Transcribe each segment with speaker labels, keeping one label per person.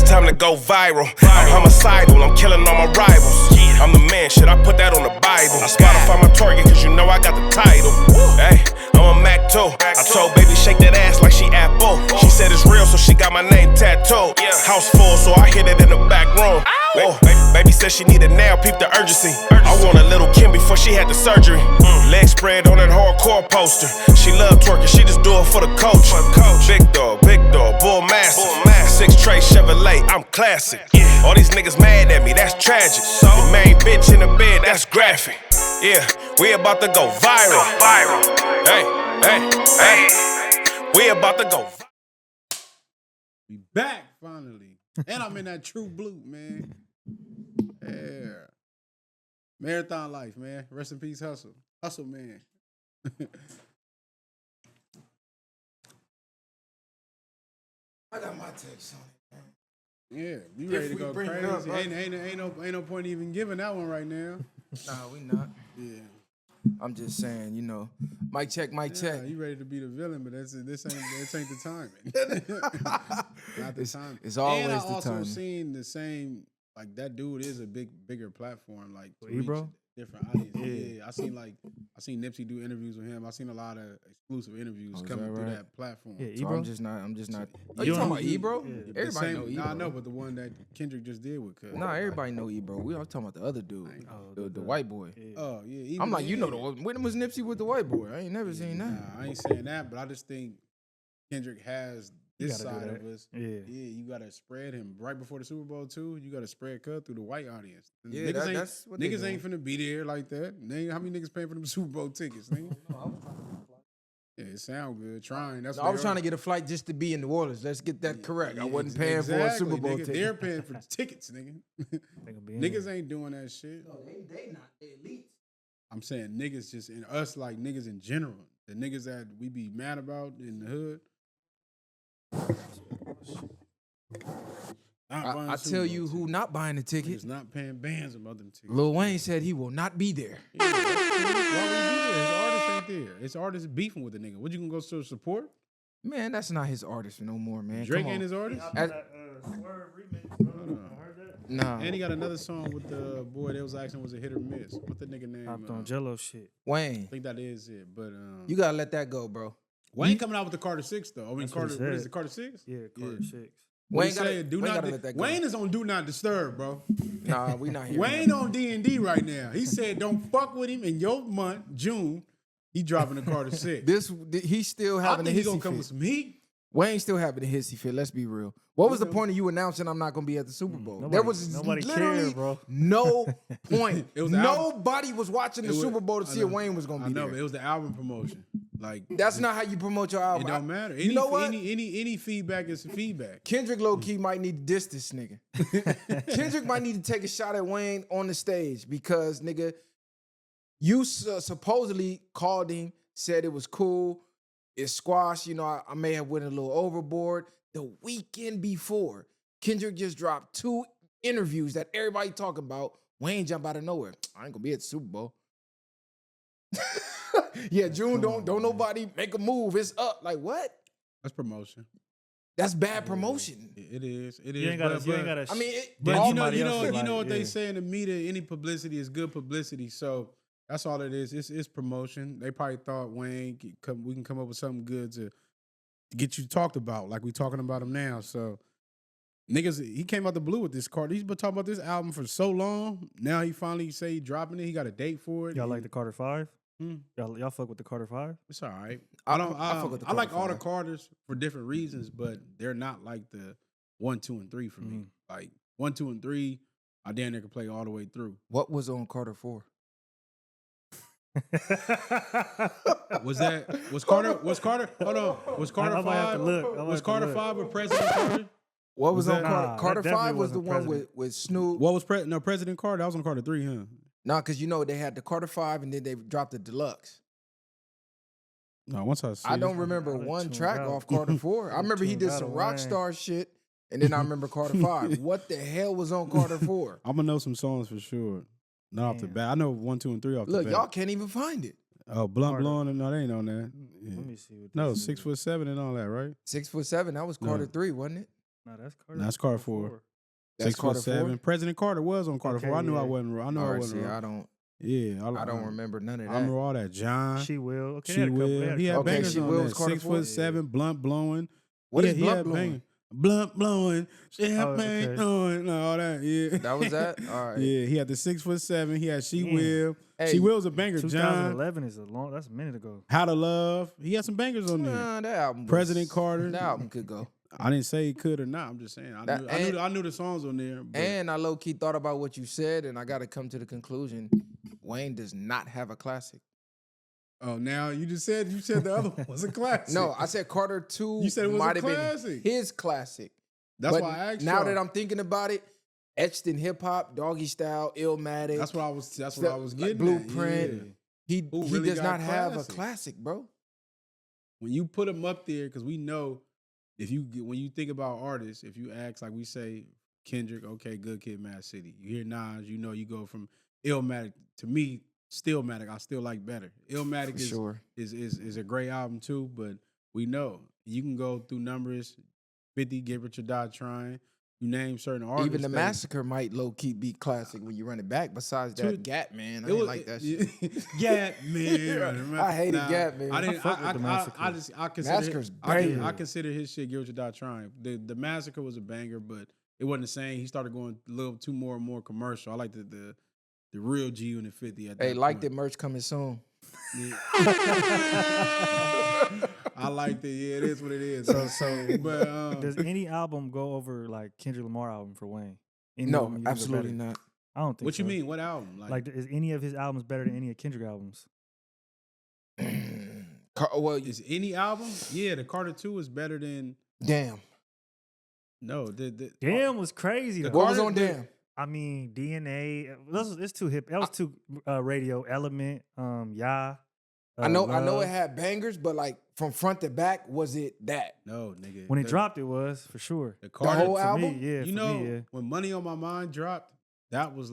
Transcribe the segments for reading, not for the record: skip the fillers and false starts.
Speaker 1: time to go viral. I'm homicidal, I'm killing all my rivals. I'm the man, shit, I put that on the Bible. I Spotify my target, cause you know I got the title. Hey, I'm a Mac too. I told baby shake that ass like she Apple. She said it's real, so she got my name tattooed. House full, so I hit it in the back room. Oh, baby said she needed now, peep the urgency. I want a little Kim before she had the surgery. Leg spread on that hardcore poster. She love twerking, she just do it for the coach. Big dog, bull massive. 6 tray Chevrolet, I'm classic. All these niggas mad at me, that's tragic. The main bitch in the bed, that's graphic. Yeah, we about to go viral. Hey, we about to go viral.
Speaker 2: We back finally. And I'm in that true blue, man. Yeah. Marathon life, man. Rest in peace, Hustle. Hustle, man.
Speaker 3: I got my takes on it, man.
Speaker 2: Yeah, you ready to go crazy. Ain't no point even giving that one right now.
Speaker 3: Nah, we not.
Speaker 2: Yeah.
Speaker 3: I'm just saying, you know, mic check.
Speaker 2: You ready to be the villain, but this ain't the timing. Not the timing.
Speaker 3: It's always
Speaker 2: and I
Speaker 3: the
Speaker 2: also
Speaker 3: timing.
Speaker 2: seen the same, like that dude is a bigger platform, like to
Speaker 4: Ebro?
Speaker 2: reach different audience. Yeah, I seen Nipsey do interviews with him. I seen a lot of exclusive interviews coming through that platform.
Speaker 4: Yeah,
Speaker 3: So
Speaker 4: Ebro?
Speaker 3: I'm just not.
Speaker 4: So
Speaker 3: You
Speaker 4: you
Speaker 3: talking
Speaker 4: don't-
Speaker 3: about Ebro?
Speaker 4: Yeah.
Speaker 3: Everybody know Ebro.
Speaker 2: Nah, I know, but the one that Kendrick just did with Cuz.
Speaker 3: Nah, everybody know Ebro. We all talking about the other dude, the white boy.
Speaker 4: Yeah.
Speaker 2: Oh, yeah. Even
Speaker 3: I'm like, you know,
Speaker 2: then.
Speaker 3: when was Nipsey with the white boy? I ain't never seen that.
Speaker 2: Nah, I ain't saying that, but I just think Kendrick has this
Speaker 4: gotta do
Speaker 2: side
Speaker 4: that.
Speaker 2: of us.
Speaker 4: Yeah.
Speaker 2: Yeah, you gotta spread him right before the Super Bowl too. You gotta spread Cuz through the white audience. And
Speaker 3: Yeah,
Speaker 2: niggas
Speaker 3: that's what they
Speaker 2: niggas
Speaker 3: doing.
Speaker 2: ain't finna be there like that. How many niggas paying for them Super Bowl tickets? Nigga? Yeah, it sound good. Trying. That's
Speaker 3: No, I was trying to get a flight just to be in New Orleans. Let's get that correct. I wasn't paying for a Super Bowl
Speaker 2: nigga.
Speaker 3: ticket.
Speaker 2: They're paying for the tickets, nigga. Niggas
Speaker 4: in
Speaker 2: ain't doing that shit.
Speaker 3: No, they not. They elite.
Speaker 2: I'm saying niggas just in us, like niggas in general. The niggas that we be mad about in the hood.
Speaker 3: I tell you who not buying the ticket.
Speaker 2: Niggas not paying bands about them tickets.
Speaker 3: Lil Wayne said he will not be there.
Speaker 2: Yeah, why would he be there? His artist ain't there. His artist beefing with the nigga. What you gonna go show support?
Speaker 3: Man, that's not his artist no more, man.
Speaker 2: Drake
Speaker 3: Come
Speaker 2: ain't
Speaker 3: on.
Speaker 2: his artist?
Speaker 3: Nah.
Speaker 2: And he got another song with the boy that was asking was a hit or miss. What the nigga name?
Speaker 4: Hopped on Jello shit.
Speaker 3: Wayne,
Speaker 2: I think that is it. But
Speaker 3: you gotta let that go, bro.
Speaker 2: Wayne coming out with the Carter 6 though. I mean
Speaker 4: That's what
Speaker 2: Carter,
Speaker 4: he
Speaker 2: what is
Speaker 4: said.
Speaker 2: it, Carter 6?
Speaker 4: Yeah, Carter 6.
Speaker 3: Wayne
Speaker 2: Wayne
Speaker 3: let that go.
Speaker 2: Wayne is on Do Not Disturb, bro.
Speaker 3: Nah, we not here.
Speaker 2: Wayne on D&D right now. He said don't fuck with him in your month, June. He dropping the Carter 6.
Speaker 3: He's still
Speaker 2: I
Speaker 3: having a
Speaker 2: think he
Speaker 3: hissy
Speaker 2: gonna come
Speaker 3: fit.
Speaker 2: with some heat.
Speaker 3: Wayne still having a hissy fit. Let's be real. What was the point of you announcing I'm not gonna be at the Super Bowl? There was
Speaker 4: nobody
Speaker 3: literally
Speaker 4: cared, bro.
Speaker 3: no point.
Speaker 2: It was the album.
Speaker 3: Nobody was watching the Super Bowl to see if Wayne was gonna be
Speaker 2: I know,
Speaker 3: there.
Speaker 2: but it was the album promotion. Like
Speaker 3: That's not how you promote your album.
Speaker 2: it don't matter.
Speaker 3: You know what?
Speaker 2: Any feedback is feedback.
Speaker 3: Kendrick low key might need to diss this nigga. Kendrick might need to take a shot at Wayne on the stage because nigga, you supposedly called him, said it was cool, it's squash. You know, I may have went a little overboard. The weekend before, Kendrick just dropped 2 interviews that everybody talking about. Wayne jump out of nowhere. I ain't gonna be at the Super Bowl. Yeah, June, don't nobody make a move. It's up. Like what?
Speaker 2: That's promotion.
Speaker 3: That's bad promotion.
Speaker 2: It is. It is.
Speaker 4: You ain't gotta.
Speaker 3: I mean,
Speaker 2: But
Speaker 4: All
Speaker 2: you know
Speaker 4: somebody else is
Speaker 2: what
Speaker 4: like,
Speaker 2: they
Speaker 4: yeah.
Speaker 2: say in the media. Any publicity is good publicity. So that's all it is. It's promotion. They probably thought Wayne, we can come up with something good to get you talked about, like we talking about him now. So niggas, he came out the blue with this card. He's been talking about this album for so long. Now he finally say he dropping it. He got a date for it.
Speaker 4: Y'all like the Carter 5?
Speaker 2: Hmm.
Speaker 4: Y'all fuck with the Carter 5?
Speaker 2: It's all right.
Speaker 3: I
Speaker 2: I
Speaker 3: fuck with the
Speaker 2: like
Speaker 3: Carter
Speaker 2: all the
Speaker 3: five.
Speaker 2: Carters for different reasons, but they're not like the 1, 2, and 3 for me. Like 1, 2, and 3, I damn near can play all the way through.
Speaker 3: What was on Carter 4?
Speaker 2: Was Carter? Hold on. Was Carter
Speaker 4: I might have to
Speaker 2: 5?
Speaker 4: look. I might
Speaker 2: Was
Speaker 4: have to
Speaker 2: Carter
Speaker 4: look.
Speaker 2: 5 with President Carter?
Speaker 3: What was on
Speaker 2: that-
Speaker 3: Carter?
Speaker 4: Nah,
Speaker 3: Carter
Speaker 4: that
Speaker 3: 5
Speaker 4: definitely
Speaker 3: was the
Speaker 4: wasn't
Speaker 3: one
Speaker 4: President.
Speaker 3: with Snoop.
Speaker 2: What was President Carter? That was on Carter 3, huh?
Speaker 3: Nah, because you know they had the Carter 5 and then they dropped the deluxe.
Speaker 2: No, once I see
Speaker 3: I don't
Speaker 2: it.
Speaker 3: remember
Speaker 4: I done
Speaker 3: one
Speaker 4: tuned
Speaker 3: track
Speaker 4: out.
Speaker 3: off Carter 4. I remember he
Speaker 4: tuned
Speaker 3: did
Speaker 4: out
Speaker 3: some
Speaker 4: on
Speaker 3: rock
Speaker 4: Wayne.
Speaker 3: star shit, and then I remember Carter 5. What the hell was on Carter 4?
Speaker 2: I'm gonna know some songs for sure. Not off the
Speaker 4: Damn.
Speaker 2: bat. I know 1, 2, and 3 off
Speaker 3: Look,
Speaker 2: the
Speaker 3: y'all
Speaker 2: bat.
Speaker 3: can't even find it.
Speaker 2: Oh, Blunt
Speaker 4: Carter.
Speaker 2: Blowing. No, they ain't on that. Yeah.
Speaker 4: Let me see. What
Speaker 2: No,
Speaker 4: this is.
Speaker 2: 6'7" and all that, right?
Speaker 3: 6'7", that was
Speaker 2: No.
Speaker 3: Carter 3, wasn't it?
Speaker 4: No, that's Carter.
Speaker 2: That's Carter 4.
Speaker 3: That's
Speaker 2: 6'7".
Speaker 3: Carter 4?
Speaker 2: President Carter was on Carter
Speaker 4: Okay,
Speaker 2: 4. I knew I
Speaker 4: yeah.
Speaker 2: wasn't. I know I
Speaker 3: Alright,
Speaker 2: wasn't.
Speaker 3: see,
Speaker 2: wrong.
Speaker 3: I don't remember none of that.
Speaker 2: I remember all that. John.
Speaker 4: She will. Okay,
Speaker 2: She will. He had
Speaker 3: Okay,
Speaker 2: bangers
Speaker 3: She
Speaker 2: on
Speaker 3: Will
Speaker 2: that.
Speaker 3: was Carter
Speaker 2: 6'7", blunt blowing.
Speaker 3: What is
Speaker 2: He
Speaker 3: blunt
Speaker 2: had
Speaker 3: blowing?
Speaker 2: bangers. Blunt blowing, champagne
Speaker 4: okay.
Speaker 2: blowing, all that. Yeah,
Speaker 3: That was that? All right.
Speaker 2: Yeah, he had the 6'7". He had She
Speaker 4: Damn.
Speaker 2: Will.
Speaker 3: Hey,
Speaker 2: She Will's a banger. John,
Speaker 4: 2011 is that's a minute ago.
Speaker 2: How to Love. He had some bangers on there.
Speaker 3: That album was-
Speaker 2: President Carter.
Speaker 3: That album could go.
Speaker 2: I didn't say he could or not. I'm just saying. I knew the songs on there. But
Speaker 3: And I low key thought about what you said, and I got to come to the conclusion: Wayne does not have a classic.
Speaker 2: oh, now you said the other one was a classic.
Speaker 3: No, I said Carter 2
Speaker 2: You said it was a
Speaker 3: might have been
Speaker 2: classic.
Speaker 3: his classic.
Speaker 2: That's
Speaker 3: But
Speaker 2: why I asked
Speaker 3: now
Speaker 2: y'all.
Speaker 3: that I'm thinking about it, etched in hip hop, Doggy Style, Illmatic.
Speaker 2: That's what I was. That's what
Speaker 3: Stuff
Speaker 2: I was
Speaker 3: like
Speaker 2: getting.
Speaker 3: Blueprint.
Speaker 2: At. Yeah.
Speaker 3: he
Speaker 2: Who
Speaker 3: he
Speaker 2: really
Speaker 3: does
Speaker 2: got
Speaker 3: not have a
Speaker 2: classics?
Speaker 3: classic, bro.
Speaker 2: When you put them up there, because we know when you think about artists, if you ask like we say Kendrick, okay, Good Kid, Mad City. You hear Nas, you know you go from Illmatic to me, Stillmatic. I still like better. Illmatic
Speaker 3: For sure.
Speaker 2: is a great album too, but we know you can go through numbers. 50, Get Rich or Die Trying. You name certain artists.
Speaker 3: Even the
Speaker 2: that-
Speaker 3: Massacre might low key be classic when you run it back. Besides that,
Speaker 2: Dude,
Speaker 3: Gat Man, I
Speaker 2: It
Speaker 3: didn't
Speaker 2: was
Speaker 3: like that shit.
Speaker 2: Gat Man.
Speaker 3: I hated Gat Man.
Speaker 2: I didn't.
Speaker 4: fuck with the Massacre.
Speaker 2: I consider
Speaker 3: Massacre's
Speaker 2: I
Speaker 3: banger.
Speaker 2: consider his shit Get Rich or Die Trying. The Massacre was a banger, but it wasn't the same. He started going a little too more and more commercial. I like the real G Unit 50 at that
Speaker 3: Hey, like the
Speaker 2: point.
Speaker 3: merch coming soon.
Speaker 2: Yeah. I liked it. Yeah, it is what it is. But
Speaker 4: Does any album go over like Kendrick Lamar album for Wayne? Any of
Speaker 3: No,
Speaker 4: them you think are
Speaker 3: absolutely
Speaker 4: better?
Speaker 3: not.
Speaker 4: I don't think.
Speaker 2: what you
Speaker 4: so.
Speaker 2: mean? What album?
Speaker 4: Like, is any of his albums better than any of Kendrick albums?
Speaker 3: Well,
Speaker 2: is any album? Yeah, the Carter 2 is better than
Speaker 3: damn.
Speaker 2: no. The
Speaker 4: Damn was crazy.
Speaker 2: The
Speaker 4: though.
Speaker 3: What was
Speaker 2: Carter-
Speaker 3: on damn?
Speaker 4: I mean, DNA. It's too hip. That was too radio. Element. Yeah.
Speaker 3: I know
Speaker 4: Love.
Speaker 3: it had bangers, but like from front to back, was it that?
Speaker 2: no nigga.
Speaker 4: When it
Speaker 2: the-
Speaker 4: dropped, it was for sure.
Speaker 2: the Carter
Speaker 3: whole
Speaker 4: For
Speaker 3: album?
Speaker 4: me, yeah.
Speaker 2: You
Speaker 4: for
Speaker 2: know,
Speaker 4: me, yeah.
Speaker 2: when Money on My Mind dropped, that was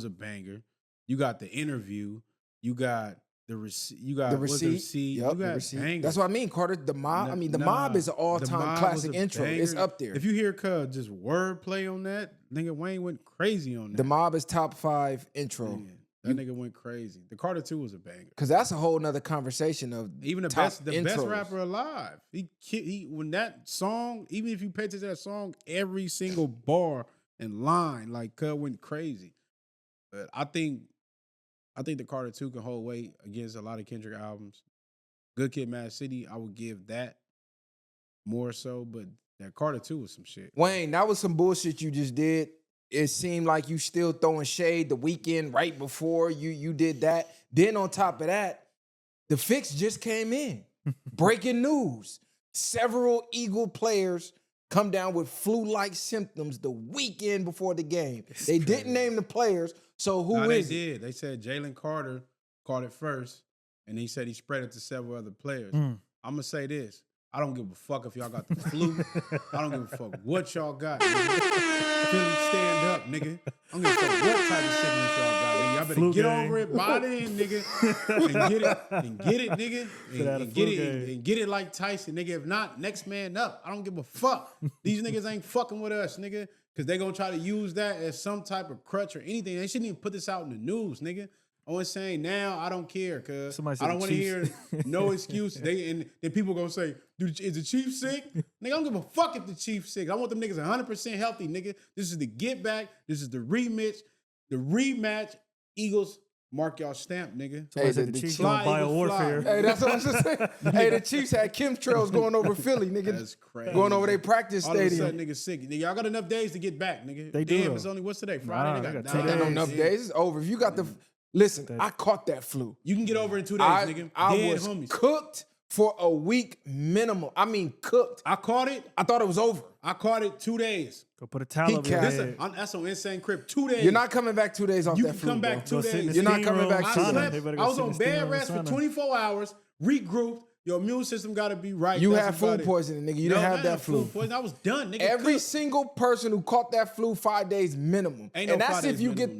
Speaker 2: a banger. You got the interview. You got the receipt. You got
Speaker 3: The
Speaker 2: what's
Speaker 3: receipt.
Speaker 2: You
Speaker 3: Yup, the
Speaker 2: got
Speaker 3: receipt.
Speaker 2: bangers.
Speaker 3: That's what I mean, Carter. The Mob. I mean, the Mob is an
Speaker 2: The
Speaker 3: all-time
Speaker 2: Mob
Speaker 3: classic
Speaker 2: was a
Speaker 3: intro. It's
Speaker 2: banger.
Speaker 3: up there.
Speaker 2: If you hear Cuz just wordplay on that, nigga Wayne went crazy on that.
Speaker 3: The Mob is top 5 intro.
Speaker 2: Yeah, that nigga went crazy. The Carter 2 was a banger.
Speaker 3: Cause that's a whole nother conversation of
Speaker 2: Even the
Speaker 3: top
Speaker 2: best
Speaker 3: intros.
Speaker 2: rapper alive. He when that song, even if you pay attention to that song, every single bar and line, like Cuz went crazy. But I think the Carter 2 can hold weight against a lot of Kendrick albums. Good Kid, Mad City, I would give that more so, but that Carter 2 was some shit.
Speaker 3: Wayne, that was some bullshit you just did. It seemed like you still throwing shade the weekend right before you did that. Then on top of that, the fix just came in. Breaking news. Several Eagle players come down with flu-like symptoms the weekend before the game. They didn't name the players, so who
Speaker 2: Nah,
Speaker 3: is
Speaker 2: they
Speaker 3: it?
Speaker 2: did. They said Jalen Carter caught it first, and he said he spread it to several other players.
Speaker 4: Mm.
Speaker 2: I'm gonna say this. I don't give a fuck if y'all got the flu. I don't give a fuck what y'all got. Nigga. Philly, stand up, nigga. I don't give a fuck what type of sickness y'all got, nigga. Y'all better
Speaker 4: Flu
Speaker 2: get
Speaker 4: game.
Speaker 2: over it, buy it in, nigga, and get it, nigga,
Speaker 4: that a
Speaker 2: and
Speaker 4: flu
Speaker 2: get it,
Speaker 4: game.
Speaker 2: and get it like Tyson, nigga. If not, next man up. I don't give a fuck. These niggas ain't fucking with us, nigga, because they gonna try to use that as some type of crutch or anything. They shouldn't even put this out in the news, nigga. I was saying now I don't care, cuz
Speaker 4: Somebody said
Speaker 2: I don't
Speaker 4: the
Speaker 2: want to hear
Speaker 4: Chiefs.
Speaker 2: no excuses. And then people gonna say, dude, is the Chief sick? Nigga, I don't give a fuck if the Chief sick. I want them niggas 100% healthy, nigga. This is the get back. This is the rematch. Eagles, mark y'all stamp, nigga.
Speaker 4: Somebody
Speaker 3: Hey,
Speaker 4: said
Speaker 3: the
Speaker 4: the Chiefs
Speaker 2: Fly,
Speaker 4: doing
Speaker 2: Eagle,
Speaker 4: biowarfare.
Speaker 2: fly.
Speaker 3: Hey, that's what I was just saying. Hey, the Chiefs had chemtrails going over Philly, nigga.
Speaker 2: That's crazy.
Speaker 3: Going over their practice
Speaker 2: All of a
Speaker 3: stadium.
Speaker 2: sudden, niggas sick. Nigga, y'all got enough days to get back, nigga.
Speaker 4: They do,
Speaker 2: Damn,
Speaker 4: though.
Speaker 2: it's only, what's today?
Speaker 4: Nah,
Speaker 2: Friday?
Speaker 4: they got
Speaker 2: They
Speaker 4: 10
Speaker 3: Ain't got no enough days. It's over. If you got the listen, I caught that flu.
Speaker 2: You can get over in 2 days, nigga.
Speaker 3: I
Speaker 2: Dead
Speaker 3: was
Speaker 2: homies.
Speaker 3: cooked for a week minimum. I mean, cooked.
Speaker 2: I caught it.
Speaker 3: I thought it was over.
Speaker 2: I caught it 2 days.
Speaker 4: Go put a towel
Speaker 3: He
Speaker 4: over your
Speaker 3: can't.
Speaker 4: head.
Speaker 2: That's on Insane Crib. 2 days.
Speaker 3: You're not coming back 2 days off
Speaker 2: You
Speaker 3: that
Speaker 2: can
Speaker 3: flu,
Speaker 2: come back
Speaker 3: bro.
Speaker 2: 2
Speaker 4: Go sit in
Speaker 2: days.
Speaker 4: the
Speaker 3: You're not
Speaker 4: steam
Speaker 3: coming
Speaker 4: room.
Speaker 3: back
Speaker 2: I
Speaker 3: to
Speaker 4: Sauna.
Speaker 2: slept.
Speaker 4: They better
Speaker 2: I
Speaker 4: go
Speaker 2: was
Speaker 4: sit in
Speaker 2: on
Speaker 4: the steam
Speaker 2: bed
Speaker 4: room,
Speaker 2: rest for
Speaker 4: sauna.
Speaker 2: 24 hours, regrouped. Your immune system got to be right.
Speaker 3: You
Speaker 2: That's
Speaker 3: had
Speaker 2: about
Speaker 3: food
Speaker 2: it.
Speaker 3: poisoning, nigga. You
Speaker 2: No,
Speaker 3: didn't
Speaker 2: I
Speaker 3: have that
Speaker 2: had
Speaker 3: flu.
Speaker 2: food poisoning. I was done, nigga.
Speaker 3: Every
Speaker 2: Cooked.
Speaker 3: single person who caught that flu 5 days minimum.
Speaker 2: Ain't no
Speaker 3: And that's
Speaker 2: 5
Speaker 3: if
Speaker 2: days
Speaker 3: you
Speaker 2: minimum,
Speaker 3: get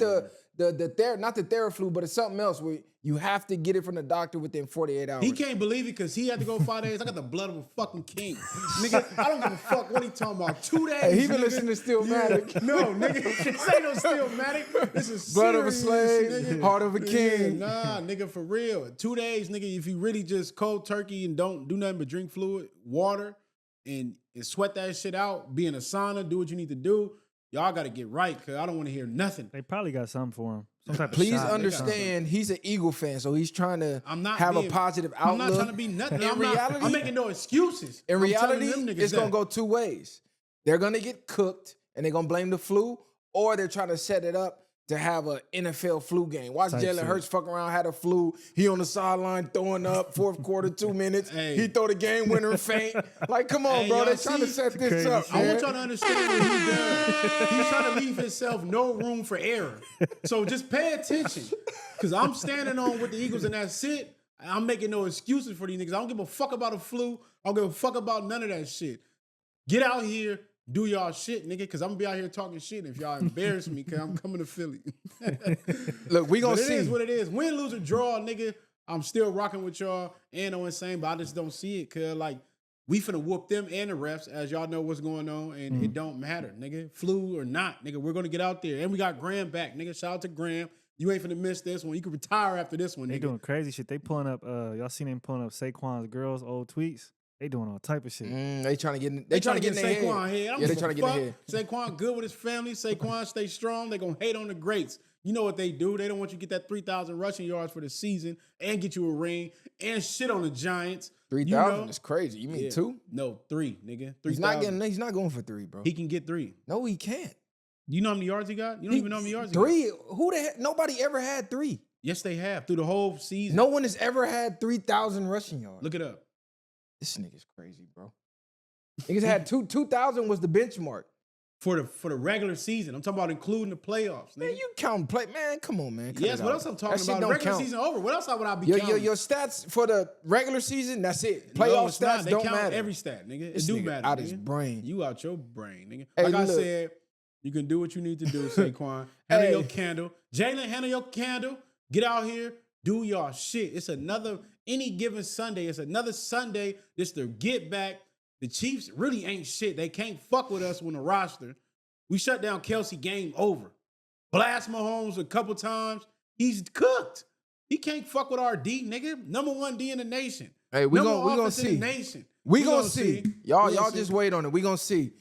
Speaker 3: not the Theraflu, but it's something else where you have to get it from the doctor within 48 hours.
Speaker 2: He can't believe it because he had to go 5 days. I got the blood of a fucking king. Nigga, I don't give a fuck what he talking about. 2 days.
Speaker 3: Hey, he been
Speaker 2: nigga.
Speaker 3: listening to Stillmatic.
Speaker 2: No, nigga. This ain't no Stillmatic. This is
Speaker 3: Blood of a
Speaker 2: serious,
Speaker 3: slave,
Speaker 2: nigga.
Speaker 3: heart of a king.
Speaker 2: Yeah, nah, nigga, for real. 2 days, nigga, if you really just cold turkey and don't do nothing but drink fluid, water, and sweat that shit out, be in a sauna, do what you need to do, y'all got to get right because I don't want to hear nothing.
Speaker 4: They probably got something for him. Some type of
Speaker 3: Please
Speaker 4: shot.
Speaker 3: understand, he's an Eagle fan, so he's trying to have a positive outlook.
Speaker 2: I'm not trying to be nothing.
Speaker 3: In reality,
Speaker 2: I'm making no excuses.
Speaker 3: In
Speaker 2: I'm
Speaker 3: reality,
Speaker 2: telling them niggas
Speaker 3: it's going to
Speaker 2: that.
Speaker 3: go 2 ways. They're going to get cooked, and they're going to blame the flu, or they're trying to set it up to have an NFL flu game. Watch
Speaker 4: Type
Speaker 3: Jalen
Speaker 4: shit.
Speaker 3: Hurts fuck around, had a flu. He on the sideline throwing up, fourth quarter, 2 minutes.
Speaker 2: Hey.
Speaker 3: He throw the game winner and faint. Like, come on,
Speaker 2: Hey,
Speaker 3: bro.
Speaker 2: y'all
Speaker 3: They're trying to
Speaker 2: see?
Speaker 3: set this
Speaker 4: Crazy
Speaker 3: up,
Speaker 4: shit.
Speaker 2: I
Speaker 3: man.
Speaker 2: want y'all to understand what he does. He's trying to leave himself no room for error. So just pay attention. Because I'm standing on with the Eagles and that's it. I'm making no excuses for these niggas. I don't give a fuck about a flu. I don't give a fuck about none of that shit. Get out here, do y'all shit, nigga, because I'm going to be out here talking shit if y'all embarrass me because I'm coming to Philly.
Speaker 3: Look, we going
Speaker 2: But
Speaker 3: to see.
Speaker 2: it is what it is. Win, lose, or draw, nigga. I'm still rocking with y'all and on Insane, but I just don't see it because, like, we finna whoop them and the refs, as y'all know what's going on, and it don't matter, nigga. Flu or not, nigga, we're gonna get out there. And we got Graham back, nigga. Shout out to Graham. You ain't finna miss this one. You can retire after this one,
Speaker 4: They
Speaker 2: nigga.
Speaker 4: doing crazy shit. They pulling up. Y'all seen them pulling up Saquon's girls' old tweets. They doing all type of shit.
Speaker 3: They trying to get in, they trying to get in their
Speaker 2: Saquon
Speaker 3: head.
Speaker 2: head. I don't
Speaker 3: Yeah, they
Speaker 2: give a
Speaker 3: trying to get in their head.
Speaker 2: fuck. Saquon good with his family. Saquon stay strong. They gonna hate on the greats. You know what they do. They don't want you to get that 3,000 rushing yards for the season and get you a ring and shit on the Giants.
Speaker 3: 3,000 is crazy. You mean
Speaker 2: Yeah.
Speaker 3: 2?
Speaker 2: No, 3, nigga. 3,000.
Speaker 3: He's not getting. He's not going for 3, bro.
Speaker 2: He can get 3.
Speaker 3: No, he can't.
Speaker 2: You know how many yards he got? You don't even know how many yards he got.
Speaker 3: 3? Who the heck? Nobody ever had 3.
Speaker 2: Yes, they have through the whole season.
Speaker 3: No one has ever had 3,000 rushing yards.
Speaker 2: Look it up.
Speaker 3: This nigga's crazy, bro. Niggas had 2,000 was the benchmark.
Speaker 2: For the regular season. I'm talking about including the playoffs.
Speaker 3: Man,
Speaker 2: Nigga.
Speaker 3: you count play, man. Come on, man. Cut
Speaker 2: Yes,
Speaker 3: it
Speaker 2: what
Speaker 3: out.
Speaker 2: else I'm
Speaker 3: That
Speaker 2: talking
Speaker 3: shit
Speaker 2: about?
Speaker 3: don't
Speaker 2: Regular
Speaker 3: count.
Speaker 2: season over. What else would I be
Speaker 3: Your,
Speaker 2: counting?
Speaker 3: your stats for the regular season, that's it.
Speaker 2: No,
Speaker 3: Playoff
Speaker 2: it's not.
Speaker 3: stats
Speaker 2: They
Speaker 3: don't
Speaker 2: count
Speaker 3: matter.
Speaker 2: every stat, nigga.
Speaker 3: This
Speaker 2: It do
Speaker 3: nigga
Speaker 2: matter.
Speaker 3: out
Speaker 2: nigga.
Speaker 3: his brain.
Speaker 2: You out your brain, nigga.
Speaker 3: Hey,
Speaker 2: Like I
Speaker 3: look.
Speaker 2: said, you can do what you need to do, Saquon. Handle
Speaker 3: Hey.
Speaker 2: your candle. Jalen, handle your candle. Get out here. Do y'all shit. It's any given Sunday. It's another Sunday. This to get back. The Chiefs really ain't shit. They can't fuck with us on the roster. We shut down Kelsey, game over. Blast Mahomes a couple times. He's cooked. He can't fuck with our D, nigga. Number 1 D in the nation.
Speaker 3: Hey, we
Speaker 2: Number
Speaker 3: gonna
Speaker 2: offense in
Speaker 3: see.
Speaker 2: the nation.
Speaker 3: We gonna see. Y'all
Speaker 2: We gonna
Speaker 3: y'all
Speaker 2: see.
Speaker 3: just wait on it. We gonna see.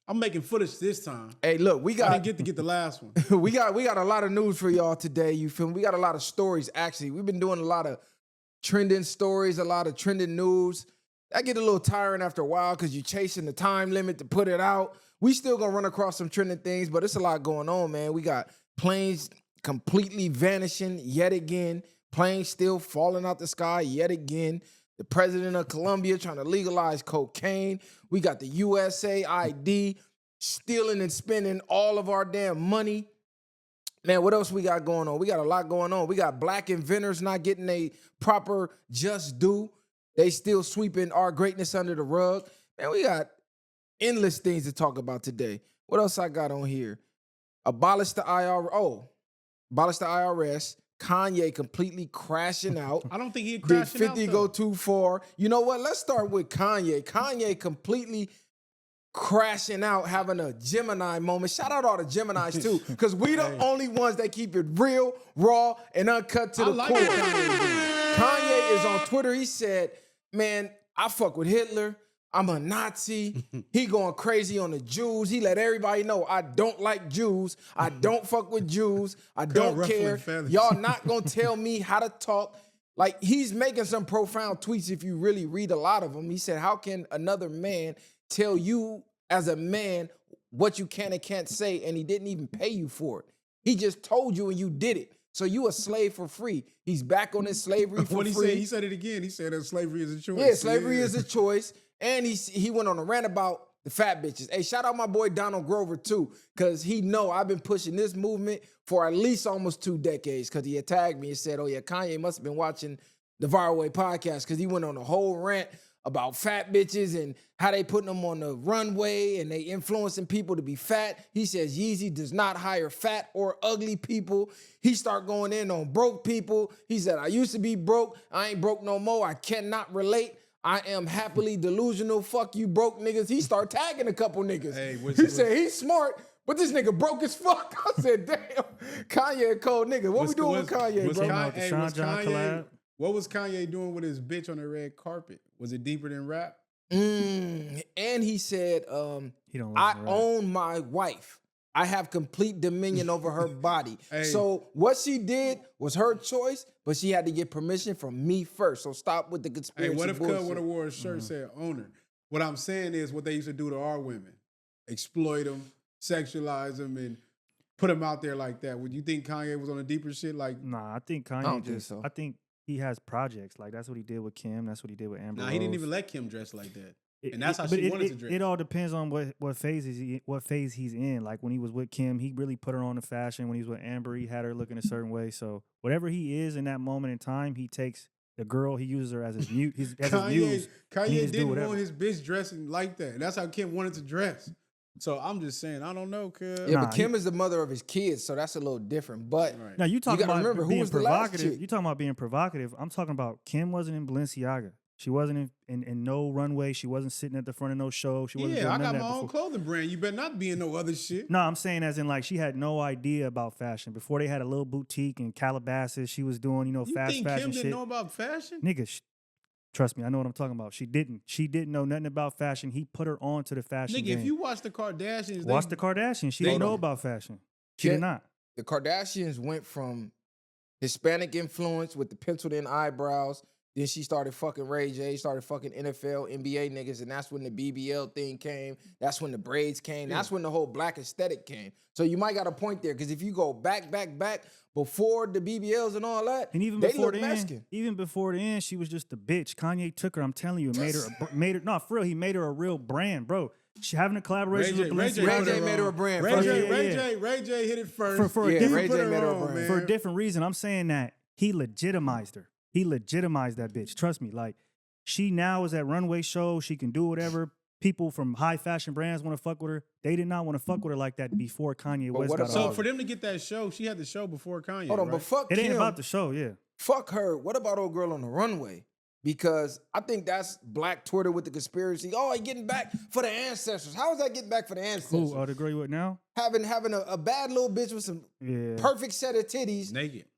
Speaker 2: I'm making footage this time.
Speaker 3: Hey, look, we
Speaker 2: I
Speaker 3: got
Speaker 2: didn't get to get the last one.
Speaker 3: we got a lot of news for y'all today. You feel me? We got a lot of stories. Actually, we've been doing a lot of trending stories, a lot of trending news. That get a little tiring after a while because you're chasing the time limit to put it out. We still gonna run across some trending things, but it's a lot going on, man. We got planes completely vanishing yet again. Planes still falling out the sky yet again. The president of Colombia trying to legalize cocaine. We got the USAID stealing and spending all of our damn money. Man, what else we got going on? We got a lot going on. We got black inventors not getting a proper just due. They still sweeping our greatness under the rug. Man, we got endless things to talk about today. What else I got on here? Abolish the IRS. Kanye completely crashing out.
Speaker 2: I don't think he
Speaker 3: Did
Speaker 2: crashing out,
Speaker 3: 50
Speaker 2: though.
Speaker 3: go too far? You know what? Let's start with Kanye. Kanye completely crashing out, having a Gemini moment. Shout out all the Geminis too, because we the only ones that keep it real, raw, and uncut to
Speaker 2: I
Speaker 3: the
Speaker 2: like
Speaker 3: core.
Speaker 2: what Kanye is doing.
Speaker 3: Kanye is on Twitter. He said, man, I fuck with Hitler. I'm a Nazi. He going crazy on the Jews. He let everybody know I don't like Jews. I don't fuck with Jews. I don't
Speaker 2: ruffling
Speaker 3: care.
Speaker 2: feathers.
Speaker 3: Y'all not gonna tell me how to talk. Like, he's making some profound tweets if you really read a lot of them. He said, how can another man tell you as a man what you can and can't say, and he didn't even pay you for it? He just told you and you did it. So you a slave for free. He's back on his slavery for
Speaker 2: What he
Speaker 3: free.
Speaker 2: said, he said it again. He said that slavery is a choice.
Speaker 3: Yeah, slavery is a choice. And he went on a rant about the fat bitches. Hey, shout out my boy Donald Grover too, because he know I've been pushing this movement for at least almost 2 decades, because he had tagged me and said, oh yeah, Kanye must have been watching the Viral Way podcast because he went on a whole rant about fat bitches and how they putting them on the runway and they influencing people to be fat. He says Yeezy does not hire fat or ugly people. He start going in on broke people. He said, I used to be broke. I ain't broke no more. I cannot relate. I am happily delusional. Fuck you broke niggas. He start tagging a couple niggas.
Speaker 2: Hey,
Speaker 3: he said he's smart, but this nigga broke as fuck. I said, damn, Kanye a cold nigga. What we doing with Kanye, bro?
Speaker 2: What was Kanye doing with his bitch on the red carpet? Was it deeper than rap?
Speaker 3: And he said, I own my wife. I have complete dominion over her body. Hey. So what she did was her choice, but she had to get permission from me first. So stop with the conspiracy.
Speaker 2: Hey, what if
Speaker 3: bullshit.
Speaker 2: Cub would have wore a shirt said owner? What I'm saying is what they used to do to our women. Exploit them, sexualize them, and put them out there like that. Would you think Kanye was on a deeper shit? Like,
Speaker 4: nah, I think Kanye I think he has projects. Like, that's what he did with Kim. That's what he did with Amber Rose.
Speaker 2: He didn't even let Kim dress like that. And that's how she wanted to dress.
Speaker 4: It all depends on what phase he's in. Like, when he was with Kim, he really put her on the fashion. When he was with Amber, he had her looking a certain way. So whatever he is in that moment in time, he takes the girl, he uses her as his muse.
Speaker 2: Kanye didn't want his bitch dressing like that. And that's how Kim wanted to dress. So I'm just saying, I don't know, cuz.
Speaker 3: Yeah, but Kim is the mother of his kids, so that's a little different. But
Speaker 4: now you talking about being provocative. You talking about being provocative. I'm talking about Kim wasn't in Balenciaga. She wasn't in no runway. She wasn't sitting at the front of no show. She wasn't doing
Speaker 2: I got
Speaker 4: none of
Speaker 2: my
Speaker 4: that
Speaker 2: own
Speaker 4: before.
Speaker 2: clothing brand. You better not be in no other shit.
Speaker 4: No, I'm saying as in like she had no idea about fashion. Before they had a little boutique in Calabasas, she was doing, fast fashion shit.
Speaker 2: Kim didn't know about fashion?
Speaker 4: Nigga, trust me, I know what I'm talking about. She didn't know nothing about fashion. He put her on to the fashion game.
Speaker 2: If you watch the Kardashians.
Speaker 4: Watch the Kardashians. She didn't know about fashion. She did not.
Speaker 3: The Kardashians went from Hispanic influence with the penciled in eyebrows. Then she started fucking Ray J, started fucking NFL, NBA niggas, and that's when the BBL thing came. That's when the braids came. That's when the whole black aesthetic came. So you might got a point there, because if you go back before the BBLs and all that,
Speaker 4: and even before the end, she was just a bitch. Kanye took her. I'm telling you, made her. No, for real, he made her a real brand, bro. She having a collaboration with Balenciaga.
Speaker 3: Ray J made her a brand.
Speaker 2: Ray J hit it first.
Speaker 3: Ray J made her a brand
Speaker 4: for a different reason. I'm saying that he legitimized her. He legitimized that bitch. Trust me. Like, she now is at runway shows. She can do whatever. People from high fashion brands want to fuck with her. They did not want to fuck with her like that before Kanye West got
Speaker 2: So for them to get that show, she had the show before Kanye.
Speaker 3: Hold on,
Speaker 2: right?
Speaker 3: but fuck
Speaker 4: It ain't
Speaker 3: Kim.
Speaker 4: about the show, yeah.
Speaker 3: Fuck her. What about old girl on the runway? Because I think that's black Twitter with the conspiracy. Oh, he getting back for the ancestors. How is that getting back for the ancestors?
Speaker 4: Who? The girl you with now?
Speaker 3: Having a bad little bitch with some perfect set of titties.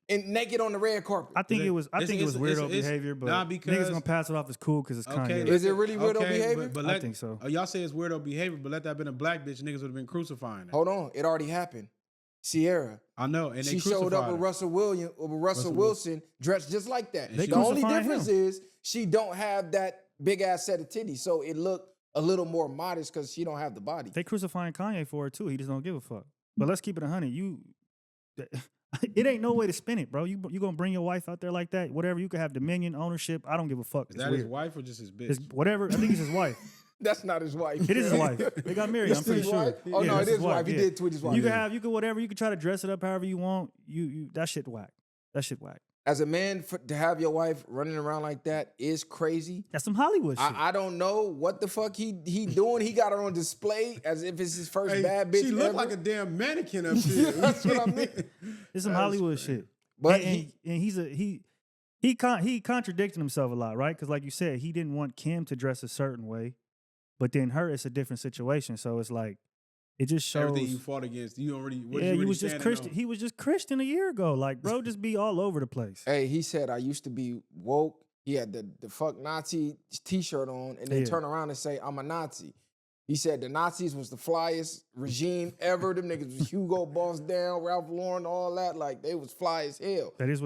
Speaker 3: Naked on the red carpet.
Speaker 4: I think it was weirdo behavior, but niggas gonna pass it off as cool because it's Kanye.
Speaker 3: Is it really weirdo behavior?
Speaker 4: I think so.
Speaker 2: Y'all say it's weirdo behavior, but let that have been a black bitch, niggas would have been crucifying her.
Speaker 3: Hold on, it already happened. Sierra.
Speaker 2: I know, and
Speaker 3: she showed up with Russell Wilson dressed just like that. The only difference is she don't have that big ass set of titties, so it looked a little more modest because she don't have the body.
Speaker 4: They crucifying Kanye for it too. He just don't give a fuck. But let's keep it 100. It ain't no way to spin it, bro. You gonna bring your wife out there like that? Whatever. You can have dominion, ownership. I don't give a fuck.
Speaker 2: Is that his wife or just his bitch?
Speaker 4: Whatever. I think it's his wife.
Speaker 3: That's not his wife.
Speaker 4: It is his wife. They got married. I'm pretty sure.
Speaker 3: Oh no, it is his wife. He did tweet his wife.
Speaker 4: You can whatever. You can try to dress it up however you want. That shit whack. That shit whack.
Speaker 3: As a man, to have your wife running around like that is crazy.
Speaker 4: That's some Hollywood shit.
Speaker 3: I don't know what the fuck he doing. He got her on display as if it's his first bad bitch.
Speaker 2: She looked like a damn mannequin up there.
Speaker 3: That's what I mean.
Speaker 4: It's some Hollywood shit.
Speaker 3: But
Speaker 4: he contradicted himself a lot, right? Because like you said, he didn't want Kim to dress a certain way, but then her, it's a different situation. So it's like, it just shows
Speaker 2: everything you fought against. You already
Speaker 4: he was just Christian. He was just Christian a year ago. Like, bro, just be all over the place.
Speaker 3: Hey, he said I used to be woke. He had the fuck Nazi t-shirt on, and then turn around and say I'm a Nazi. He said the Nazis was the flyest regime ever. Them niggas was Hugo Boss down, Ralph Lauren, all that. Like, they was fly as hell.
Speaker 4: That's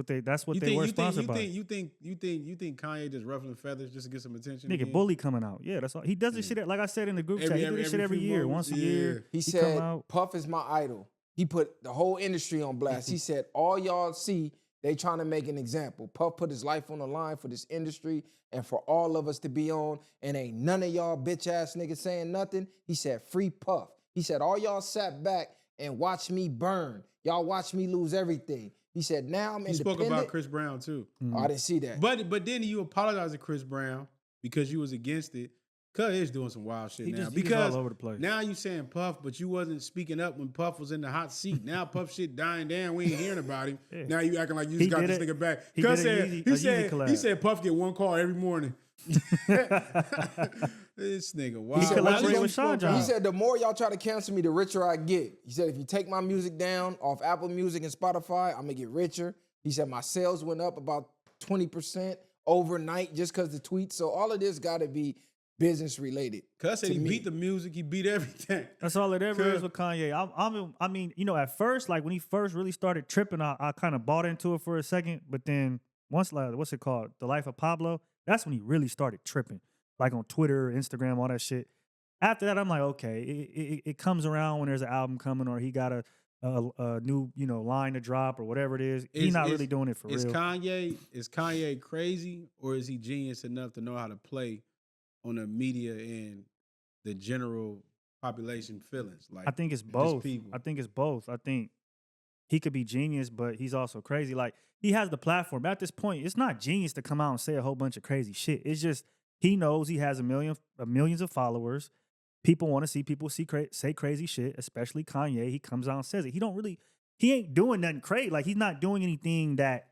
Speaker 4: what they were sponsored by.
Speaker 2: You think Kanye just ruffling feathers just to get some attention?
Speaker 4: Nigga, Bully coming out. Yeah, that's all. He does this shit, like I said in the group chat, he do this shit every year, once a year.
Speaker 3: He said, Puff is my idol. He put the whole industry on blast. He said, all y'all see, they trying to make an example. Puff put his life on the line for this industry and for all of us to be on, and ain't none of y'all bitch-ass niggas saying nothing. He said, free Puff. He said, all y'all sat back and watched me burn. Y'all watched me lose everything. He said, now I'm
Speaker 2: He spoke
Speaker 3: independent.
Speaker 2: about Chris Brown too.
Speaker 3: Oh, I didn't see that.
Speaker 2: But then you apologized to Chris Brown because you was against it. Cuz is doing some wild shit
Speaker 4: He
Speaker 2: now.
Speaker 4: just
Speaker 2: Because
Speaker 4: all over the place.
Speaker 2: now you saying Puff, but you wasn't speaking up when Puff was in the hot seat. Now Puff shit dying down. We ain't hearing about him.
Speaker 4: Yeah.
Speaker 2: Now you acting like you
Speaker 4: He
Speaker 2: just got
Speaker 4: did
Speaker 2: this
Speaker 4: it.
Speaker 2: nigga back.
Speaker 4: He
Speaker 2: Cuz
Speaker 4: did a
Speaker 2: said,
Speaker 4: Yeezy-
Speaker 2: he
Speaker 4: a
Speaker 2: said
Speaker 4: Yeezy collab.
Speaker 2: he said Puff get one call every morning. This nigga, wow.
Speaker 4: He collaborated
Speaker 2: Why
Speaker 4: with
Speaker 2: you
Speaker 4: Sean
Speaker 2: spoke
Speaker 4: John.
Speaker 3: He
Speaker 2: out?
Speaker 3: said, the more y'all try to cancel me, the richer I get. He said, if you take my music down off Apple Music and Spotify, I'm going to get richer. He said, my sales went up about 20% overnight just because the tweets. So all of this got to be business related.
Speaker 2: Cuz said
Speaker 3: to
Speaker 2: he
Speaker 3: me.
Speaker 2: beat the music, he beat everything.
Speaker 4: That's all it ever
Speaker 2: Cuz-
Speaker 4: is with Kanye. I mean, you know, at first, like when he first really started tripping, I kind of bought into it for a second. But then once, like, what's it called? The Life of Pablo. That's when he really started tripping, like on Twitter, Instagram, all that shit. After that, I'm like, okay, it comes around when there's an album coming or he got a new, you know, line to drop or whatever it is. He's not really doing it for real.
Speaker 2: Is Kanye crazy or is he genius enough to know how to play on the media and the general population feelings? Like
Speaker 4: I think it's
Speaker 2: just
Speaker 4: both.
Speaker 2: people.
Speaker 4: I think it's both. I think he could be genius, but he's also crazy. Like he has the platform. At this point, it's not genius to come out and say a whole bunch of crazy shit. It's just he knows he has millions of followers. People want to see people say crazy shit, especially Kanye. He comes out and says it. He ain't doing nothing crazy. Like he's not doing anything that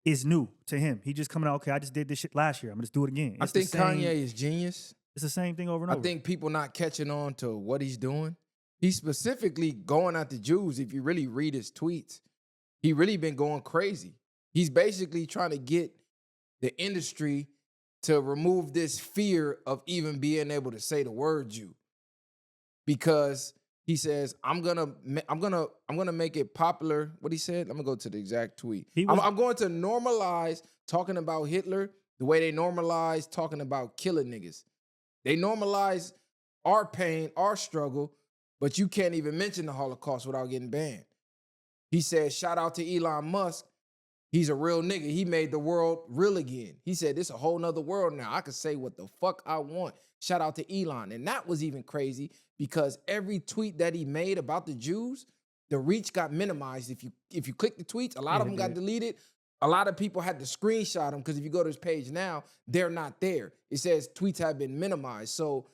Speaker 4: is new to him. He just coming out, okay, I just did this shit last year. I'm gonna just do it again.
Speaker 3: I
Speaker 4: It's the
Speaker 3: think
Speaker 4: same-
Speaker 3: Kanye is genius.
Speaker 4: It's the same thing over and over.
Speaker 3: I think people not catching on to what he's doing. He's specifically going at the Jews. If you really read his tweets, he really been going crazy. He's basically trying to get the industry to remove this fear of even being able to say the word Jew, because he says, I'm gonna make it popular. What he said? I'm gonna go to the exact tweet. I'm going to normalize talking about Hitler the way they normalize talking about killing niggas. They normalize our pain, our struggle, but you can't even mention the Holocaust without getting banned. He said, shout out to Elon Musk. He's a real nigga. He made the world real again. He said, this a whole nother world now. I can say what the fuck I want. Shout out to Elon. And that was even crazy because every tweet that he made about the Jews, the reach got minimized. If you click the tweets, a lot of them got deleted. A lot of people had to screenshot them because if you go to his page now, they're not there. It says tweets have been minimized. So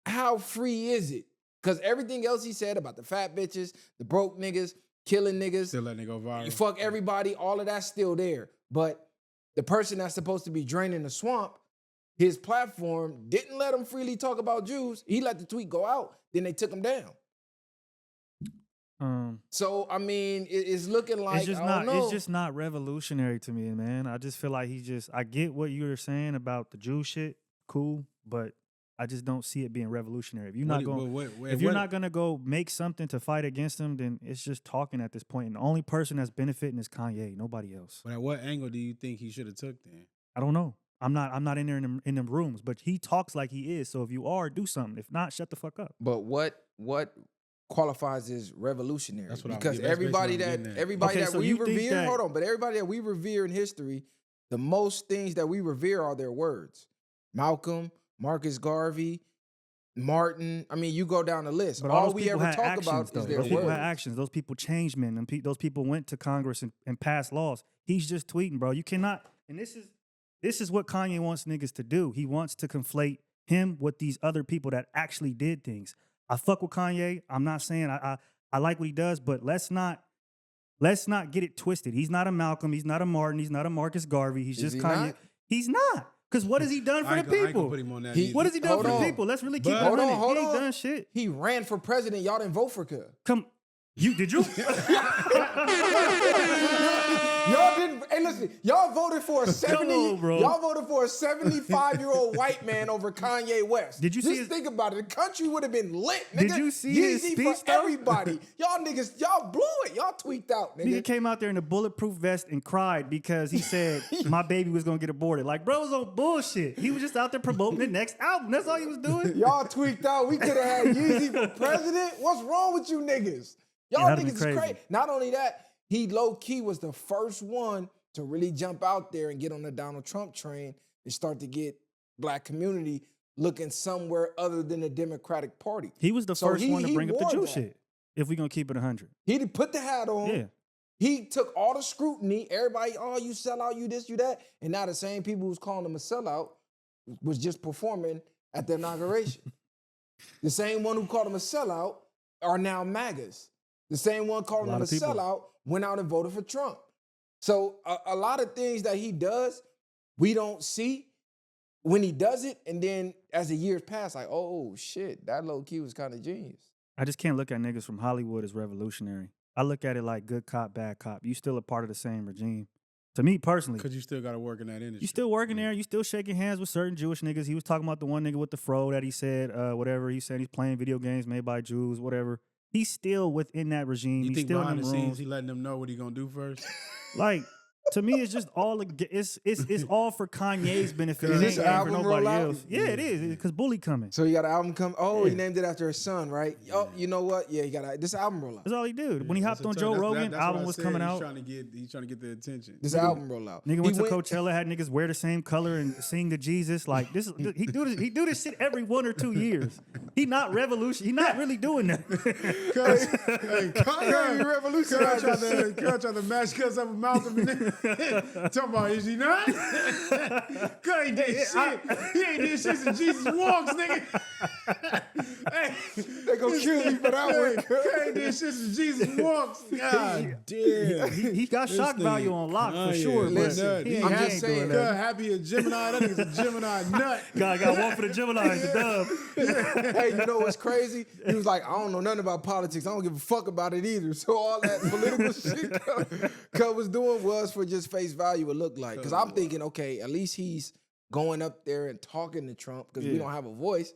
Speaker 3: how free is it? Because everything else he said about the fat bitches, the broke niggas, killing niggas,
Speaker 2: Still letting it go viral.
Speaker 3: you fuck everybody, all of that's still there. But the person that's supposed to be draining the swamp, his platform didn't let him freely talk about Jews. He let the tweet go out, then they took him down. So I mean, it's looking like
Speaker 4: it's just
Speaker 3: I don't know.
Speaker 4: It's just not revolutionary to me, man. I just feel like I get what you were saying about the Jew shit, cool, but I just don't see it being revolutionary. If you're not gonna go make something to fight against them, then it's just talking at this point. And the only person that's benefiting is Kanye, nobody else.
Speaker 2: But at what angle do you think he should have took then?
Speaker 4: I don't know. I'm not in there in them rooms, but he talks like he is. So if you are, do something. If not, shut the fuck up.
Speaker 3: But what qualifies as revolutionary?
Speaker 2: That's what
Speaker 3: because
Speaker 2: that's
Speaker 3: everybody
Speaker 2: basically what I'm
Speaker 3: that
Speaker 2: getting at.
Speaker 3: everybody
Speaker 4: Okay,
Speaker 3: that
Speaker 4: so
Speaker 3: we
Speaker 4: you think
Speaker 3: revere,
Speaker 4: that-
Speaker 3: hold on, but everybody that we revere in history, the most things that we revere are their words. Malcolm, Marcus Garvey, Martin. I mean, you go down the list.
Speaker 4: But
Speaker 3: All
Speaker 4: those
Speaker 3: we
Speaker 4: people
Speaker 3: ever
Speaker 4: had
Speaker 3: talk
Speaker 4: actions,
Speaker 3: about
Speaker 4: though.
Speaker 3: is their
Speaker 4: Those people
Speaker 3: words.
Speaker 4: had actions. Those people changed men, and those people went to Congress and passed laws. He's just tweeting, bro. You cannot. And this is what Kanye wants niggas to do. He wants to conflate him with these other people that actually did things. I fuck with Kanye. I'm not saying I like what he does, but let's not get it twisted. He's not a Malcolm. He's not a Martin. He's not a Marcus Garvey. He's just
Speaker 3: he
Speaker 4: Kanye.
Speaker 3: not?
Speaker 4: He's not. Because what has he done for
Speaker 2: I
Speaker 4: the
Speaker 2: ain't gonna
Speaker 4: people?
Speaker 2: put him on that
Speaker 3: He-
Speaker 2: either.
Speaker 4: What has he done
Speaker 3: Hold
Speaker 4: for
Speaker 3: on.
Speaker 4: the people? Let's really keep it
Speaker 2: But-
Speaker 3: Hold on,
Speaker 4: 100.
Speaker 3: hold
Speaker 4: He ain't
Speaker 3: on.
Speaker 4: done shit.
Speaker 3: He ran for president. Y'all didn't vote for him.
Speaker 4: Come, did you?
Speaker 3: Y'all didn't. Hey, listen. Y'all voted for a 70.
Speaker 4: on, bro.
Speaker 3: Y'all voted for a 75-year-old white man over Kanye West.
Speaker 4: Did you see
Speaker 3: Just
Speaker 4: his-
Speaker 3: think about it. The country would have been lit. Nigga.
Speaker 4: Did you see his
Speaker 3: Yeezy
Speaker 4: speech,
Speaker 3: for
Speaker 4: though?
Speaker 3: everybody? Y'all niggas, y'all blew it. Y'all tweaked out,
Speaker 4: Nigga
Speaker 3: nigga.
Speaker 4: came out there in a bulletproof vest and cried because he said my baby was gonna get aborted. Like, bro was on bullshit. He was just out there promoting the next album. That's all he was doing.
Speaker 3: Y'all tweaked out. We could have had Yeezy for president. What's wrong with you niggas? Y'all
Speaker 4: that'd be
Speaker 3: niggas is
Speaker 4: crazy.
Speaker 3: crazy. Not only that, he low-key was the first one to really jump out there and get on the Donald Trump train and start to get black community looking somewhere other than the Democratic Party.
Speaker 4: He was the
Speaker 3: So
Speaker 4: first
Speaker 3: he-
Speaker 4: one to
Speaker 3: he
Speaker 4: bring up the
Speaker 3: wore
Speaker 4: Jew
Speaker 3: that.
Speaker 4: shit. If we gonna keep it 100.
Speaker 3: He put the hat on.
Speaker 4: Yeah.
Speaker 3: He took all the scrutiny. Everybody, oh, you sell out, you this, you that. And now the same people who's calling him a sellout was just performing at the inauguration. The same one who called him a sellout are now MAGAs. The same one calling him a sellout went out and voted for Trump. So a lot of things that he does, we don't see when he does it. And then as the years pass, like, oh, shit, that low key was kind of genius.
Speaker 4: I just can't look at niggas from Hollywood as revolutionary. I look at it like good cop, bad cop. You still a part of the same regime. To me personally.
Speaker 2: Because you still got to work in that industry.
Speaker 4: You still working there. You still shaking hands with certain Jewish niggas. He was talking about the one nigga with the fro that he said, whatever. He said he's playing video games made by Jews, whatever. He's still within that regime.
Speaker 2: You
Speaker 4: He's
Speaker 2: think
Speaker 4: still
Speaker 2: behind
Speaker 4: in
Speaker 2: the
Speaker 4: them
Speaker 2: scenes
Speaker 4: rooms.
Speaker 2: he letting them know what he going to do first?
Speaker 4: Like, to me, it's just all it's all for Kanye's benefit.
Speaker 3: Is
Speaker 4: It
Speaker 3: this
Speaker 4: ain't for
Speaker 3: album
Speaker 4: nobody
Speaker 3: roll out?
Speaker 4: else. Yeah, it is because Bully coming.
Speaker 3: So he got an album come. Oh,
Speaker 4: Yeah.
Speaker 3: he named it after his son, right? Oh, you know what? Yeah, he got this album roll out.
Speaker 4: That's all he did. When he hopped
Speaker 2: That's
Speaker 4: on
Speaker 2: what
Speaker 4: Joe
Speaker 2: that's-
Speaker 4: Rogan,
Speaker 2: that's what
Speaker 4: album
Speaker 2: I
Speaker 4: was
Speaker 2: said.
Speaker 4: coming out.
Speaker 2: He's trying to get the attention.
Speaker 3: This album roll out.
Speaker 4: Nigga
Speaker 3: He
Speaker 4: went to Coachella, had niggas wear the same color and sing to Jesus. Like this, he do this shit every 1 or 2 years. He not revolution. He not really doing that.
Speaker 3: Kanye revolutionized
Speaker 2: Cuz tried to match Cuz up with Malcolm and then talking about, is he not? Cuz ain't did shit. He ain't did shit since Jesus walks, nigga. Hey,
Speaker 3: They gonna kill me for that one.
Speaker 2: Cuz ain't did shit since Jesus walks. God damn.
Speaker 4: he got
Speaker 2: This
Speaker 4: shock
Speaker 2: nigga
Speaker 4: value on lock for
Speaker 2: Kanye,
Speaker 4: sure. But
Speaker 3: listen,
Speaker 4: he
Speaker 3: I'm
Speaker 4: ain't
Speaker 3: just saying
Speaker 4: doing
Speaker 2: Cuz
Speaker 4: that.
Speaker 2: happy a Gemini. That nigga's a Gemini nut.
Speaker 4: God got one for the Gemini, the dub.
Speaker 3: Hey, you know what's crazy? He was like, I don't know nothing about politics. I don't give a fuck about it either. So all that political shit Cuz was doing was for just face value it looked like. Because I'm thinking, okay, at least he's going up there and talking to Trump because we don't have a voice.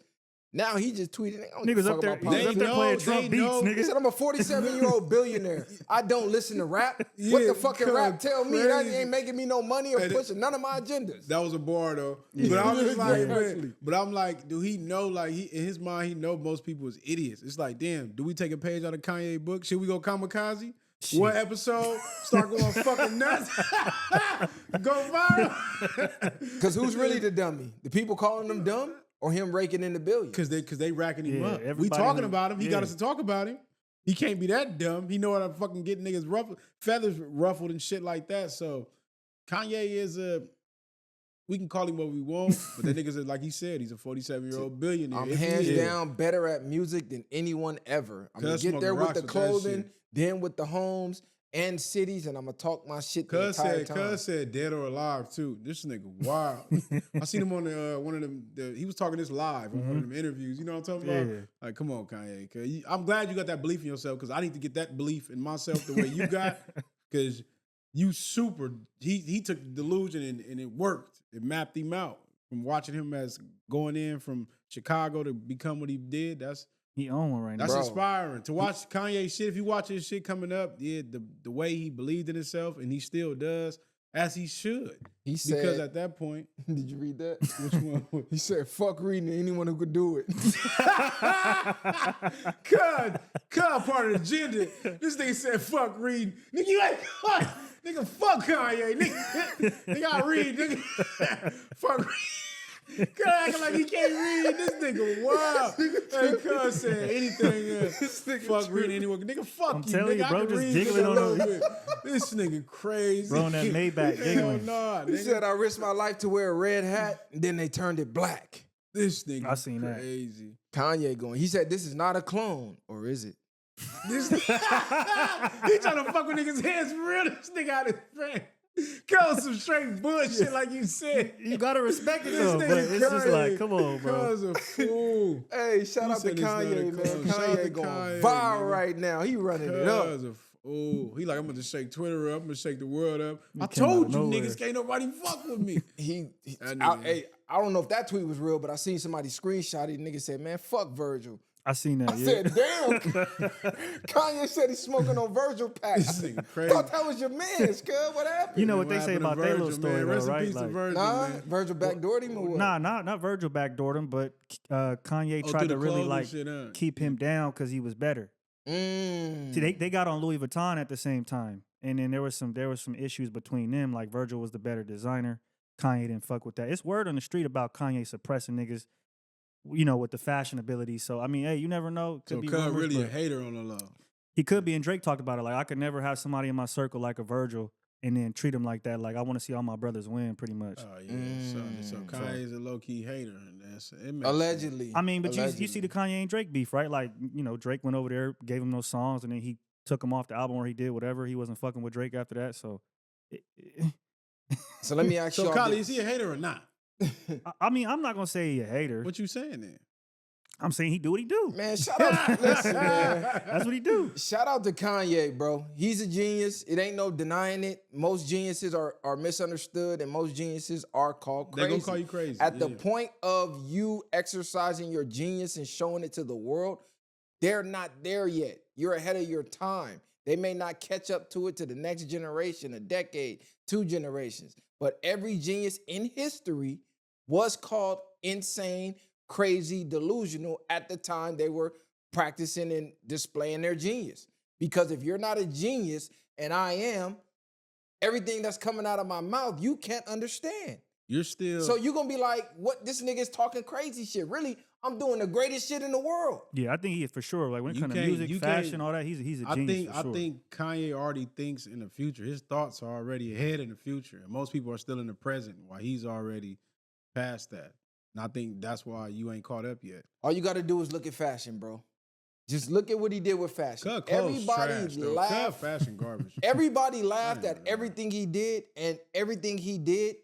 Speaker 3: Now he just tweeted.
Speaker 4: Niggas up there, playing Trump beats,
Speaker 3: He
Speaker 4: nigga.
Speaker 3: said, I'm a 47-year-old billionaire. I don't listen to rap. What the fucking rap tell me? That ain't making me no money or pushing none of my agendas.
Speaker 2: That was a bar though. But I was just like, but I'm like, do he know? Like, in his mind, he know most people is idiots. It's like, damn, do we take a page out of Kanye book? Should we go kamikaze? One episode, start going fucking nuts, go viral.
Speaker 3: Because who's really the dummy? The people calling them dumb or him raking in the billions?
Speaker 2: Because they racking him up. We
Speaker 4: everybody
Speaker 2: talking
Speaker 4: who-
Speaker 2: about him. He got us to talk about him. He can't be that dumb. He know how to fucking get niggas feathers ruffled and shit like that. So Kanye is we can call him what we want, but that nigga's like he said, he's a 47-year-old billionaire.
Speaker 3: I'm
Speaker 2: If he
Speaker 3: hands
Speaker 2: is.
Speaker 3: down better at music than anyone ever. I'm gonna
Speaker 2: Cuz
Speaker 3: get there
Speaker 2: smoking
Speaker 3: with the
Speaker 2: rocks with that
Speaker 3: clothing,
Speaker 2: shit.
Speaker 3: then with the homes and cities, and I'm gonna talk my shit the entire time.
Speaker 2: Cuz said dead or alive too. This nigga wild. I seen him on one of them. He was talking this live on one of them interviews. You know what I'm talking about?
Speaker 4: Yeah.
Speaker 2: Like, come on, Kanye. Cause I'm glad you got that belief in yourself because I need to get that belief in myself the way you got. Because you super. He took the delusion and it worked. It mapped him out from watching him as going in from Chicago to become what he did.
Speaker 4: He on one right now.
Speaker 2: That's
Speaker 3: Bro.
Speaker 2: inspiring to watch Kanye shit. If you watch his shit coming up, yeah, the way he believed in himself and he still does, as he should.
Speaker 3: He said,
Speaker 2: Because at that point,
Speaker 3: did you read that?
Speaker 2: which one?
Speaker 3: He said, fuck reading anyone who could do it.
Speaker 2: Cud part of the agenda. This nigga said, "Fuck reading." Nigga, you ain't nigga. Fuck Kanye. Nigga, I read. Nigga, fuck. Cuz acting like he can't read. This nigga wild. Hey, Cuz said anything. Fuck reading anyone. Nigga, fuck
Speaker 4: I'm
Speaker 2: you.
Speaker 4: telling
Speaker 2: nigga,
Speaker 4: you, bro,
Speaker 2: I can
Speaker 4: just
Speaker 2: read
Speaker 4: giggling
Speaker 2: a
Speaker 4: on
Speaker 2: little
Speaker 4: the-
Speaker 2: bit. This nigga crazy.
Speaker 4: Bro, on that Maybach
Speaker 2: Hell
Speaker 4: giggling.
Speaker 2: nah,
Speaker 3: He
Speaker 2: nigga.
Speaker 3: said, I risked my life to wear a red hat, and then they turned it black.
Speaker 2: This nigga
Speaker 4: I seen that.
Speaker 2: crazy.
Speaker 3: Kanye going, he said, this is not a clone, or is it?
Speaker 2: This he trying to fuck with niggas' heads for real. This nigga out his friend. Call some straight bullshit like you said.
Speaker 4: You gotta respect it
Speaker 2: This
Speaker 4: though, but
Speaker 2: nigga
Speaker 4: it's just
Speaker 2: crazy.
Speaker 4: like, come on, bro.
Speaker 2: Cuz a fool.
Speaker 3: Hey, shout
Speaker 2: He
Speaker 3: out to
Speaker 2: said it's not a
Speaker 3: Kanye, man.
Speaker 2: clone. Shout out to
Speaker 3: Kanye going
Speaker 2: Kanye,
Speaker 3: viral
Speaker 2: nigga.
Speaker 3: right now. He running it up.
Speaker 2: Cuz a fool. He like, I'm gonna just shake Twitter up. I'm gonna shake the world up. I
Speaker 4: came out
Speaker 2: told
Speaker 4: of
Speaker 2: you
Speaker 4: nowhere.
Speaker 2: niggas can't nobody fuck with me. That nigga.
Speaker 3: Hey, I don't know if that tweet was real, but I seen somebody screenshot it. Nigga said, man, fuck Virgil.
Speaker 4: I seen that.
Speaker 3: I
Speaker 4: Yeah.
Speaker 3: said, damn. Kanye said he's smoking on Virgil packs.
Speaker 2: This nigga
Speaker 3: I
Speaker 2: crazy.
Speaker 3: thought that was your man's, cuz. What happened?
Speaker 4: You know what they
Speaker 2: What
Speaker 4: say
Speaker 2: happened to
Speaker 4: about their little
Speaker 2: Virgil,
Speaker 4: story,
Speaker 2: man?
Speaker 4: though,
Speaker 2: Rest in
Speaker 4: right?
Speaker 2: peace to
Speaker 4: Like,
Speaker 2: Virgil,
Speaker 3: Nah,
Speaker 2: man.
Speaker 3: Virgil backdoored him or what?
Speaker 4: Nah, not Virgil backdoored him, but Kanye
Speaker 2: Oh,
Speaker 4: tried
Speaker 2: through
Speaker 4: to
Speaker 2: the
Speaker 4: really
Speaker 2: clothing
Speaker 4: like
Speaker 2: shit, huh?
Speaker 4: keep him down because he was better. See, they got on Louis Vuitton at the same time, and then there was some issues between them. Like Virgil was the better designer. Kanye didn't fuck with that. It's word on the street about Kanye suppressing niggas, you know, with the fashion ability. So I mean, hey, you never know. Could
Speaker 2: So
Speaker 4: be
Speaker 2: Cuz
Speaker 4: rumors,
Speaker 2: really a
Speaker 4: but
Speaker 2: hater on the low.
Speaker 4: He could be, and Drake talked about it. Like, I could never have somebody in my circle like a Virgil and then treat him like that. Like, I want to see all my brothers win, pretty much.
Speaker 2: Oh yeah. So Kanye's a low key hater, and it makes
Speaker 3: Allegedly.
Speaker 2: sense.
Speaker 4: I mean, but you see the Kanye and Drake beef, right? Like, you know, Drake went over there, gave him those songs, and then he took him off the album, or he did whatever. He wasn't fucking with Drake after that. So,
Speaker 3: So let me ask you.
Speaker 2: So Kylie, is he a hater or not?
Speaker 4: I mean, I'm not gonna say he a hater.
Speaker 2: What you saying then?
Speaker 4: I'm saying he do what he do.
Speaker 3: Man, shout out. Listen, man.
Speaker 4: That's what he do.
Speaker 3: Shout out to Kanye, bro. He's a genius. It ain't no denying it. Most geniuses are misunderstood, and most geniuses are called crazy.
Speaker 2: They gonna call you crazy.
Speaker 3: At the point of you exercising your genius and showing it to the world, they're not there yet. You're ahead of your time. They may not catch up to it to the next generation, a decade, 2 generations. But every genius in history was called insane, crazy, delusional at the time they were practicing and displaying their genius. Because if you're not a genius, and I am, everything that's coming out of my mouth, you can't understand.
Speaker 2: You're still.
Speaker 3: So you're going to be like, what? This nigga's talking crazy shit. Really, I'm doing the greatest shit in the world.
Speaker 4: Yeah, I think he is for sure. Like when it
Speaker 2: You
Speaker 4: comes to
Speaker 2: can't-
Speaker 4: music,
Speaker 2: you
Speaker 4: fashion,
Speaker 2: can't-
Speaker 4: all that, he's a genius for sure.
Speaker 2: I think Kanye already thinks in the future. His thoughts are already ahead in the future. And most people are still in the present while he's already past that. And I think that's why you ain't caught up yet.
Speaker 3: All you got to do is look at fashion, bro. Just look at what he did with fashion.
Speaker 2: Cut clothes
Speaker 3: Everybody
Speaker 2: trash, though.
Speaker 3: laughed.
Speaker 2: Cut fashion garbage.
Speaker 3: Everybody laughed
Speaker 2: I
Speaker 3: at
Speaker 2: ain't know.
Speaker 3: everything he did, and everything he did,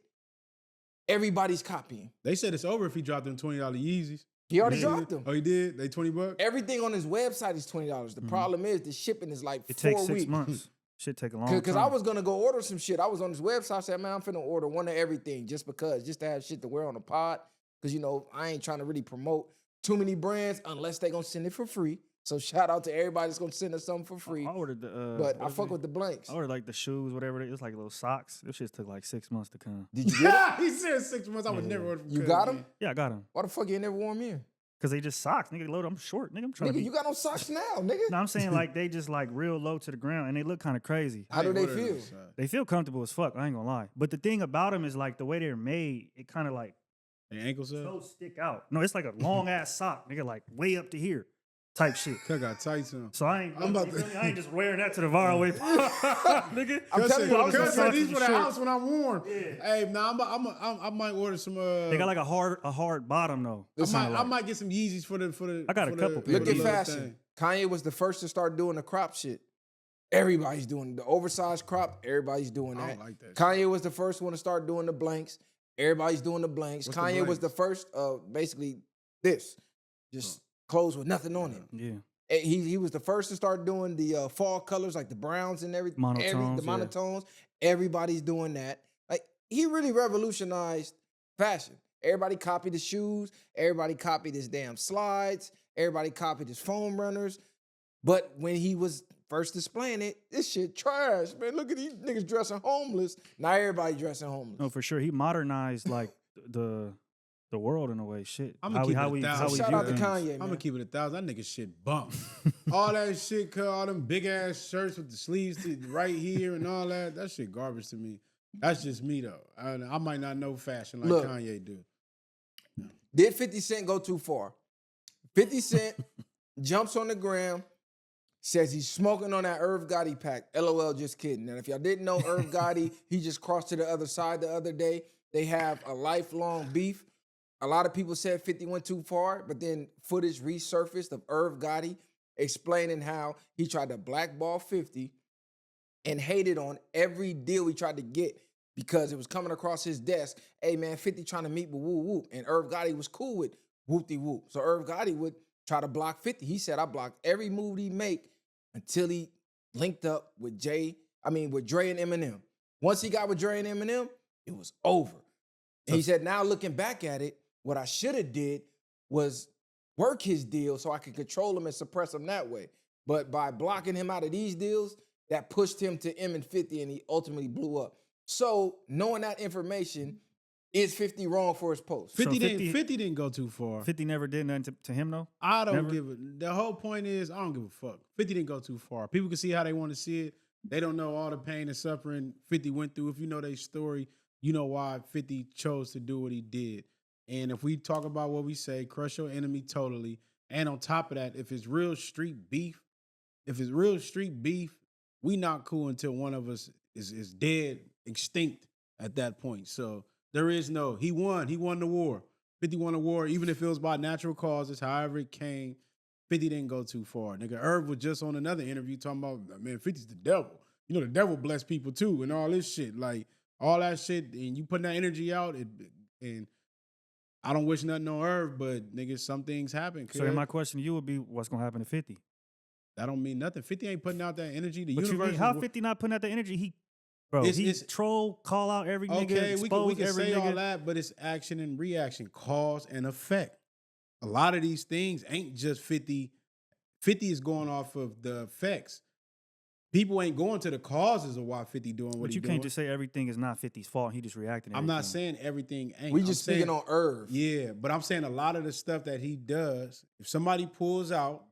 Speaker 3: everybody's copying.
Speaker 2: They said it's over if he dropped them $20 Yeezys.
Speaker 3: He already
Speaker 2: He
Speaker 3: dropped
Speaker 2: did?
Speaker 3: them.
Speaker 2: Oh, he did? They $20?
Speaker 3: Everything on his website is $20. The problem is the shipping is like
Speaker 4: It
Speaker 3: 4
Speaker 4: takes 6
Speaker 3: weeks.
Speaker 4: months. Shit take a long time.
Speaker 3: Because I was gonna go order some shit. I was on his website. I said, man, I'm finna order one of everything just to have shit to wear on the pod. Because you know I ain't trying to really promote too many brands unless they gonna send it for free. So shout out to everybody that's gonna send us something for free.
Speaker 4: I ordered the.
Speaker 3: But I fuck with the blanks.
Speaker 4: I ordered like the shoes, whatever it is, like little socks. This shit took like 6 months to come.
Speaker 3: Did you get it?
Speaker 2: He said 6 months. I would never order from
Speaker 3: You
Speaker 2: Cuz,
Speaker 3: got
Speaker 2: man.
Speaker 3: them?
Speaker 4: Yeah, I got them.
Speaker 3: Why the fuck you ain't never wore them in?
Speaker 4: Cause they just socks, nigga. Load, I'm short, nigga. I'm trying to
Speaker 3: Nigga,
Speaker 4: be.
Speaker 3: you got no socks now, nigga.
Speaker 4: No, I'm saying like they just like real low to the ground, and they look kind of crazy.
Speaker 3: How do
Speaker 2: ain't
Speaker 3: they
Speaker 2: ordered
Speaker 3: feel?
Speaker 2: this,
Speaker 4: They feel comfortable as fuck. I ain't gonna lie. But the thing about them is like the way they're made, it kind of like
Speaker 2: They ankles up?
Speaker 4: toes stick out. No, it's like a long ass sock, nigga, like way up to here, type shit.
Speaker 2: Cuz got tights on.
Speaker 4: So I ain't.
Speaker 2: I'm about
Speaker 4: you
Speaker 2: to-
Speaker 4: feel me? I ain't just wearing that to the viral way, nigga.
Speaker 3: I'm telling you, I was
Speaker 2: Cuz
Speaker 3: gonna
Speaker 2: said
Speaker 3: say
Speaker 2: these for the
Speaker 4: short.
Speaker 2: house when I'm warm.
Speaker 4: Yeah.
Speaker 2: Hey, I might order some.
Speaker 4: They got like a hard bottom though.
Speaker 2: I might get some Yeezys for the.
Speaker 4: I got a
Speaker 2: for
Speaker 4: couple
Speaker 2: the-
Speaker 4: pairs.
Speaker 3: Look
Speaker 2: for
Speaker 3: at
Speaker 2: the little
Speaker 3: fashion.
Speaker 2: thing.
Speaker 3: Kanye was the first to start doing the crop shit. Everybody's doing the oversized crop. Everybody's doing
Speaker 2: I
Speaker 3: that.
Speaker 2: don't like that shit.
Speaker 3: Kanye was the first one to start doing the blanks. Everybody's doing the blanks.
Speaker 2: What's the
Speaker 3: Kanye was
Speaker 2: blanks?
Speaker 3: the first, basically this, just clothes with nothing on it.
Speaker 4: Yeah.
Speaker 3: And he was the first to start doing the fall colors, like the browns and everything.
Speaker 4: Monotones,
Speaker 3: The
Speaker 4: yeah.
Speaker 3: monotones. Everybody's doing that. Like he really revolutionized fashion. Everybody copied his shoes. Everybody copied his damn slides. Everybody copied his foam runners. But when he was first displaying it, this shit trash, man. Look at these niggas dressing homeless. Now everybody dressing homeless.
Speaker 4: No, for sure. He modernized like the world in a way. Shit.
Speaker 2: I'ma keep it
Speaker 4: how
Speaker 2: a
Speaker 4: we
Speaker 2: thousand.
Speaker 3: Shout
Speaker 4: view
Speaker 3: out to
Speaker 4: things.
Speaker 3: Kanye,
Speaker 2: I'm
Speaker 3: man.
Speaker 2: gonna keep it 1,000. That nigga shit bump. All that shit, cuz all them big ass shirts with the sleeves to right here and all that. That shit garbage to me. That's just me though. I might not know fashion like
Speaker 3: Look.
Speaker 2: Kanye do.
Speaker 3: Did 50 Cent go too far? 50 Cent jumps on the gram, says he's smoking on that Irv Gotti pack. LOL, just kidding. And if y'all didn't know Irv Gotti, he just crossed to the other side the other day. They have a lifelong beef. A lot of people said 50 went too far, but then footage resurfaced of Irv Gotti explaining how he tried to blackball 50 and hated on every deal he tried to get because it was coming across his desk. Hey man, 50 trying to meet with Woo Whoop. And Irv Gotti was cool with Whoop-de-Whoop. So Irv Gotti would try to block 50. He said, I blocked every move he make until he linked up with Dre and Eminem. Once he got with Dre and Eminem, it was over. And he said, now looking back at it, what I should have did was work his deal so I could control him and suppress him that way. But by blocking him out of these deals, that pushed him to M and 50 and he ultimately blew up. So knowing that information, is 50 wrong for his post?
Speaker 2: 50
Speaker 4: 50
Speaker 2: didn't go too far.
Speaker 4: 50 never did nothing to him though.
Speaker 2: I don't
Speaker 4: Never?
Speaker 2: give a. The whole point is I don't give a fuck. 50 didn't go too far. People can see how they want to see it. They don't know all the pain and suffering 50 went through. If you know their story, you know why 50 chose to do what he did. And if we talk about what we say, crush your enemy totally. And on top of that, if it's real street beef, if it's real street beef, we not cool until one of us is dead, extinct at that point. So there is no, he won the war. 50 won the war, even if it was by natural causes, however it came. 50 didn't go too far. Nigga, Irv was just on another interview talking about, man, 50's the devil. You know, the devil bless people too and all this shit. Like, all that shit, and you putting that energy out, and I don't wish nothing on Irv, but nigga, some things happen.
Speaker 4: So my question to you would be, what's gonna happen to 50?
Speaker 2: That don't mean nothing. 50 ain't putting out that energy. The
Speaker 4: But
Speaker 2: universe.
Speaker 4: how 50 not putting out the energy? He troll, call out every nigga,
Speaker 2: Okay,
Speaker 4: expose
Speaker 2: we can
Speaker 4: every
Speaker 2: say
Speaker 4: nigga.
Speaker 2: all that, but it's action and reaction, cause and effect. A lot of these things ain't just 50. 50 is going off of the effects. People ain't going to the causes of why 50 doing what
Speaker 4: But
Speaker 2: he
Speaker 4: you
Speaker 2: doing.
Speaker 4: can't just say everything is not 50's fault. He just reacting. To
Speaker 2: I'm not
Speaker 4: everything.
Speaker 2: saying everything ain't.
Speaker 3: We
Speaker 2: I'm
Speaker 3: just
Speaker 2: saying,
Speaker 3: speaking on Irv.
Speaker 2: Yeah, but I'm saying a lot of the stuff that he does, if somebody pulls out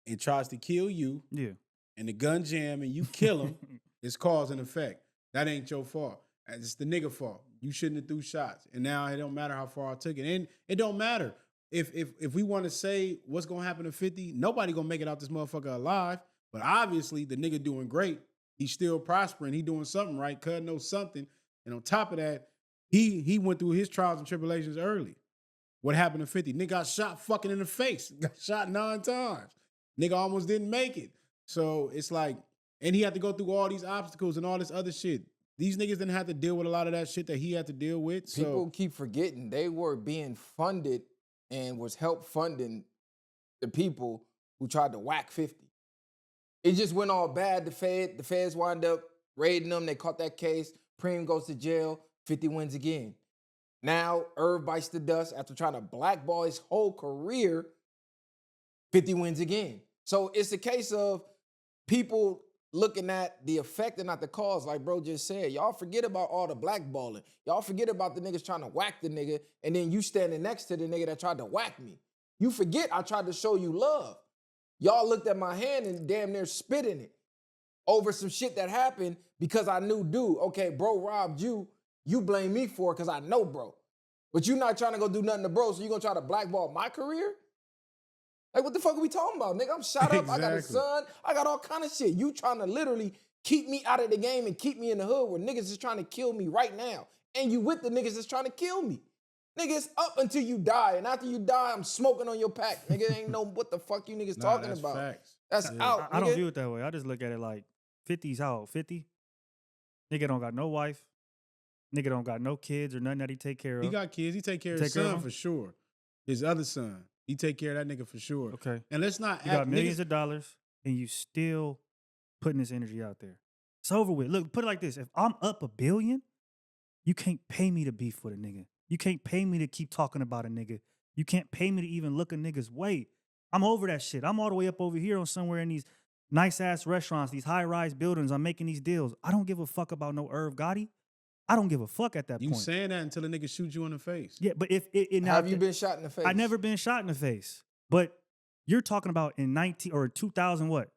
Speaker 2: and tries to kill you,
Speaker 4: Yeah.
Speaker 2: and the gun jam and you kill him, it's cause and effect. That ain't your fault. It's the nigga fault. You shouldn't have threw shots. And now it don't matter how far I took it. And it don't matter. If we want to say what's gonna happen to 50, nobody gonna make it out this motherfucker alive. But obviously the nigga doing great. He's still prospering. He doing something right. Cuz knows something. And on top of that, he went through his trials and tribulations early. What happened to 50? Nigga got shot fucking in the face. Got shot 9 times. Nigga almost didn't make it. So it's like, and he had to go through all these obstacles and all this other shit. These niggas didn't have to deal with a lot of that shit that he had to deal with. So
Speaker 3: People keep forgetting they were being funded and was help funding the people who tried to whack 50. It just went all bad. The feds wind up raiding them. They caught that case. Preem goes to jail. 50 wins again. Now Irv bites the dust after trying to blackball his whole career. 50 wins again. So it's a case of people looking at the effect and not the cause, like bro just said. Y'all forget about all the blackballing. Y'all forget about the niggas trying to whack the nigga, and then you standing next to the nigga that tried to whack me. You forget I tried to show you love. Y'all looked at my hand and damn near spit in it over some shit that happened because I knew, dude, okay, bro robbed you. You blame me for it because I know bro. But you not trying to go do nothing to bro, so you gonna try to blackball my career? Like, what the fuck are we talking about, nigga? I'm shot up, I got a son, I got all kind of shit. You trying to literally keep me out of the game and keep me in the hood where niggas is trying to kill me right now. And you with the niggas that's trying to kill me. Nigga, it's up until you die. And after you die, I'm smoking on your pack. Nigga, ain't know what the fuck you niggas talking
Speaker 2: that's
Speaker 3: about.
Speaker 2: Facts.
Speaker 3: That's out,
Speaker 4: I don't
Speaker 3: nigga.
Speaker 4: view it that way. I just look at it like 50's how? 50? Nigga don't got no wife. Nigga don't got no kids or nothing that he take care of.
Speaker 2: He got kids. He take care of his son for sure. His other son. He take care of that nigga for sure.
Speaker 4: Okay.
Speaker 2: And let's not
Speaker 4: You got millions of dollars and you still putting this energy out there. It's over with. Look, put it like this. If I'm up $1 billion, you can't pay me to beef with a nigga. You can't pay me to keep talking about a nigga. You can't pay me to even look a nigga's way. I'm over that shit. I'm all the way up over here on somewhere in these nice-ass restaurants, these high-rise buildings. I'm making these deals. I don't give a fuck about no Irv Gotti. I don't give a fuck at that
Speaker 2: You
Speaker 4: point.
Speaker 2: saying that until a nigga shoot you in the face.
Speaker 4: Yeah, but if it now,
Speaker 3: Have you been shot in the face?
Speaker 4: I never been shot in the face. But you're talking about in 2000 what?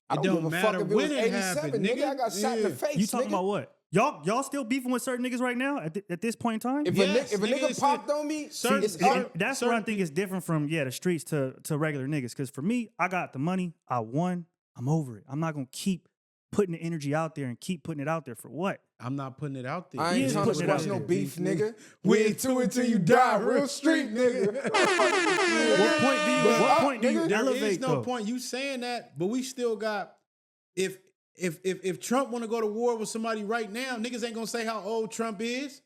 Speaker 3: I don't
Speaker 2: It
Speaker 3: give
Speaker 2: don't
Speaker 3: a
Speaker 2: matter
Speaker 3: fuck if it
Speaker 2: when
Speaker 3: was
Speaker 2: it
Speaker 3: 87,
Speaker 2: happened,
Speaker 3: nigga. I
Speaker 2: nigga.
Speaker 3: got shot in the
Speaker 2: Yeah.
Speaker 3: face,
Speaker 4: You talking
Speaker 3: nigga.
Speaker 4: about what? Y'all still beefing with certain niggas right now at this point in time?
Speaker 3: If
Speaker 2: Yes,
Speaker 3: a
Speaker 2: nigga,
Speaker 3: nigga
Speaker 2: it's
Speaker 3: popped on me,
Speaker 2: certain-
Speaker 3: it's
Speaker 4: And
Speaker 3: up.
Speaker 4: that's where I think is different from the streets to regular niggas. Because for me, I got the money, I won, I'm over it. I'm not gonna keep putting the energy out there and keep putting it out there for what?
Speaker 2: I'm not putting it out there.
Speaker 3: I ain't
Speaker 4: Yeah,
Speaker 3: trying to
Speaker 4: putting it out
Speaker 3: squash no
Speaker 4: there.
Speaker 3: beef, nigga.
Speaker 2: We into it till you die, real street, nigga.
Speaker 4: What point do you
Speaker 3: nigga,
Speaker 4: elevate?
Speaker 2: There is no
Speaker 4: though?
Speaker 2: point you saying that, but we still got. If Trump want to go to war with somebody right now, niggas ain't gonna say how old Trump is.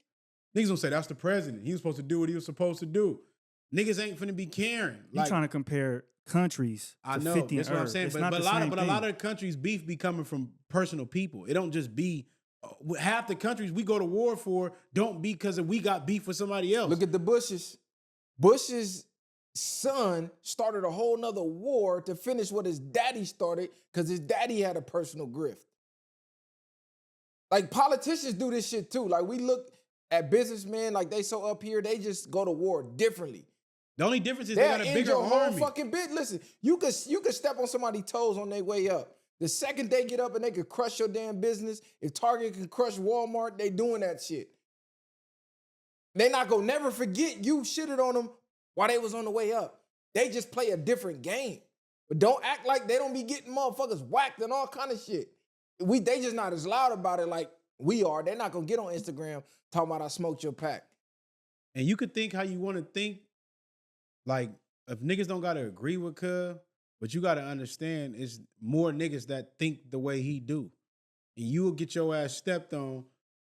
Speaker 2: Niggas gonna say that's the president. He was supposed to do what he was supposed to do. Niggas ain't finna be caring.
Speaker 4: You trying to compare countries?
Speaker 2: I
Speaker 4: to
Speaker 2: know
Speaker 4: 50
Speaker 2: that's
Speaker 4: and
Speaker 2: what I'm
Speaker 4: Irv.
Speaker 2: saying,
Speaker 4: It's
Speaker 2: but
Speaker 4: not
Speaker 2: a
Speaker 4: the
Speaker 2: lot
Speaker 4: same
Speaker 2: of
Speaker 4: thing.
Speaker 2: the countries beef be coming from personal people. It don't just be half the countries we go to war for don't be because we got beef with somebody else.
Speaker 3: Look at the Bushes. Bush's son started a whole nother war to finish what his daddy started because his daddy had a personal grift. Like politicians do this shit too. Like we look at businessmen like they so up here, they just go to war differently.
Speaker 2: The only difference is they
Speaker 3: They'll
Speaker 2: got a
Speaker 3: end
Speaker 2: bigger
Speaker 3: your whole
Speaker 2: army.
Speaker 3: fucking bit. Listen, you could step on somebody's toes on their way up. The second they get up and they could crush your damn business, if Target can crush Walmart, they doing that shit. They not gonna never forget you shitted on them while they was on the way up. They just play a different game. But don't act like they don't be getting motherfuckers whacked and all kind of shit. They just not as loud about it like we are. They're not gonna get on Instagram talking about I smoked your pack.
Speaker 2: And you could think how you want to think. Like, if niggas don't gotta agree with Cub, but you gotta understand it's more niggas that think the way he do. And you will get your ass stepped on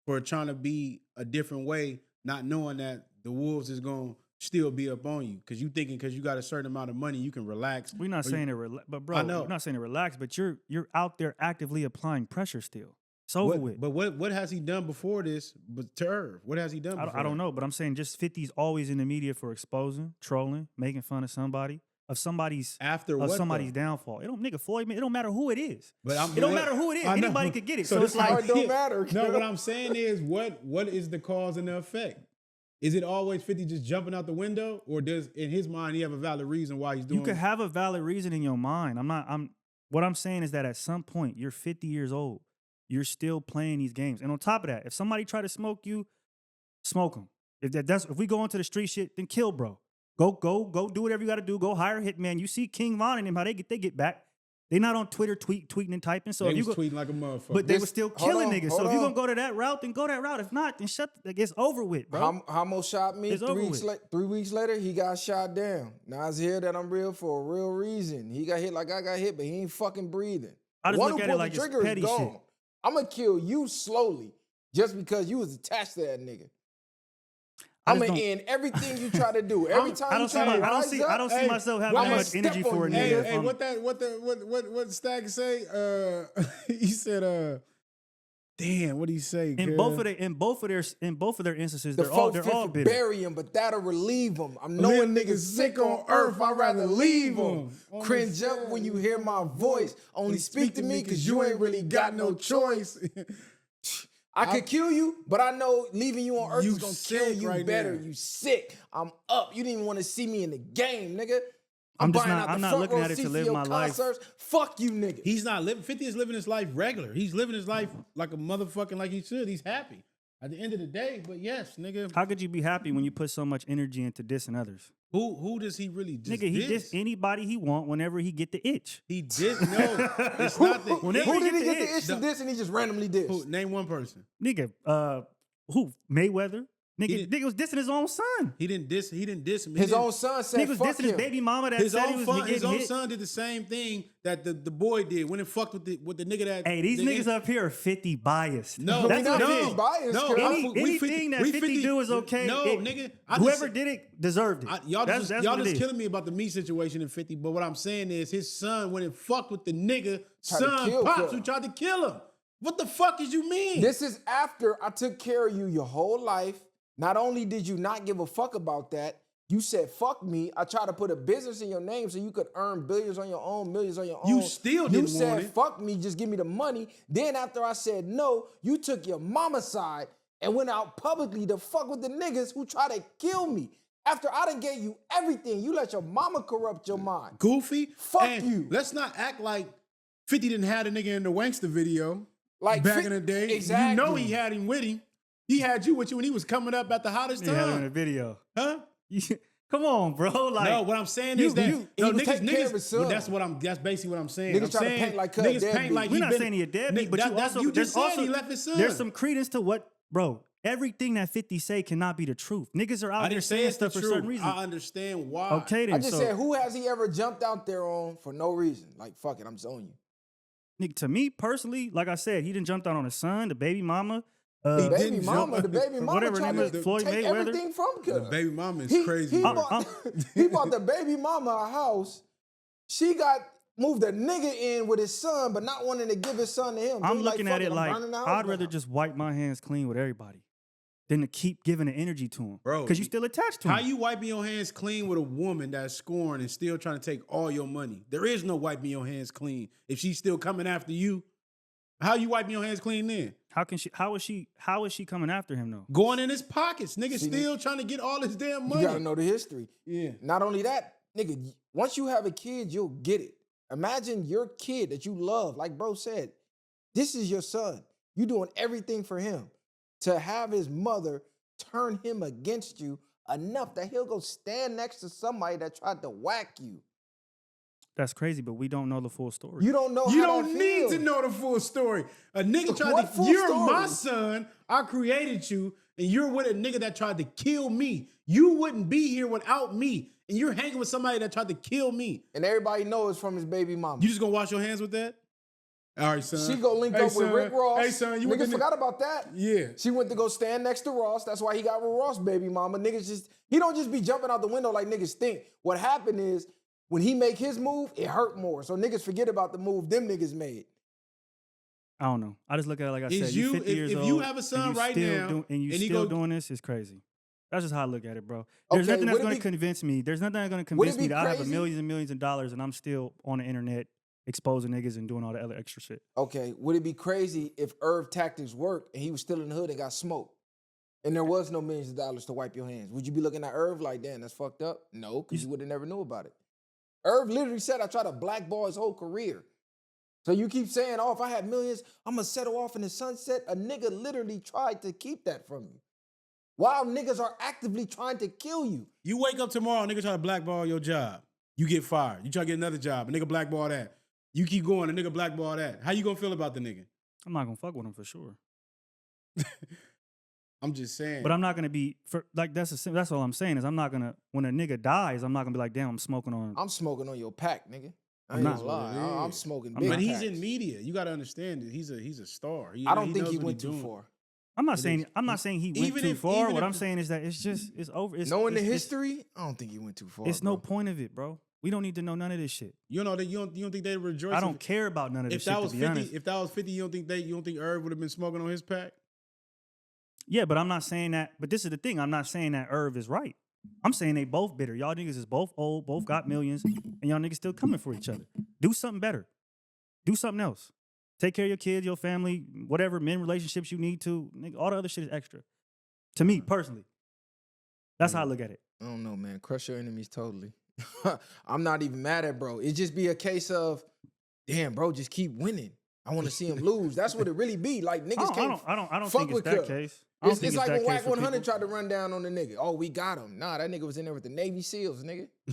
Speaker 2: for trying to be a different way, not knowing that the wolves is gonna still be up on you. Cause you thinking cause you got a certain amount of money, you can relax.
Speaker 4: We're not saying but bro,
Speaker 2: I know.
Speaker 4: we're not saying to relax, but you're out there actively applying pressure still. It's over with.
Speaker 2: But what has he done before this? But to Irv, what has he done before?
Speaker 4: I don't know, but I'm saying just 50's always in the media for exposing, trolling, making fun of somebody, of somebody's downfall. It don't nigga Floyd, it don't matter who it is. It don't matter who it is. Anybody could get it. So it's like
Speaker 3: it don't matter.
Speaker 2: No, what I'm saying is what is the cause and the effect? Is it always 50 just jumping out the window, or does in his mind he have a valid reason why he's doing?
Speaker 4: You could have a valid reason in your mind. What I'm saying is that at some point you're 50 years old. You're still playing these games. And on top of that, if somebody try to smoke you, smoke them. If we go into the street shit, then kill bro. Go do whatever you got to do. Go hire a hitman. You see King Von and them, how they get back. They not on Twitter tweeting and typing. So
Speaker 2: they
Speaker 4: if you
Speaker 2: was tweeting like a motherfucker.
Speaker 4: But they were still killing niggas. So if you're
Speaker 3: on.
Speaker 4: gonna go to that route, then go that route. If not, then it's over with, bro.
Speaker 3: Hamo shot me.
Speaker 4: It's
Speaker 3: 3 weeks later, he got shot down. Now it's here that I'm real for a real reason. He got hit like I got hit, but he ain't fucking breathing.
Speaker 4: I just
Speaker 3: One
Speaker 4: look
Speaker 3: who
Speaker 4: at it
Speaker 3: pulled
Speaker 4: like
Speaker 3: the
Speaker 4: it's
Speaker 3: trigger is
Speaker 4: petty
Speaker 3: gone.
Speaker 4: shit.
Speaker 3: I'm gonna kill you slowly just because you was attached to that nigga.
Speaker 4: I
Speaker 3: I'm
Speaker 4: just
Speaker 3: gonna end everything you try to do. Every time you try to rise up,
Speaker 4: I don't see myself having
Speaker 3: I'ma
Speaker 4: that much
Speaker 3: step
Speaker 4: energy
Speaker 3: on
Speaker 4: for a
Speaker 3: you.
Speaker 4: nigga.
Speaker 2: Hey, what Stag say? He said, damn, what did he say?
Speaker 4: In both of their instances,
Speaker 3: the
Speaker 4: they're all
Speaker 3: folks
Speaker 4: bitter.
Speaker 3: bury him, but that'll relieve him. I'm knowing niggas sick on earth. I'd rather leave them. Cringe up when you hear my voice. Only speak to me because you ain't really got no choice. I could kill you, but I know leaving you on earth is gonna kill you
Speaker 2: right
Speaker 3: better.
Speaker 2: now.
Speaker 3: You sick. I'm up. You didn't even want to see me in the game, nigga.
Speaker 4: I'm
Speaker 3: buying out the
Speaker 4: not
Speaker 3: front
Speaker 4: looking
Speaker 3: row
Speaker 4: at it to
Speaker 3: seats
Speaker 4: live
Speaker 3: for your
Speaker 4: my life.
Speaker 3: concerts. Fuck you, nigga.
Speaker 2: He's not living. 50 is living his life regular. He's living his life like a motherfucking like he should. He's happy at the end of the day. But yes, nigga,
Speaker 4: How could you be happy when you put so much energy into dissing others?
Speaker 2: who does he really just
Speaker 4: Nigga, he
Speaker 2: diss?
Speaker 4: diss anybody he want whenever he get the itch.
Speaker 2: He did no. It's not that.
Speaker 4: Whenever
Speaker 3: Who did he
Speaker 4: get
Speaker 3: get
Speaker 4: the
Speaker 3: the itch to diss and he just randomly dissed?
Speaker 2: Name one person.
Speaker 4: Nigga, who? Mayweather? Nigga was dissing his own son.
Speaker 2: He didn't diss him.
Speaker 3: His own son said,
Speaker 4: Nigga was
Speaker 3: fuck
Speaker 4: dissing his
Speaker 3: him.
Speaker 4: baby mama that
Speaker 2: His
Speaker 4: said he
Speaker 2: own,
Speaker 4: was getting hit.
Speaker 2: son did the same thing that the boy did when it fucked with the nigga that.
Speaker 4: Hey, these niggas up here are 50 biased.
Speaker 2: No,
Speaker 4: that's
Speaker 3: not
Speaker 4: what it
Speaker 3: 50
Speaker 4: is.
Speaker 3: biased,
Speaker 2: No,
Speaker 3: cuz.
Speaker 4: Anything that 50 do is okay.
Speaker 2: No, nigga.
Speaker 4: Whoever did it deserved it.
Speaker 2: Y'all
Speaker 4: That's
Speaker 2: just
Speaker 4: what it is.
Speaker 2: killing me about the meat situation in 50. But what I'm saying is his son went and fucked with the nigga
Speaker 3: Tried to
Speaker 2: son
Speaker 3: kill
Speaker 2: pops
Speaker 3: Cub.
Speaker 2: who tried to kill him. What the fuck is you mean?
Speaker 3: This is after I took care of you your whole life. Not only did you not give a fuck about that, you said, fuck me. I tried to put a business in your name so you could earn billions on your own, millions on your own.
Speaker 2: You still didn't
Speaker 3: You said,
Speaker 2: want it.
Speaker 3: fuck me, just give me the money. Then after I said no, you took your mama's side and went out publicly to fuck with the niggas who tried to kill me. After I done gave you everything, you let your mama corrupt your mind.
Speaker 2: Goofy.
Speaker 3: Fuck
Speaker 2: And
Speaker 3: you.
Speaker 2: Let's not act like 50 didn't have the nigga in the Wankster video
Speaker 3: Like
Speaker 2: back in the day.
Speaker 3: Exactly.
Speaker 2: You know he had him with him. He had you with you when he was coming up at the hottest
Speaker 4: Yeah, in the
Speaker 2: time.
Speaker 4: video.
Speaker 2: Huh?
Speaker 4: Come on, bro. Like,
Speaker 2: No, what I'm saying
Speaker 4: you-
Speaker 2: is that
Speaker 4: you-
Speaker 3: he was taking care of his son.
Speaker 2: well, that's basically what I'm saying.
Speaker 3: Niggas
Speaker 2: I'm
Speaker 3: try to
Speaker 2: saying,
Speaker 3: paint like Cub
Speaker 2: niggas
Speaker 3: deadbeat.
Speaker 2: paint like
Speaker 4: we're
Speaker 2: he
Speaker 4: not
Speaker 2: been,
Speaker 4: saying he a deadbeat, but
Speaker 2: that,
Speaker 4: you
Speaker 2: that's,
Speaker 4: also
Speaker 2: you
Speaker 4: there's
Speaker 2: just said
Speaker 4: also
Speaker 2: he left his son.
Speaker 4: there's some credence to what, bro. Everything that 50 say cannot be the truth. Niggas are out
Speaker 2: I
Speaker 4: there
Speaker 2: didn't say
Speaker 4: saying
Speaker 2: it's the
Speaker 4: stuff for certain
Speaker 2: truth.
Speaker 4: reasons.
Speaker 2: I understand why.
Speaker 4: Okay, then.
Speaker 3: I just
Speaker 4: so,
Speaker 3: said, who has he ever jumped out there on for no reason? Like, fuck it, I'm just on you.
Speaker 4: nigga, to me personally, like I said, he didn't jump out on his son, the baby mama.
Speaker 3: The baby
Speaker 2: didn't
Speaker 3: mama
Speaker 4: Whatever
Speaker 3: tried
Speaker 4: nigga,
Speaker 3: to
Speaker 4: Floyd
Speaker 3: take
Speaker 4: Mayweather.
Speaker 3: everything from
Speaker 2: The
Speaker 3: Cub.
Speaker 2: baby mama is crazy.
Speaker 3: He
Speaker 2: bro.
Speaker 3: bought the baby mama a house. She moved a nigga in with his son, but not wanting to give his son to him. So
Speaker 4: I'm
Speaker 3: he
Speaker 4: looking
Speaker 3: fuck
Speaker 4: at it
Speaker 3: I'm
Speaker 4: like
Speaker 3: burning the house
Speaker 4: I'd rather
Speaker 3: down.
Speaker 4: just wipe my hands clean with everybody than to keep giving the energy to him,
Speaker 2: Bro,
Speaker 4: because you still attached to him.
Speaker 2: How you wiping your hands clean with a woman that's scoring and still trying to take all your money? There is no wiping your hands clean if she's still coming after you. How you wiping your hands clean then?
Speaker 4: How is she coming after him though?
Speaker 2: Going in his pockets. Nigga
Speaker 3: See,
Speaker 2: still trying to get all his damn
Speaker 3: You
Speaker 2: money.
Speaker 3: gotta know the history.
Speaker 2: Yeah.
Speaker 3: Not only that, nigga, once you have a kid, you'll get it. Imagine your kid that you love, like bro said, this is your son. You doing everything for him. To have his mother turn him against you enough that he'll go stand next to somebody that tried to whack you.
Speaker 4: That's crazy, but we don't know the full story.
Speaker 3: You don't know
Speaker 2: You
Speaker 3: how
Speaker 2: don't
Speaker 3: that
Speaker 2: need
Speaker 3: feels.
Speaker 2: to know the full story. A nigga tried
Speaker 3: What
Speaker 2: to.
Speaker 3: full
Speaker 2: You're
Speaker 3: story?
Speaker 2: my son. I created you, and you're with a nigga that tried to kill me. You wouldn't be here without me, and you're hanging with somebody that tried to kill me.
Speaker 3: And everybody knows from his baby mama.
Speaker 2: You just gonna wash your hands with that? All right, son.
Speaker 3: She go link
Speaker 2: Hey,
Speaker 3: up with
Speaker 2: son.
Speaker 3: Rick Ross.
Speaker 2: Hey, son, you went
Speaker 3: Niggas
Speaker 2: to
Speaker 3: forgot about that.
Speaker 2: Yeah.
Speaker 3: She went to go stand next to Ross. That's why he got with Ross' baby mama. Niggas just, he don't just be jumping out the window like niggas think. What happened is, when he make his move, it hurt more. So niggas forget about the move them niggas made.
Speaker 4: I don't know. I just look at it like I said.
Speaker 2: Is
Speaker 4: You
Speaker 2: you
Speaker 4: 50 years
Speaker 2: if
Speaker 4: old.
Speaker 2: you have a
Speaker 4: and
Speaker 2: son
Speaker 4: you
Speaker 2: right
Speaker 4: still
Speaker 2: now,
Speaker 4: and you
Speaker 2: and he
Speaker 4: still
Speaker 2: go-
Speaker 4: doing this, it's crazy. That's just how I look at it, bro. There's
Speaker 3: Okay,
Speaker 4: nothing that's
Speaker 3: would it
Speaker 4: going
Speaker 3: be-
Speaker 4: to convince me. There's nothing that's going to
Speaker 3: Would it
Speaker 4: convince me
Speaker 3: be
Speaker 4: that I have
Speaker 3: crazy?
Speaker 4: millions and millions of dollars and I'm still on the internet exposing niggas and doing all the other extra shit.
Speaker 3: Okay, would it be crazy if Irv tactics worked and he was still in the hood and got smoked? And there was no millions of dollars to wipe your hands. Would you be looking at Irv like, damn, that's fucked up? No, because you would have never knew about it. Irv literally said, I tried to blackball his whole career. So you keep saying, oh, if I had millions, I'm going to settle off in the sunset. A nigga literally tried to keep that from you. While niggas are actively trying to kill you.
Speaker 2: You wake up tomorrow, nigga try to blackball your job. You get fired. You try to get another job, a nigga blackball that. You keep going, a nigga blackball that. How you gonna feel about the nigga?
Speaker 4: I'm not going to fuck with him for sure.
Speaker 2: I'm just saying.
Speaker 4: But I'm not going to be, that's all I'm saying is I'm not going to, when a nigga dies, I'm not going to be like, damn, I'm smoking on.
Speaker 3: I'm smoking on your pack, nigga. I
Speaker 4: I'm
Speaker 3: ain't
Speaker 4: not.
Speaker 3: gonna lie.
Speaker 2: That's what it
Speaker 3: I'm
Speaker 2: is.
Speaker 3: smoking
Speaker 4: I'm
Speaker 3: big
Speaker 2: But he's
Speaker 3: packs.
Speaker 2: in media. You gotta understand it. He's a star.
Speaker 3: I don't think
Speaker 2: knows
Speaker 3: he
Speaker 2: what
Speaker 3: went
Speaker 2: he
Speaker 3: too
Speaker 2: doing.
Speaker 3: far.
Speaker 4: I'm not
Speaker 2: It
Speaker 4: saying
Speaker 2: is.
Speaker 4: I'm not saying he went
Speaker 2: Even
Speaker 4: too
Speaker 2: if-
Speaker 4: far.
Speaker 2: even
Speaker 4: What
Speaker 2: if
Speaker 4: I'm
Speaker 2: the-
Speaker 4: saying is that it's over.
Speaker 3: Knowing the
Speaker 4: it's-
Speaker 3: history, I don't think he went too far.
Speaker 4: It's
Speaker 3: bro.
Speaker 4: no point of it, bro. We don't need to know none of this shit.
Speaker 2: You know that you don't think they rejoice.
Speaker 4: I don't care about none of this
Speaker 2: If
Speaker 4: shit,
Speaker 2: that was
Speaker 4: to be
Speaker 2: 50,
Speaker 4: honest.
Speaker 2: if that was 50, you don't think Irv would have been smoking on his pack?
Speaker 4: Yeah, but I'm not saying that. But this is the thing. I'm not saying that Irv is right. I'm saying they both bitter. Y'all niggas is both old, both got millions, and y'all niggas still coming for each other. Do something better. Do something else. Take care of your kids, your family, whatever men relationships you need to. Nigga, all the other shit is extra. To me, personally. That's how I look at it.
Speaker 3: I don't know, man. Crush your enemies totally. I'm not even mad at bro. It just be a case of, damn, bro, just keep winning. I want to see him lose. That's what it really be. Like niggas can't.
Speaker 4: I don't
Speaker 3: fuck
Speaker 4: think it's
Speaker 3: with
Speaker 4: that
Speaker 3: Cub.
Speaker 4: case. I don't
Speaker 3: It's,
Speaker 4: think
Speaker 3: it's like
Speaker 4: that
Speaker 3: when Whack
Speaker 4: case for
Speaker 3: 100
Speaker 4: people.
Speaker 3: tried to run down on the nigga. Oh, we got him. Nah, that nigga was in there with the Navy SEAls, nigga.
Speaker 4: I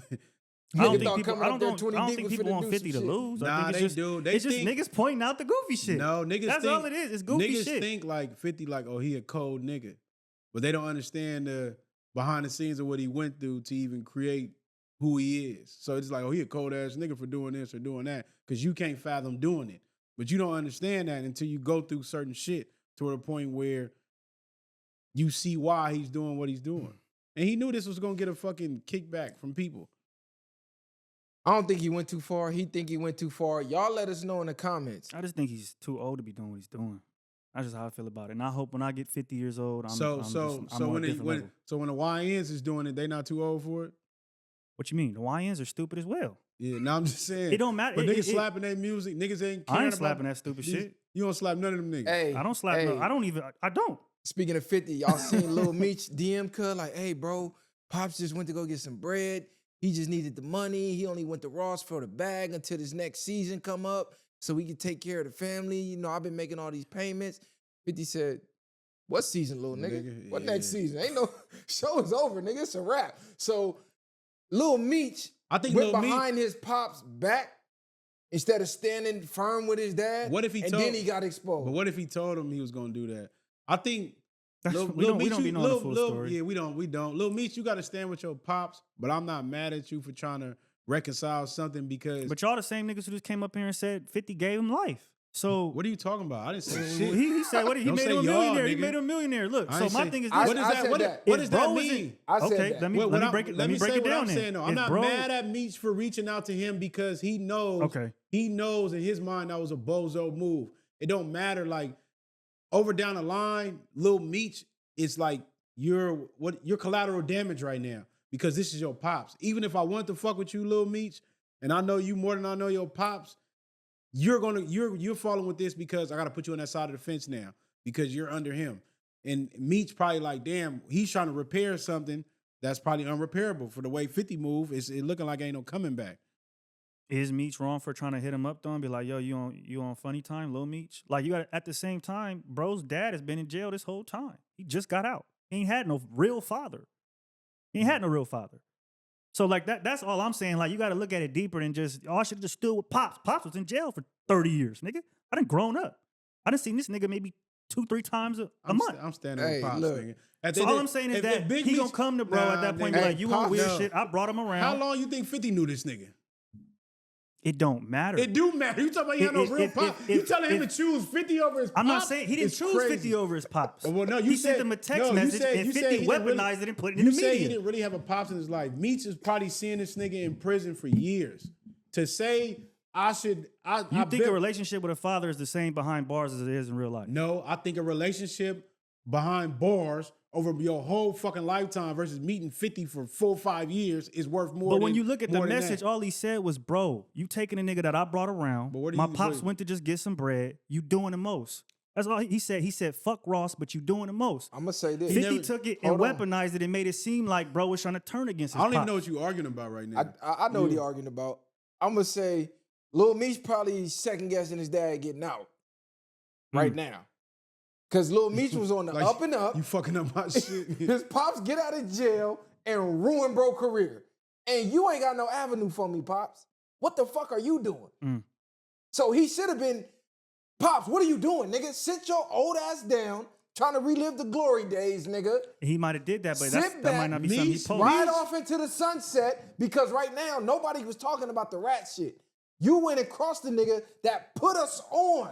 Speaker 4: don't
Speaker 3: Nigga
Speaker 4: think
Speaker 3: thought
Speaker 4: people,
Speaker 3: coming
Speaker 4: I
Speaker 3: up
Speaker 4: don't,
Speaker 3: there
Speaker 4: don't,
Speaker 3: 20
Speaker 4: I don't
Speaker 3: deep
Speaker 4: think
Speaker 3: was
Speaker 4: people
Speaker 3: finna
Speaker 4: want
Speaker 3: do
Speaker 4: 50 to
Speaker 3: some shit.
Speaker 4: lose. I
Speaker 2: Nah,
Speaker 4: think
Speaker 2: they
Speaker 4: it's just,
Speaker 2: do. They
Speaker 4: it's just
Speaker 2: think-
Speaker 4: niggas pointing out the goofy shit.
Speaker 2: No, niggas
Speaker 4: That's
Speaker 2: think,
Speaker 4: all it is. It's goofy
Speaker 2: niggas
Speaker 4: shit.
Speaker 2: think like 50, like, oh, he a cold nigga. But they don't understand the behind the scenes of what he went through to even create who he is. So it's like, oh, he a cold ass nigga for doing this or doing that. Because you can't fathom doing it. But you don't understand that until you go through certain shit to a point where you see why he's doing what he's doing. And he knew this was gonna get a fucking kickback from people.
Speaker 3: I don't think he went too far. He think he went too far. Y'all let us know in the comments.
Speaker 4: I just think he's too old to be doing what he's doing. That's just how I feel about it. And I hope when I get 50 years old, I'm
Speaker 2: So
Speaker 4: on
Speaker 2: when
Speaker 4: a different level.
Speaker 2: the YNs is doing it, they not too old for it?
Speaker 4: What you mean? The YNs are stupid as well.
Speaker 2: Yeah, now I'm just saying.
Speaker 4: It don't matter.
Speaker 2: But
Speaker 4: It-
Speaker 2: niggas
Speaker 4: it-
Speaker 2: slapping their music, niggas ain't caring
Speaker 4: I ain't
Speaker 2: about
Speaker 4: slapping that stupid
Speaker 2: these-
Speaker 4: shit.
Speaker 2: You don't slap none of them niggas.
Speaker 3: Hey,
Speaker 4: I don't slap.
Speaker 3: hey,
Speaker 4: No, I don't even. I don't.
Speaker 3: Speaking of 50, y'all seen Lil Meech DM Cuz like, hey, bro, Pops just went to go get some bread. He just needed the money. He only went to Ross for the bag until this next season come up so we could take care of the family. You know, I've been making all these payments. 50 said, what season, little nigga?
Speaker 2: Nigga,
Speaker 3: What
Speaker 2: yeah.
Speaker 3: next season? Ain't no show is over, nigga. It's a wrap. So Lil Meech
Speaker 2: I think
Speaker 3: went
Speaker 2: Lil Meech,
Speaker 3: behind his pop's back instead of standing firm with his dad.
Speaker 2: What if he
Speaker 3: and
Speaker 2: told-
Speaker 3: then he got exposed?
Speaker 2: but what if he told him he was gonna do that? I think Lil
Speaker 4: we don't
Speaker 2: Meech,
Speaker 4: be knowing the full story.
Speaker 2: Yeah, we don't. Lil Meech, you gotta stand with your pops, but I'm not mad at you for trying to reconcile something because
Speaker 4: But y'all the same niggas who just came up here and said 50 gave him life. So
Speaker 2: what are you talking about? I didn't say shit.
Speaker 4: he said what? He
Speaker 2: Don't
Speaker 4: made
Speaker 2: say
Speaker 4: him a
Speaker 2: y'all,
Speaker 4: millionaire. He
Speaker 2: nigga.
Speaker 4: made him a millionaire. Look,
Speaker 2: I
Speaker 4: so
Speaker 2: ain't
Speaker 4: my
Speaker 2: say-
Speaker 4: thing is
Speaker 3: I
Speaker 4: this.
Speaker 2: What is
Speaker 3: I
Speaker 2: that?
Speaker 3: said
Speaker 2: What,
Speaker 3: that.
Speaker 2: what
Speaker 4: If
Speaker 2: does
Speaker 4: bro
Speaker 2: that
Speaker 4: was in-
Speaker 2: mean?
Speaker 3: I said
Speaker 4: Okay,
Speaker 3: that.
Speaker 4: let me
Speaker 2: What I'm-
Speaker 4: break it. Let me
Speaker 2: me
Speaker 4: break
Speaker 2: say
Speaker 4: it
Speaker 2: what
Speaker 4: down.
Speaker 2: I'm
Speaker 4: then.
Speaker 2: saying, though. I'm
Speaker 4: If
Speaker 2: not
Speaker 4: bro-
Speaker 2: mad at Meech for reaching out to him because he knows.
Speaker 4: Okay.
Speaker 2: He knows in his mind that was a bozo move. It don't matter. Like over down the line, Lil Meech is like you're collateral damage right now because this is your pops. Even if I want to fuck with you, Lil Meech, and I know you more than I know your pops, you're following with this because I got to put you on that side of the fence now because you're under him. And Meech probably like, damn, he's trying to repair something that's probably unrepairable for the way 50 move. It's looking like ain't no coming back.
Speaker 4: Is Meech wrong for trying to hit him up though and be like, yo, you on funny time, Lil Meech? Like you got at the same time, bro's dad has been in jail this whole time. He just got out. He ain't had no real father. He ain't had no real father. So like that's all I'm saying. Like you got to look at it deeper than just, oh, I should have just stood with Pops. Pops was in jail for 30 years, nigga. I done grown up. I done seen this nigga maybe 2-3 times a month.
Speaker 2: I'm standing
Speaker 3: Hey,
Speaker 2: with Pops,
Speaker 3: look.
Speaker 2: nigga.
Speaker 4: So all I'm saying is that he gonna come to bro at that point and be like, you want weird shit? I brought him around.
Speaker 2: How long you think 50 knew this nigga?
Speaker 4: It don't matter.
Speaker 2: It do matter. You talking about he had no real pop. You telling him to choose 50 over his pop?
Speaker 4: I'm not saying he didn't choose 50 over his pops.
Speaker 2: Well, no,
Speaker 4: he sent him a text message and 50 weaponized it and put it in the media.
Speaker 2: You say he didn't really have a pops in his life. Meech is probably seeing this nigga in prison for years. To say I think
Speaker 4: a relationship with a father is the same behind bars as it is in real life?
Speaker 2: No, I think a relationship behind bars over your whole fucking lifetime versus meeting 50 for 4 or 5 years is worth more.
Speaker 4: But when you look at the message, all he said was, bro, you taking a nigga that I brought around. My pops went to just get some bread. You doing the most. That's all he said. He said, fuck Ross, but you doing the most.
Speaker 3: I'm going to say this.
Speaker 4: 50 took it and weaponized it and made it seem like bro was trying to turn against his
Speaker 2: I don't even
Speaker 4: pops.
Speaker 2: know what you're arguing about right now.
Speaker 3: I know what you're arguing about. I'm going to say Lil Meech probably second guessing his dad getting out right now. Because Lil Meech was on the
Speaker 2: Like,
Speaker 3: up and up.
Speaker 2: You fucking up my shit.
Speaker 3: His pops get out of jail and ruin bro career. And you ain't got no avenue for me, Pops. What the fuck are you doing? So he should have been, Pops, what are you doing, nigga? Sit your old ass down, trying to relive the glory days, nigga.
Speaker 4: He might have did that, but
Speaker 3: Sit
Speaker 4: that might not be something he
Speaker 2: Meech,
Speaker 4: posted.
Speaker 3: Ride off into the sunset, because right now, nobody was talking about the rat shit. You went and crossed the nigga that put us on.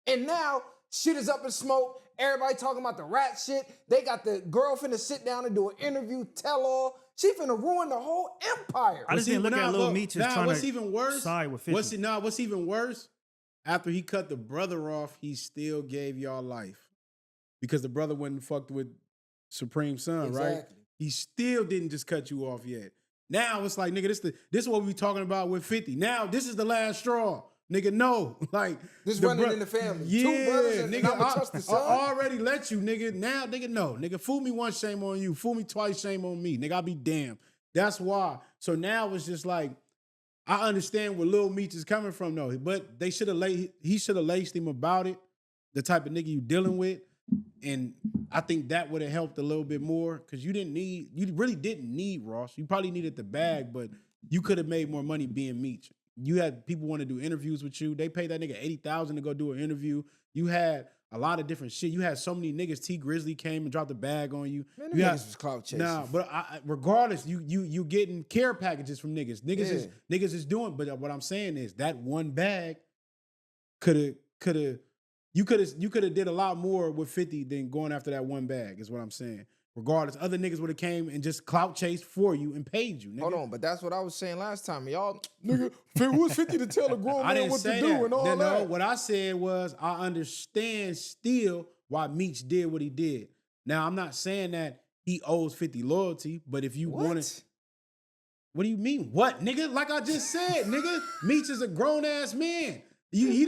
Speaker 3: And now, shit is up in smoke. Everybody talking about the rat shit. They got the girl finna sit down and do an interview, tell all. She finna ruin the whole empire.
Speaker 4: I just didn't look at Lil Meech as trying
Speaker 2: what's even worse,
Speaker 4: side with 50.
Speaker 2: What's even worse? After he cut the brother off, he still gave y'all life. Because the brother wasn't fucked with Supreme Son, right? He still didn't just cut you off yet. Now it's like, nigga, this is what we talking about with 50. Now this is the last straw. Nigga, no. Like
Speaker 3: this running in the family.
Speaker 2: Yeah,
Speaker 3: 2 brothers and
Speaker 2: nigga,
Speaker 3: I'ma trust the son.
Speaker 2: I already let you, nigga. Now, nigga, no. Nigga, fool me once, shame on you. Fool me twice, shame on me. Nigga, I'll be damned. That's why. So now it's just like, I understand where Lil Meech is coming from, though. But he should have laced him about it, the type of nigga you dealing with. And I think that would have helped a little bit more, because you really didn't need Ross. You probably needed the bag, but you could have made more money being Meech. You had people want to do interviews with you. They paid that nigga $80,000 to go do an interview. You had a lot of different shit. You had so many niggas. T Grizzly came and dropped a bag on you.
Speaker 3: Man,
Speaker 2: you
Speaker 3: niggas was clout chasing.
Speaker 2: Nah, but regardless, you getting care packages from niggas. Niggas is doing. But what I'm saying is that one bag you could have did a lot more with 50 than going after that one bag. Is what I'm saying. Regardless, other niggas would have came and just clout chased for you and paid you, nigga.
Speaker 3: Hold on, but that's what I was saying last time. Y'all, nigga, who's 50 to tell a grown man what to do and all that?
Speaker 2: No, what I said was I understand still why Meech did what he did. Now, I'm not saying that he owes 50 loyalty, but if you want it. What do you mean? What, nigga? Like I just said, nigga, Meech is a grown-ass man. He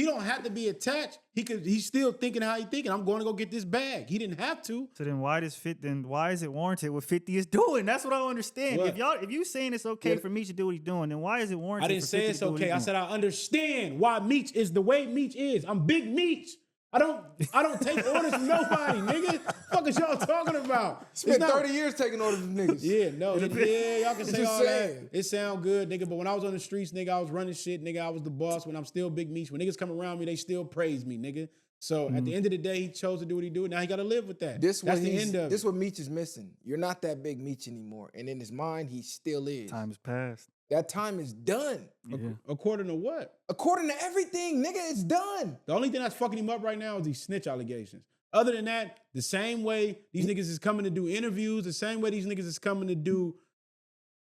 Speaker 2: don't have to be attached. He's still thinking how he thinking. I'm going to go get this bag. He didn't have to.
Speaker 4: So then why is it warranted what 50 is doing? That's what I don't understand.
Speaker 2: What?
Speaker 4: If you saying it's okay for Meech to do what he's doing, then why is it warranted?
Speaker 2: I didn't say it's okay. I said I understand why Meech is the way Meech is. I'm Big Meech. I don't take orders from nobody, nigga. Fuck is y'all talking about?
Speaker 3: Spent 30 years taking orders from niggas.
Speaker 2: Yeah, no. Y'all can say all
Speaker 3: saying.
Speaker 2: that. It sound good, nigga. But when I was on the streets, nigga, I was running shit, nigga. I was the boss. When I'm still Big Meech, when niggas come around me, they still praise me, nigga. So at the end of the day, he chose to do what he do. Now he got to live with that. That's the end of it.
Speaker 3: This what Meech is missing. You're not that Big Meech anymore. And in his mind, he still is.
Speaker 4: Time has passed.
Speaker 3: That time is done.
Speaker 4: Yeah.
Speaker 2: According to what?
Speaker 3: According to everything, nigga, it's done.
Speaker 2: The only thing that's fucking him up right now is these snitch allegations. Other than that, the same way these niggas is coming to do interviews, the same way these niggas is coming to do,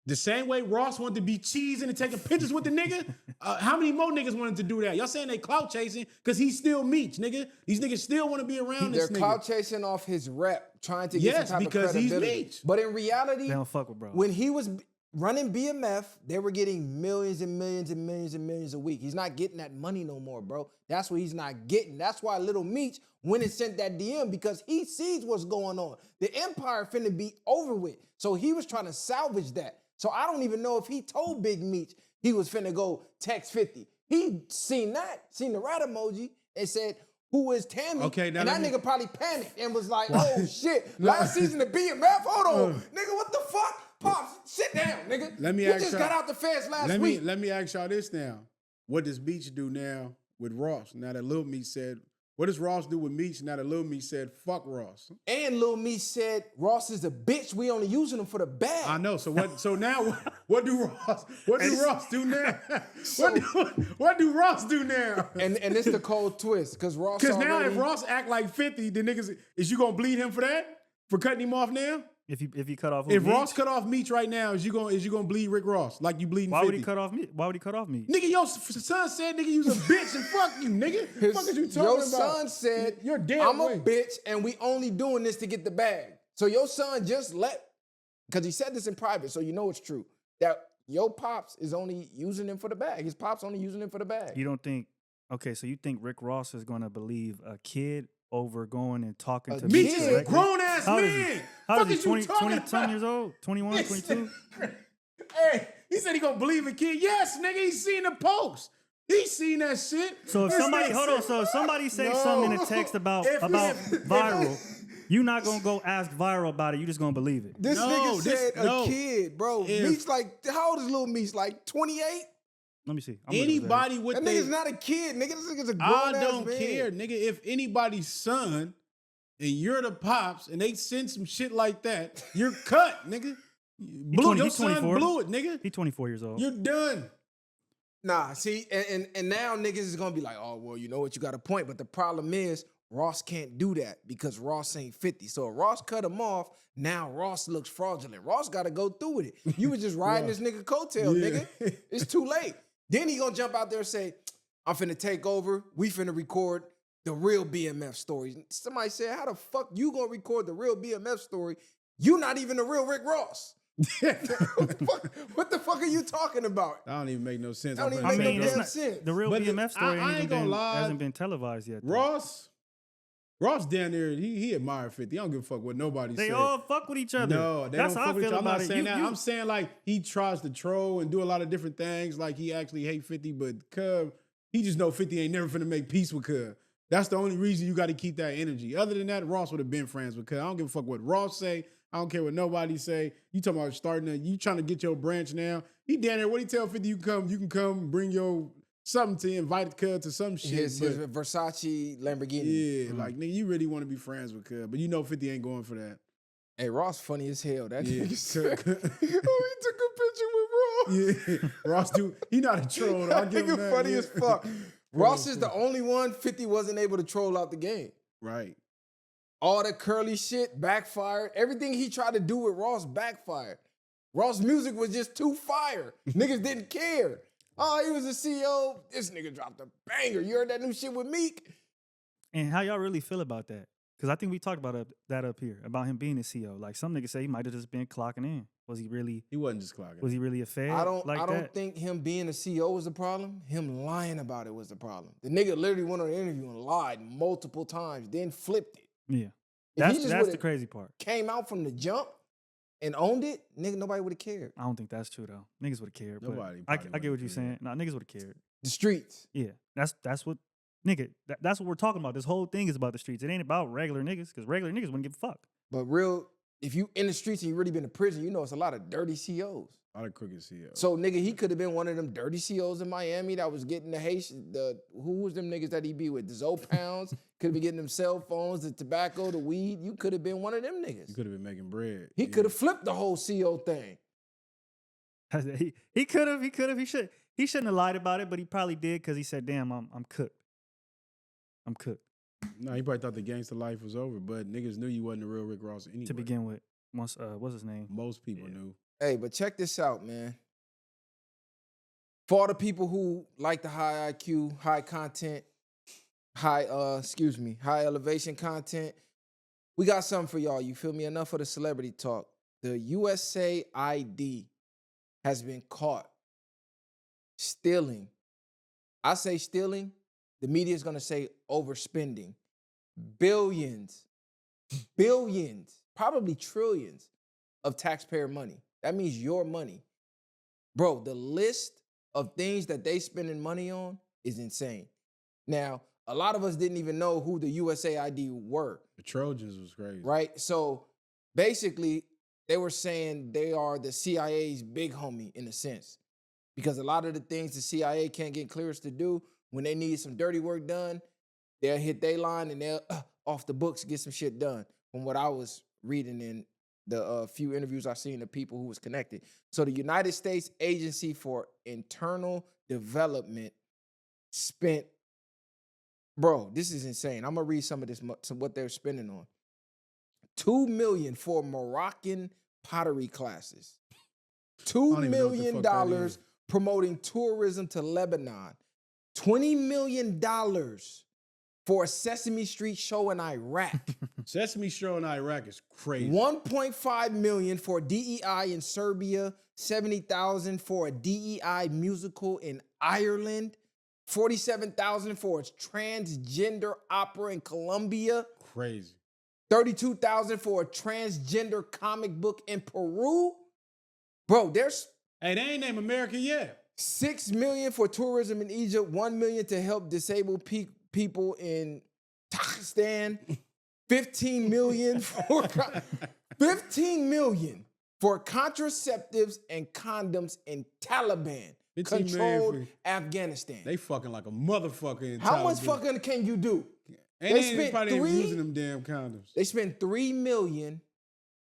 Speaker 2: the same way Ross wanted to be cheesing and taking pictures with the nigga. How many more niggas wanted to do that? Y'all saying they clout chasing because he's still Meech, nigga. These niggas still want to be around this nigga.
Speaker 3: They're clout chasing off his rep, trying to get some type of credibility.
Speaker 2: Yes, because he's Meech.
Speaker 3: But in reality,
Speaker 4: They don't fuck with bro.
Speaker 3: when he was running BMF, they were getting millions and millions and millions and millions a week. He's not getting that money no more, bro. That's what he's not getting. That's why Lil Meech went and sent that DM, because he sees what's going on. The empire finna be over with. So he was trying to salvage that. So I don't even know if he told Big Meech he was finna go text 50. He seen the rat emoji and said, who is Tammy?
Speaker 2: Okay, now
Speaker 3: and that nigga probably panicked and was like, oh shit, last season of BMF? Hold on. Nigga, what the fuck? Pops, sit Sit down, nigga.
Speaker 2: Let me
Speaker 3: you
Speaker 2: ask
Speaker 3: just
Speaker 2: y'all-
Speaker 3: got out the feds last
Speaker 2: Let
Speaker 3: week.
Speaker 2: me ask y'all this now. What does Meech do now with Ross? Now that Lil Meech said, what does Ross do with Meech now that Lil Meech said, fuck Ross?
Speaker 3: And Lil Meech said Ross is a bitch. We only using him for the bag.
Speaker 2: I know. So what? So now, what do Ross do now? What do Ross do now?
Speaker 3: And it's the cold twist because Ross.
Speaker 2: Because now,
Speaker 3: already-
Speaker 2: if Ross act like 50, the niggas is you gonna bleed him for that? For cutting him off now?
Speaker 4: If you cut off,
Speaker 2: If
Speaker 4: Meech,
Speaker 2: Ross cut off Meech right now, is you gonna bleed Rick Ross like you bleeding
Speaker 4: why
Speaker 2: 50?
Speaker 4: would he cut off me? Why would he cut off me?
Speaker 2: Nigga, your son said, nigga, you's a bitch and fuck you, nigga. Fuck is you talking
Speaker 3: your
Speaker 2: about?
Speaker 3: son said,
Speaker 2: you're dead.
Speaker 3: I'm a bitch and we only doing this to get the bag. So your son just because he said this in private, so you know it's true, that your pops is only using him for the bag. His pops only using him for the bag.
Speaker 4: You don't think? Okay, so you think Rick Ross is going to believe a kid over going and talking to
Speaker 2: Meech
Speaker 4: Meech
Speaker 2: is a
Speaker 4: directly?
Speaker 2: grown ass
Speaker 4: How old is
Speaker 2: man.
Speaker 4: he? How old
Speaker 2: Fuck
Speaker 4: is
Speaker 2: is
Speaker 4: he?
Speaker 2: you
Speaker 4: 20,
Speaker 2: talking
Speaker 4: 20 some
Speaker 2: about?
Speaker 4: years old? 21, 22?
Speaker 2: Hey, he said he gonna believe a kid. Yes, nigga, he seen the post. He seen that shit.
Speaker 4: So if
Speaker 2: This
Speaker 4: somebody,
Speaker 2: nigga
Speaker 4: hold on,
Speaker 2: said-
Speaker 4: so if somebody say
Speaker 2: No.
Speaker 4: something in a text about
Speaker 2: If-
Speaker 4: viral, you not gonna go ask viral about it. You just gonna believe it.
Speaker 3: This
Speaker 2: No,
Speaker 3: nigga said
Speaker 2: no.
Speaker 3: a kid, bro.
Speaker 2: If-
Speaker 3: Meech like, how old is Lil Meech? Like 28?
Speaker 4: Let me see. I'm looking at that.
Speaker 2: Anybody with
Speaker 3: That
Speaker 2: they,
Speaker 3: nigga's not a kid, nigga. This nigga's a grown
Speaker 2: I
Speaker 3: ass
Speaker 2: don't
Speaker 3: man.
Speaker 2: care, nigga. If anybody's son and you're the pops and they send some shit like that, you're cut, nigga. Your
Speaker 4: he's
Speaker 2: son
Speaker 4: 24.
Speaker 2: blew it, nigga.
Speaker 4: He 24 years old.
Speaker 2: You're done.
Speaker 3: Nah, see, and now niggas is gonna be like, oh, well, you know what, you got a point. But the problem is, Ross can't do that because Ross ain't 50. So if Ross cut him off, now Ross looks fraudulent. Ross gotta go through with it. You was just riding this nigga coattail,
Speaker 2: Yeah.
Speaker 3: nigga. It's too late. Then he gonna jump out there and say, I'm finna take over. We finna record the real BMF story. Somebody said, how the fuck you gonna record the real BMF story? You not even the real Rick Ross. What the fuck are you talking about?
Speaker 2: I don't even make no sense.
Speaker 3: That don't even
Speaker 2: I'm
Speaker 3: make
Speaker 2: finna
Speaker 3: no
Speaker 2: go-
Speaker 3: damn
Speaker 4: not,
Speaker 3: sense.
Speaker 4: the real
Speaker 2: But
Speaker 4: BMF story
Speaker 2: I ain't gonna lie.
Speaker 4: hasn't been televised yet. though.
Speaker 2: Ross down there, he admired 50. I don't give a fuck what nobody
Speaker 4: They
Speaker 2: said.
Speaker 4: all fuck with each other.
Speaker 2: No, they
Speaker 4: That's
Speaker 2: don't
Speaker 4: how
Speaker 2: fuck
Speaker 4: I
Speaker 2: with each
Speaker 4: feel
Speaker 2: other. I'm
Speaker 4: about
Speaker 2: not
Speaker 4: it.
Speaker 2: saying
Speaker 4: You-
Speaker 2: that.
Speaker 4: you-
Speaker 2: I'm saying like he tries to troll and do a lot of different things. Like he actually hate 50, but Cub, he just know 50 ain't never finna make peace with Cub. That's the only reason you got to keep that energy. Other than that, Ross would have been friends with Cub. I don't give a fuck what Ross say. I don't care what nobody say. You talking about you trying to get your branch now. He down there, what he tell 50 you can come bring your something to invite Cub to some shit.
Speaker 3: His
Speaker 2: but-
Speaker 3: Versace Lamborghini.
Speaker 2: yeah, like nigga, you really want to be friends with Cub, but you know 50 ain't going for that.
Speaker 3: Hey, Ross funny as hell. That
Speaker 2: Yeah.
Speaker 3: nigga said, oh, he took a picture with Ross.
Speaker 2: Yeah, Ross do. He not a troll. Though. I
Speaker 3: That
Speaker 2: give him
Speaker 3: nigga
Speaker 2: that.
Speaker 3: funny
Speaker 2: yeah.
Speaker 3: as fuck. Ross is the only one 50 wasn't able to troll out the game.
Speaker 2: Right.
Speaker 3: All that curly shit backfired. Everything he tried to do with Ross backfired. Ross' music was just too fire. Niggas didn't care. Oh, he was a CEO. This nigga dropped a banger. You heard that new shit with Meek?
Speaker 4: And how y'all really feel about that? Because I think we talked about that up here about him being a CEO. Like some niggas say he might have just been clocking in. Was he really?
Speaker 2: He wasn't just clocking.
Speaker 4: Was he really a fed?
Speaker 3: I don't
Speaker 4: that?
Speaker 3: think him being a CEO was the problem. Him lying about it was the problem. The nigga literally went on an interview and lied multiple times, then flipped it.
Speaker 4: Yeah,
Speaker 3: If he
Speaker 4: that's
Speaker 3: just
Speaker 4: the
Speaker 3: would've
Speaker 4: crazy part.
Speaker 3: Came out from the jump and owned it, nigga, nobody would have cared.
Speaker 4: I don't think that's true though. Niggas would have cared. but
Speaker 2: Nobody
Speaker 4: I
Speaker 2: probably
Speaker 4: get what
Speaker 2: would've
Speaker 4: you're saying. Nah, niggas would have cared.
Speaker 3: The streets.
Speaker 4: Yeah, that's what, nigga. That's what we're talking about. This whole thing is about the streets. It ain't about regular niggas because regular niggas wouldn't give a fuck.
Speaker 3: But if you in the streets and you really been to prison, you know it's a lot of dirty COs.
Speaker 2: A lot of crooked CEOs.
Speaker 3: So nigga, he could have been one of them dirty COs in Miami that was getting the Haitian, who was them niggas that he be with? The Zoe Pounds, could have been getting them cell phones, the tobacco, the weed. You could have been one of them
Speaker 2: you
Speaker 3: niggas.
Speaker 2: could have been making bread.
Speaker 3: He
Speaker 2: Yeah.
Speaker 3: could have flipped the whole CO thing.
Speaker 4: He could have. He shouldn't have lied about it, but he probably did because he said, "Damn, I'm cooked. I'm cooked."
Speaker 2: No, he probably thought the gangster life was over, but niggas knew you wasn't the real Rick Ross anyway.
Speaker 4: To begin with, once what's his name?
Speaker 2: Most people
Speaker 4: Yeah.
Speaker 2: knew.
Speaker 3: Hey, but check this out, man. For all the people who like the high IQ, high content, high elevation content, we got something for y'all. You feel me? Enough for the celebrity talk. The USAID has been caught stealing. I say stealing. The media is going to say overspending. Billions, probably trillions of taxpayer money. That means your money. Bro, the list of things that they spending money on is insane. Now, a lot of us didn't even know who the USAID were,
Speaker 2: The Trojans was crazy.
Speaker 3: right? So basically, they were saying they are the CIA's big homie in a sense. Because a lot of the things the CIA can't get clearance to do, when they need some dirty work done, they'll hit their line and they'll off the books get some shit done. From what I was reading in the few interviews I seen of people who was connected. So the United States Agency for Internal Development spent, bro, this is insane. I'm gonna read some of this, what they're spending on. $2 million for Moroccan pottery classes. $2 million promoting tourism to Lebanon. $20 million for a Sesame Street show in Iraq.
Speaker 2: Sesame Show in Iraq is crazy.
Speaker 3: $1.5 million for DEI in Serbia. $70,000 for a DEI musical in Ireland. $47,000 for a transgender opera in Colombia.
Speaker 2: Crazy.
Speaker 3: $32,000 for a transgender comic book in Peru. Bro, there's
Speaker 2: Hey, they ain't named America yet.
Speaker 3: $6 million for tourism in Egypt. $1 million to help disabled people in Pakistan. $15 million for contraceptives and condoms in Taliban controlled Afghanistan.
Speaker 2: They fucking like a motherfucker in
Speaker 3: How
Speaker 2: Taliban.
Speaker 3: much fucking can you do?
Speaker 2: And they probably ain't using them damn condoms.
Speaker 3: They spent $3 million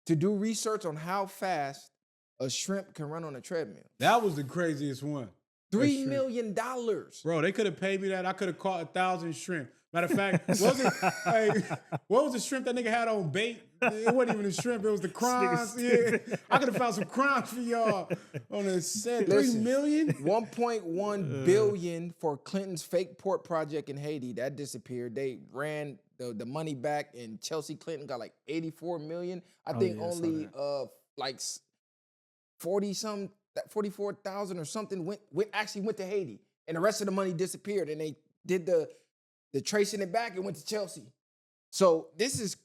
Speaker 3: to do research on how fast a shrimp can run on a treadmill.
Speaker 2: That was the craziest one.
Speaker 3: $3 million.
Speaker 2: Bro, they could have paid me that. I could have caught 1,000 shrimp. Matter of fact, what was the shrimp that nigga had on bait? It wasn't even a shrimp. It was the crayons. Yeah, I could have found some crayons for y'all on a set. $3 million?
Speaker 3: $1.1 billion for Clinton's fake port project in Haiti. That disappeared. They ran the money back, and Chelsea Clinton got like $84 million. I think only like 40-something, 44,000 or something actually went to Haiti, and the rest of the money disappeared. And they did the tracing it back and went to Chelsea. So this is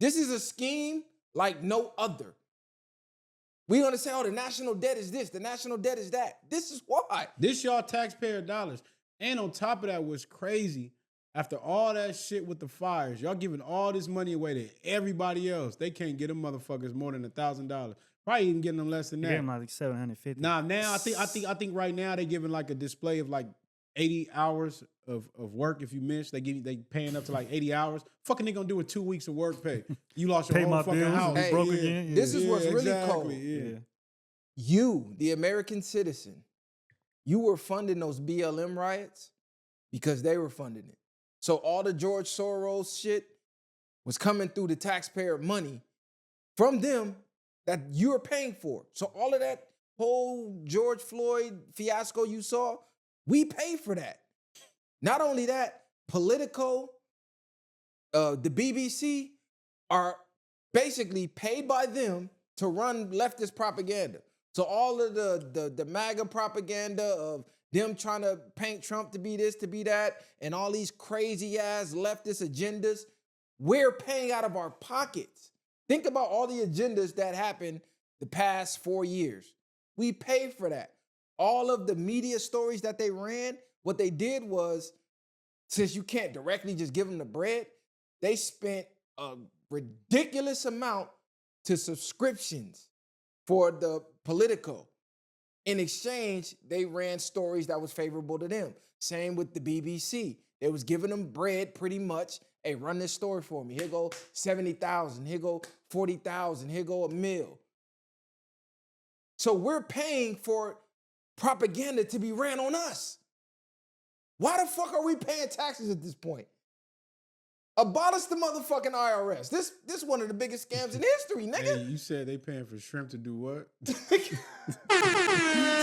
Speaker 3: a scheme like no other. We gonna say, oh, the national debt is this, the national debt is that. This is why.
Speaker 2: This y'all taxpayer dollars. And on top of that, what's crazy, after all that shit with the fires, y'all giving all this money away to everybody else. They can't get them motherfuckers more than $1,000. Probably even getting them less than that.
Speaker 4: Getting like 750.
Speaker 2: Now I think right now they giving like a display of like 80 hours of work if you miss. They paying up to like 80 hours. Fucking they gonna do with 2 weeks of work pay. You lost your
Speaker 4: Pay
Speaker 2: whole
Speaker 4: my
Speaker 2: fucking
Speaker 4: bills,
Speaker 2: house.
Speaker 4: it's broke again. Yeah.
Speaker 3: This is what's really cold.
Speaker 2: Yeah.
Speaker 3: You, the American citizen, you were funding those BLM riots because they were funding it. So all the George Soros shit was coming through the taxpayer money from them that you're paying for. So all of that whole George Floyd fiasco you saw, we pay for that. Not only that, Politico, the BBC are basically paid by them to run leftist propaganda. So all of the MAGA propaganda of them trying to paint Trump to be this, to be that, and all these crazy ass leftist agendas, we're paying out of our pockets. Think about all the agendas that happened the past 4 years. We paid for that. All of the media stories that they ran, what they did was, since you can't directly just give them the bread, they spent a ridiculous amount to subscriptions for the Politico. In exchange, they ran stories that was favorable to them. Same with the BBC. They was giving them bread pretty much. Hey, run this story for me. Here go 70,000. Here go 40,000. Here go $1 million. So we're paying for propaganda to be ran on us. Why the fuck are we paying taxes at this point? Abolish the motherfucking IRS. This one of the biggest scams in history, nigga.
Speaker 2: Hey, you said they paying for shrimp to do what?
Speaker 3: To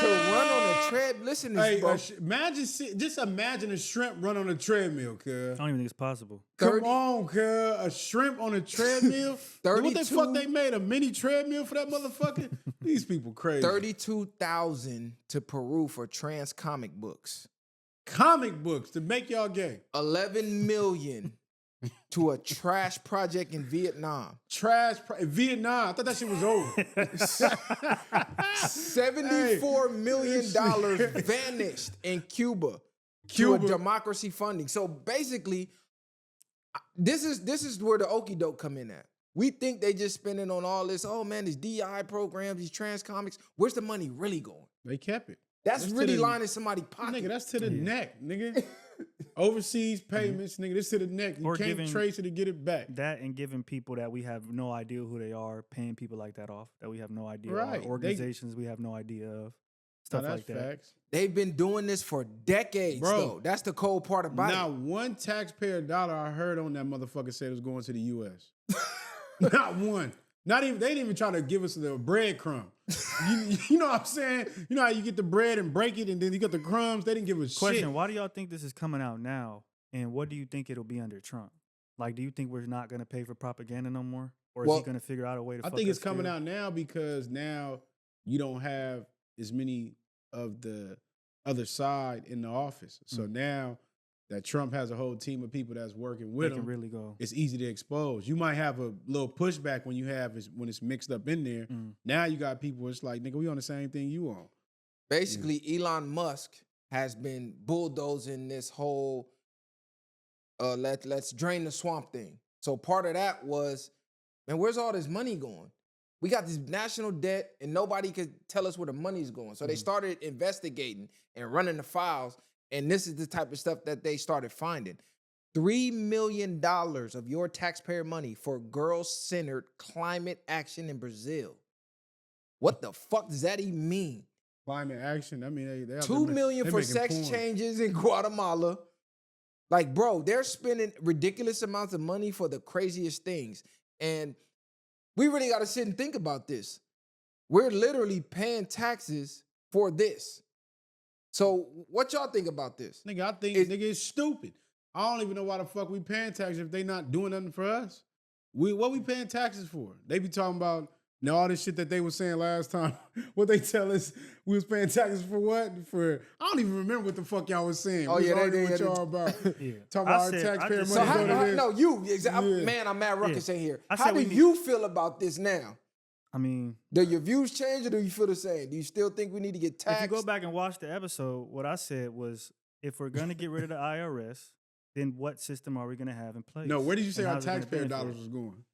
Speaker 3: run on a treadmill. Listen to this, bro.
Speaker 2: Just imagine a shrimp run on a treadmill, cuz.
Speaker 4: I don't even think it's possible.
Speaker 2: Come on, cuz. A shrimp on a treadmill? What the fuck they made? A mini treadmill for that motherfucker? These people crazy.
Speaker 3: 32,000 to Peru for trans comic books.
Speaker 2: Comic books to make y'all gay.
Speaker 3: 11 million to a trash project in Vietnam.
Speaker 2: Vietnam. I thought that shit was over.
Speaker 3: $74 million vanished in Cuba to a democracy funding. So basically, this is where the okie doke come in at. We think they just spending on all this. Oh man, these DI programs, these trans comics. Where's the money really going?
Speaker 2: They kept it.
Speaker 3: That's really
Speaker 2: to the,
Speaker 3: lining somebody's pocket.
Speaker 2: Nigga, that's to the neck, nigga. Overseas payments, nigga, this to the neck. You
Speaker 4: Or
Speaker 2: can't
Speaker 4: giving-
Speaker 2: trace it to get it back.
Speaker 4: That and giving people that we have no idea who they are, paying people like that off that we have no idea.
Speaker 2: Right.
Speaker 4: Right. Organizations we have no idea of. Stuff
Speaker 2: Now,
Speaker 4: like
Speaker 2: that's
Speaker 4: that.
Speaker 2: facts.
Speaker 3: They've been doing this for decades,
Speaker 2: Bro.
Speaker 3: though. That's the cold part about
Speaker 2: Not
Speaker 3: it.
Speaker 2: one taxpayer dollar I heard on that motherfucker said it was going to the U.S. Not one. Not even. They didn't even try to give us the breadcrumb. You know what I'm saying? You know how you get the bread and break it, and then you get the crumbs. They didn't give a
Speaker 4: Question:
Speaker 2: shit.
Speaker 4: why do y'all think this is coming out now? And what do you think it'll be under Trump? Like, do you think we're not going to pay for propaganda no more, or is
Speaker 3: Well,
Speaker 4: he going to figure out a way to?
Speaker 2: I
Speaker 4: fuck
Speaker 2: think
Speaker 4: us
Speaker 2: it's coming
Speaker 4: still?
Speaker 2: out now because now you don't have as many of the other side in the office. So now that Trump has a whole team of people that's working with
Speaker 4: They can
Speaker 2: him,
Speaker 4: really go.
Speaker 2: it's easy to expose. You might have a little pushback when when it's mixed up in there. Now you got people. It's like, nigga, we on the same thing you on.
Speaker 3: Basically, Elon Musk has been bulldozing this whole let's drain the swamp thing. So part of that was, man, where's all this money going? We got this national debt and nobody could tell us where the money's going. So they started investigating and running the files. And this is the type of stuff that they started finding. $3 million of your taxpayer money for girl-centered climate action in Brazil. What the fuck does that even mean?
Speaker 2: Climate action. I mean, they
Speaker 3: $2 million for sex changes in Guatemala. Like, bro, they're spending ridiculous amounts of money for the craziest things. And we really got to sit and think about this. We're literally paying taxes for this. So what y'all think about this?
Speaker 2: Nigga, I think nigga it's stupid. I don't even know why the fuck we paying taxes if they not doing nothing for us. What we paying taxes for? They be talking about all this shit that they was saying last time. What they tell us we was paying taxes for what? For I don't even remember what the fuck y'all was saying.
Speaker 3: Oh,
Speaker 2: We was
Speaker 3: yeah, they
Speaker 2: arguing
Speaker 3: did,
Speaker 2: with
Speaker 3: they
Speaker 2: y'all about
Speaker 4: Yeah.
Speaker 2: talking
Speaker 4: I
Speaker 2: about our
Speaker 4: said- I
Speaker 2: taxpayer
Speaker 4: just
Speaker 2: money.
Speaker 3: So
Speaker 4: said-
Speaker 2: go to this.
Speaker 3: no, you, exactly.
Speaker 2: Yeah.
Speaker 3: Man, I'm Matt Ruckus in here.
Speaker 4: I
Speaker 3: How
Speaker 4: said
Speaker 3: do
Speaker 4: we need-
Speaker 3: you feel about this now?
Speaker 4: I mean,
Speaker 3: Do your views change or do you feel the same? Do you still think we need to get taxed?
Speaker 4: if you go back and watch the episode, what I said was, if we're going to get rid of the IRS, then what system are we going to have in place?
Speaker 2: No, where did you say
Speaker 4: And
Speaker 2: our
Speaker 4: how's it gonna
Speaker 2: taxpayer
Speaker 4: benefit
Speaker 2: dollars
Speaker 4: us?
Speaker 2: was going?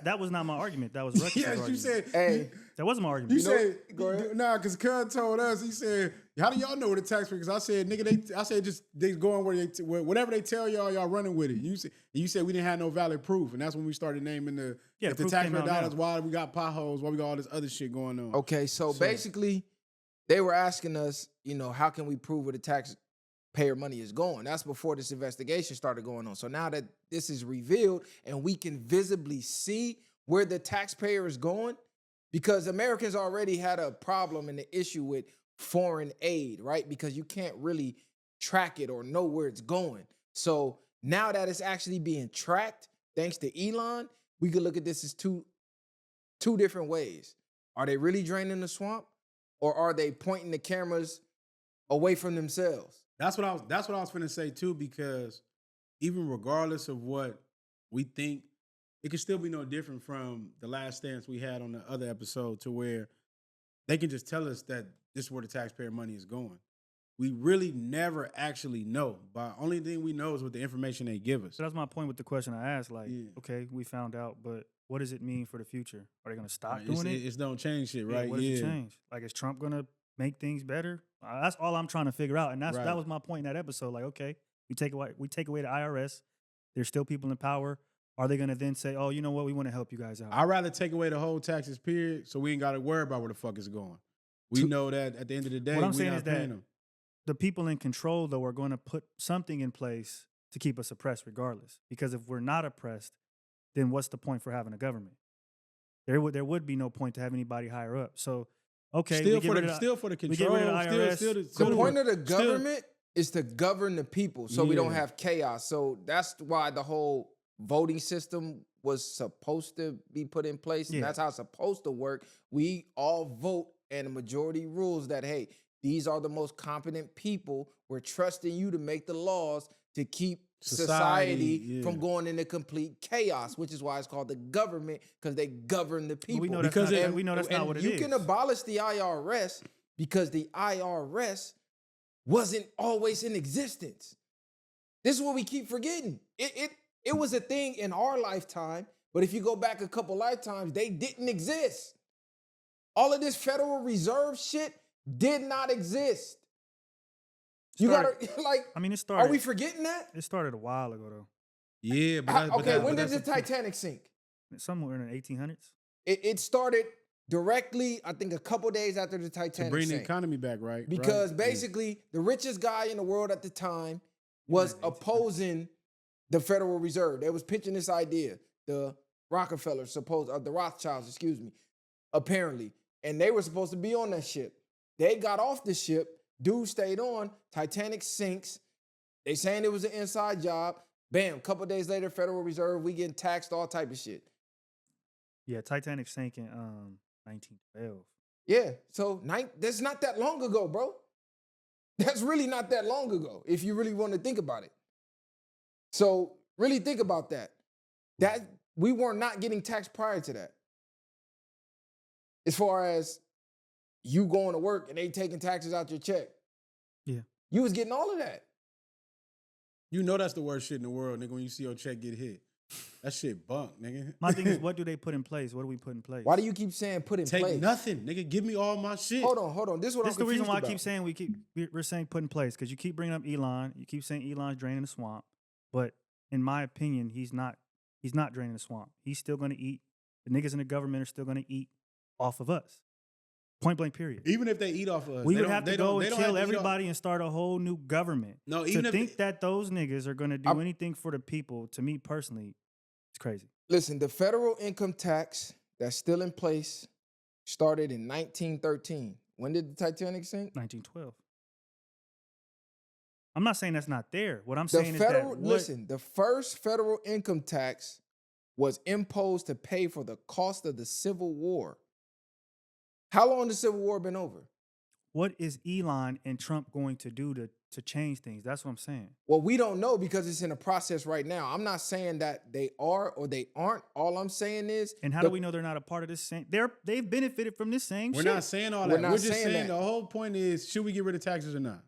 Speaker 4: That was not my argument. That was Ruckus'
Speaker 2: Yes,
Speaker 4: argument.
Speaker 2: you said.
Speaker 3: Hey.
Speaker 4: That wasn't my argument.
Speaker 2: You
Speaker 3: know-
Speaker 2: said,
Speaker 3: go ahead.
Speaker 2: nah, because Cud told us, he said, how do y'all know what the taxpayer? Because I said, nigga, I said, just they going where whatever they tell y'all running with it. You said we didn't have no valid proof. And that's when we started naming if the
Speaker 4: proof came
Speaker 2: taxpayer
Speaker 4: out
Speaker 2: dollars,
Speaker 4: now.
Speaker 2: why we got potholes, why we got all this other shit going on.
Speaker 3: Okay, so basically, they were asking us, how can we prove where the taxpayer money is going? That's before this investigation started going on. So now that this is revealed and we can visibly see where the taxpayer is going, because Americans already had a problem and the issue with foreign aid, right? Because you can't really track it or know where it's going. So now that it's actually being tracked, thanks to Elon, we could look at this as two different ways. Are they really draining the swamp, or are they pointing the cameras away from themselves?
Speaker 2: That's what I was finna say too, because even regardless of what we think, it could still be no different from the last stance we had on the other episode, to where they can just tell us that this is where the taxpayer money is going. We really never actually know. But only thing we know is with the information they give us.
Speaker 4: So that's my point with the question I asked. Like,
Speaker 2: Yeah.
Speaker 4: okay, we found out, but what does it mean for the future? Are they going to stop
Speaker 2: It's-
Speaker 4: doing it?
Speaker 2: It's don't change shit,
Speaker 4: Yeah,
Speaker 2: right?
Speaker 4: what does it change? Like, is Trump going to make things better? That's all I'm trying to figure out. And
Speaker 2: Right.
Speaker 4: that was my point in that episode. Like, okay, we take away the IRS. There's still people in power. Are they going to then say, oh, you know what? We want to help you guys out.
Speaker 2: I'd rather take away the whole taxes period, so we ain't got to worry about where the fuck it's going. We know that at the end of the day,
Speaker 4: What I'm
Speaker 2: we
Speaker 4: saying
Speaker 2: not
Speaker 4: is that
Speaker 2: paying them.
Speaker 4: the people in control, though, are going to put something in place to keep us oppressed regardless. Because if we're not oppressed, then what's the point for having a government? There would be no point to have anybody higher up. So, okay,
Speaker 2: Still
Speaker 4: we get
Speaker 2: for
Speaker 4: rid
Speaker 2: the
Speaker 4: of
Speaker 2: still for the
Speaker 4: we
Speaker 2: control.
Speaker 4: get rid of the IRS.
Speaker 3: The point of the
Speaker 2: still-
Speaker 3: government is to govern the people so we don't
Speaker 2: Yeah.
Speaker 3: have chaos. So that's why the whole voting system was supposed to be put in place.
Speaker 4: Yeah.
Speaker 3: That's how it's supposed to work. We all vote and the majority rules that, hey, these are the most competent people. We're trusting you to make the laws to keep society
Speaker 2: yeah.
Speaker 3: from going into complete chaos, which is why it's called the government, because they govern the people.
Speaker 4: we know that's
Speaker 2: Because
Speaker 4: not,
Speaker 2: it-
Speaker 4: we know that's not what it
Speaker 3: you
Speaker 4: is.
Speaker 3: can abolish the IRS because the IRS wasn't always in existence. This is what we keep forgetting. It was a thing in our lifetime, But if you go back a couple lifetimes, they didn't exist. All of this Federal Reserve shit did not exist. You gotta like.
Speaker 4: I mean, it started.
Speaker 3: Are we forgetting that?
Speaker 4: It started a while ago though.
Speaker 2: Yeah, but
Speaker 3: When did the Titanic sink?
Speaker 4: Somewhere in the 1800s.
Speaker 3: It started directly, I think, a couple days after the Titanic
Speaker 2: to bring the
Speaker 3: sank.
Speaker 2: economy back, right?
Speaker 3: Because
Speaker 2: right.
Speaker 3: basically, the richest guy in the world at the time was opposing the Federal Reserve. They was pitching this idea, the Rockefellers, the Rothschilds, excuse me, apparently. And they were supposed to be on that ship. They got off the ship. Dude stayed on. Titanic sinks. They saying it was an inside job. Bam, couple days later, Federal Reserve, we getting taxed, all type of shit.
Speaker 4: Yeah, Titanic sank in 1912.
Speaker 3: Yeah, so that's not that long ago, bro. That's really not that long ago, if you really want to think about it. So really think about that. That we were not getting taxed prior to that. As far as you going to work and they taking taxes out your check.
Speaker 4: Yeah.
Speaker 3: You was getting all of that.
Speaker 2: You know that's the worst shit in the world, nigga, when you see your check get hit. That shit bunk, nigga.
Speaker 4: My thing is, what do they put in place? What do we put in place?
Speaker 3: Why do you keep saying put in place?
Speaker 2: Take nothing, nigga. Give me all my shit.
Speaker 3: Hold on. This is what
Speaker 4: This is the reason why
Speaker 3: about.
Speaker 4: I keep saying we're saying put in place, because you keep bringing up Elon. You keep saying Elon's draining the swamp, but in my opinion, he's not draining the swamp. He's still going to eat. The niggas in the government are still going to eat off of us. Point blank, period.
Speaker 2: Even if they eat off of us,
Speaker 4: we would have to go and kill everybody and start a whole new government.
Speaker 2: No, even
Speaker 4: to
Speaker 2: if
Speaker 4: think that those niggas are going to do anything for the people, to me personally, it's crazy.
Speaker 3: Listen, the federal income tax that's still in place started in 1913. When did the Titanic sink?
Speaker 4: 1912. I'm not saying that's not there. What I'm saying is that
Speaker 3: listen, the first federal income tax was imposed to pay for the cost of the Civil War. How long the Civil War been over?
Speaker 4: What is Elon and Trump going to do to change things? That's what I'm saying.
Speaker 3: Well, we don't know because it's in a process right now. I'm not saying that they are or they aren't. All I'm saying is...
Speaker 4: And how do we know they're not a part of this same... They've benefited from this same shit.
Speaker 2: We're not saying all that. We're just saying the whole point is, should we get rid of taxes or not?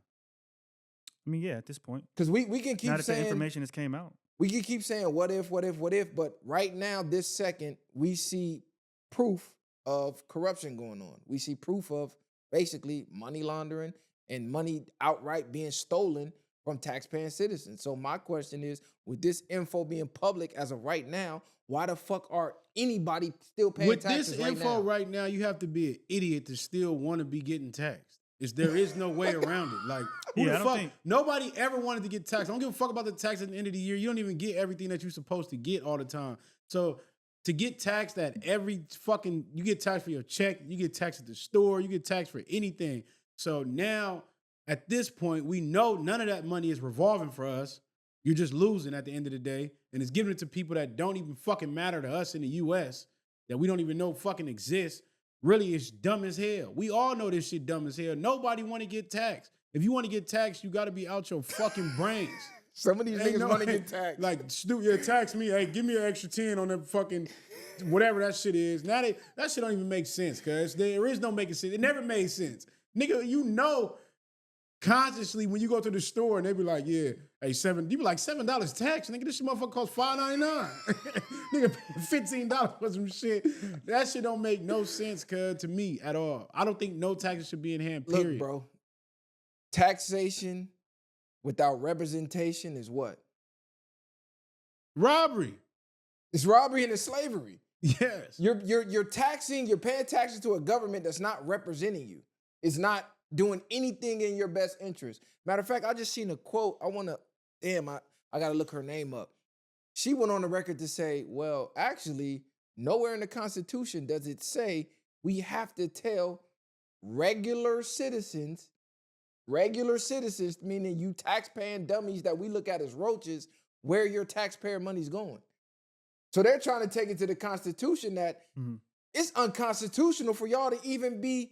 Speaker 4: I mean, yeah, at this point.
Speaker 3: Because we can keep
Speaker 4: now that
Speaker 3: saying...
Speaker 4: the information has came out.
Speaker 3: We can keep saying what if, but right now, this second, we see proof of corruption going on. We see proof of basically money laundering and money outright being stolen from taxpaying citizens. So my question is, with this info being public as of right now, why the fuck are anybody still paying taxes
Speaker 2: With this info right now, you have to be an idiot to still want to be getting taxed. There is no way around it. Like, who the fuck? Nobody ever wanted to get taxed. I don't give a fuck about the tax at the end of the year. You don't even get everything that you're supposed to get all the time. So to get taxed at you get taxed for your check, you get taxed at the store, you get taxed for anything. So now, at this point, we know none of that money is revolving for us. You're just losing at the end of the day. And it's giving it to people that don't even fucking matter to us in the U.S., that we don't even know fucking exist. Really, it's dumb as hell. We all know this shit dumb as hell. Nobody want to get taxed. If you want to get taxed, you got to be out your fucking brains.
Speaker 3: Some of these niggas want to get taxed.
Speaker 2: Like, tax me. Hey, give me an extra 10 on that fucking whatever that shit is. Now that shit don't even make sense, cuz there is no making sense. It never made sense. Nigga, you know consciously when you go to the store and they be like, yeah, hey, you be like, $7 tax. Nigga, this shit motherfucker costs $5.99. Nigga, $15 for some shit. That shit don't make no sense, cuz, to me at all. I don't think no taxes should be in hand, period.
Speaker 3: Look, bro, taxation without representation is what?
Speaker 2: Robbery.
Speaker 3: It's robbery and it's slavery.
Speaker 2: Yes.
Speaker 3: You're paying taxes to a government that's not representing you. It's not doing anything in your best interest. Matter of fact, I just seen a quote. I gotta look her name up. She went on the record to say, well, actually, nowhere in the Constitution does it say we have to tell regular citizens, meaning you taxpaying dummies that we look at as roaches, where your taxpayer money's going. So they're trying to take it to the Constitution that it's unconstitutional for y'all to even be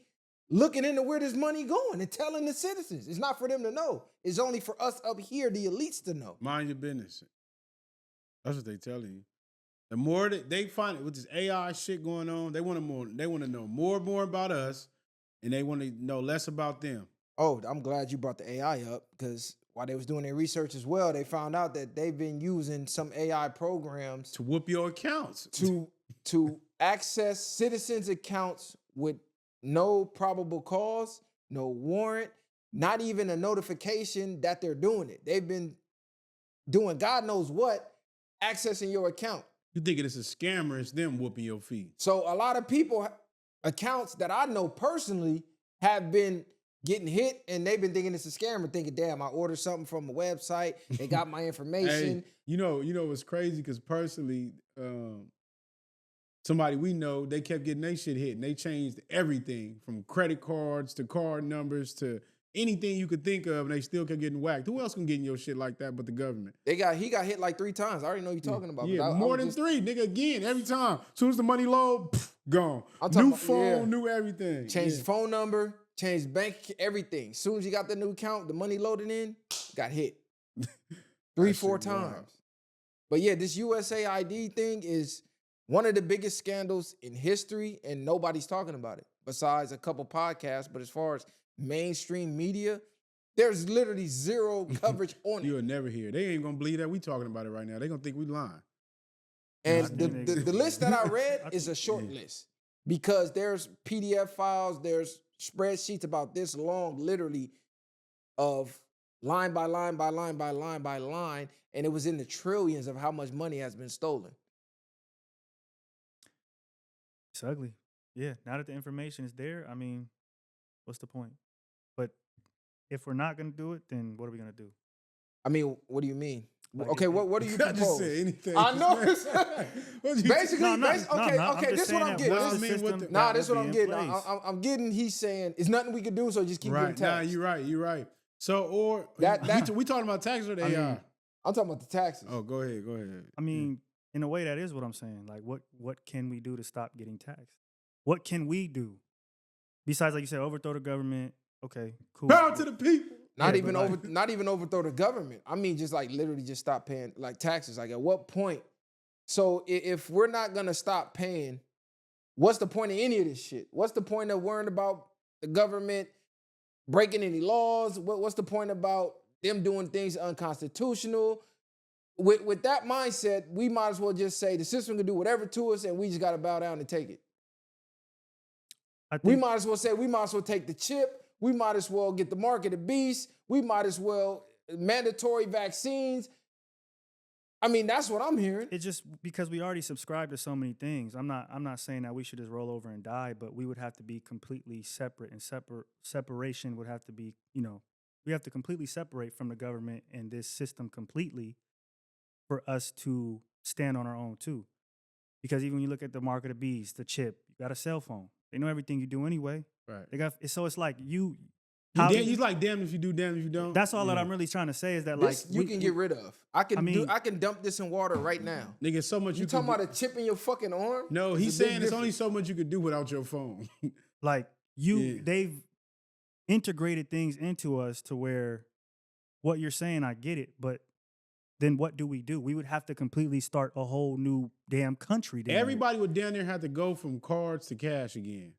Speaker 3: looking into where this money going and telling the citizens. It's not for them to know. It's only for us up here, the elites, to know.
Speaker 2: Mind your business. That's what they telling you. The more that they find it with this AI shit going on, they want to know more about us, and they want to know less about them.
Speaker 3: Oh, I'm glad you brought the AI up, because while they was doing their research as well, they found out that they've been using some AI programs
Speaker 2: To whoop your accounts.
Speaker 3: to access citizens' accounts with no probable cause, no warrant, not even a notification that they're doing it. They've been doing God knows what, accessing your account.
Speaker 2: You thinking it's a scammer, it's them whooping your feet.
Speaker 3: So a lot of people, accounts that I know personally, have been getting hit, and they've been thinking it's a scammer, thinking, damn, I ordered something from a website, they got my information.
Speaker 2: Hey, you know what's crazy? Because personally, somebody we know, they kept getting their shit hit, and they changed everything from credit cards to card numbers to anything you could think of, and they still kept getting whacked. Who else can get in your shit like that but the government?
Speaker 3: He got hit like 3 times. I already know what you're talking about.
Speaker 2: Yeah,
Speaker 3: but
Speaker 2: more than 3, nigga, again, every time. As soon as the money load, gone.
Speaker 3: I'm talking
Speaker 2: New
Speaker 3: about-
Speaker 2: phone,
Speaker 3: yeah.
Speaker 2: new everything.
Speaker 3: Changed phone number, changed bank, everything. As soon as you got the new account, the money loaded in, got hit 3, 4
Speaker 2: shit wild.
Speaker 3: times. But yeah, this USAID thing is one of the biggest scandals in history, and nobody's talking about it besides a couple podcasts. But as far as mainstream media, there's literally zero coverage on it.
Speaker 2: You'll never hear. They ain't gonna believe that we talking about it right now. They gonna think we lying.
Speaker 3: And
Speaker 4: I
Speaker 3: the,
Speaker 4: think
Speaker 3: the,
Speaker 4: they-
Speaker 3: the list that I
Speaker 4: I
Speaker 3: read
Speaker 4: think-
Speaker 3: is a short list because there's PDF files, there's spreadsheets about this long, literally, of line by line by line by line by line, and it was in the trillions of how much money has been stolen.
Speaker 4: It's ugly. Yeah. Now that the information is there, I mean, what's the point? But if we're not gonna do it, then what are we gonna do?
Speaker 3: I mean, what do you mean?
Speaker 4: Like,
Speaker 3: Okay,
Speaker 4: it-
Speaker 3: what do you
Speaker 2: I
Speaker 3: propose?
Speaker 2: just said anything.
Speaker 3: I know.
Speaker 2: What you-
Speaker 3: Basically,
Speaker 4: No, I'm not-
Speaker 3: okay,
Speaker 4: no, I'm not. I'm
Speaker 3: okay,
Speaker 4: just
Speaker 3: this is what
Speaker 4: saying
Speaker 3: I'm
Speaker 4: that
Speaker 3: getting.
Speaker 4: what's
Speaker 2: Nah,
Speaker 4: the
Speaker 2: I mean,
Speaker 4: system
Speaker 2: what the-
Speaker 3: Nah,
Speaker 4: that
Speaker 3: this is
Speaker 4: will
Speaker 3: what I'm
Speaker 4: be in
Speaker 3: getting.
Speaker 4: place?
Speaker 3: I'm getting. He's saying it's nothing we could do, so just keep
Speaker 2: Right,
Speaker 3: getting
Speaker 2: nah,
Speaker 3: taxed.
Speaker 2: you're right. So, or
Speaker 3: That-
Speaker 2: we talking about taxes or the
Speaker 4: I mean,
Speaker 2: AI?
Speaker 3: I'm talking about the taxes.
Speaker 2: Oh, go ahead.
Speaker 4: I mean, in a way, that is what I'm saying. Like, what can we do to stop getting taxed? What can we do besides, like you said, overthrow the government? Okay, cool.
Speaker 2: Power to the people.
Speaker 3: Not
Speaker 4: Yeah,
Speaker 3: even
Speaker 4: but like-
Speaker 3: not even overthrow the government. I mean, just like literally just stop paying like taxes. Like at what point? So if we're not gonna stop paying, what's the point of any of this shit? What's the point of worrying about the government breaking any laws? What's the point about them doing things unconstitutional? With that mindset, we might as well just say the system can do whatever to us, and we just gotta bow down and take it.
Speaker 4: I think
Speaker 3: We might as well say we might as well take the chip. We might as well get the mark of the beast. We might as well mandatory vaccines. I mean, that's what I'm hearing.
Speaker 4: it's just because we already subscribe to so many things. I'm not saying that we should just roll over and die, but we would have to be completely separate, and separation would have to be, we have to completely separate from the government and this system completely for us to stand on our own too. Because even when you look at the mark of the beast, the chip, you got a cell phone. They know everything you do anyway.
Speaker 2: Right.
Speaker 4: They got so it's like you.
Speaker 2: He's like, damn if you do, damn if you don't.
Speaker 4: That's all that
Speaker 2: Yeah.
Speaker 4: I'm really trying to say is that
Speaker 3: This
Speaker 4: like
Speaker 3: you can get rid of. I
Speaker 4: mean-
Speaker 3: can dump this in water right now.
Speaker 2: Nigga, so much
Speaker 3: You
Speaker 2: you
Speaker 3: talking
Speaker 2: can
Speaker 3: about a chip in your fucking arm?
Speaker 2: No,
Speaker 3: It's
Speaker 2: he's
Speaker 3: a big
Speaker 2: saying it's only
Speaker 3: difference.
Speaker 2: so much you could do without your phone.
Speaker 4: like
Speaker 2: Yeah.
Speaker 4: they've integrated things into us to where what you're saying, I get it, but then what do? We would have to completely start a whole new damn country. Damn near.
Speaker 2: Everybody would down there have to go from cards to cash again.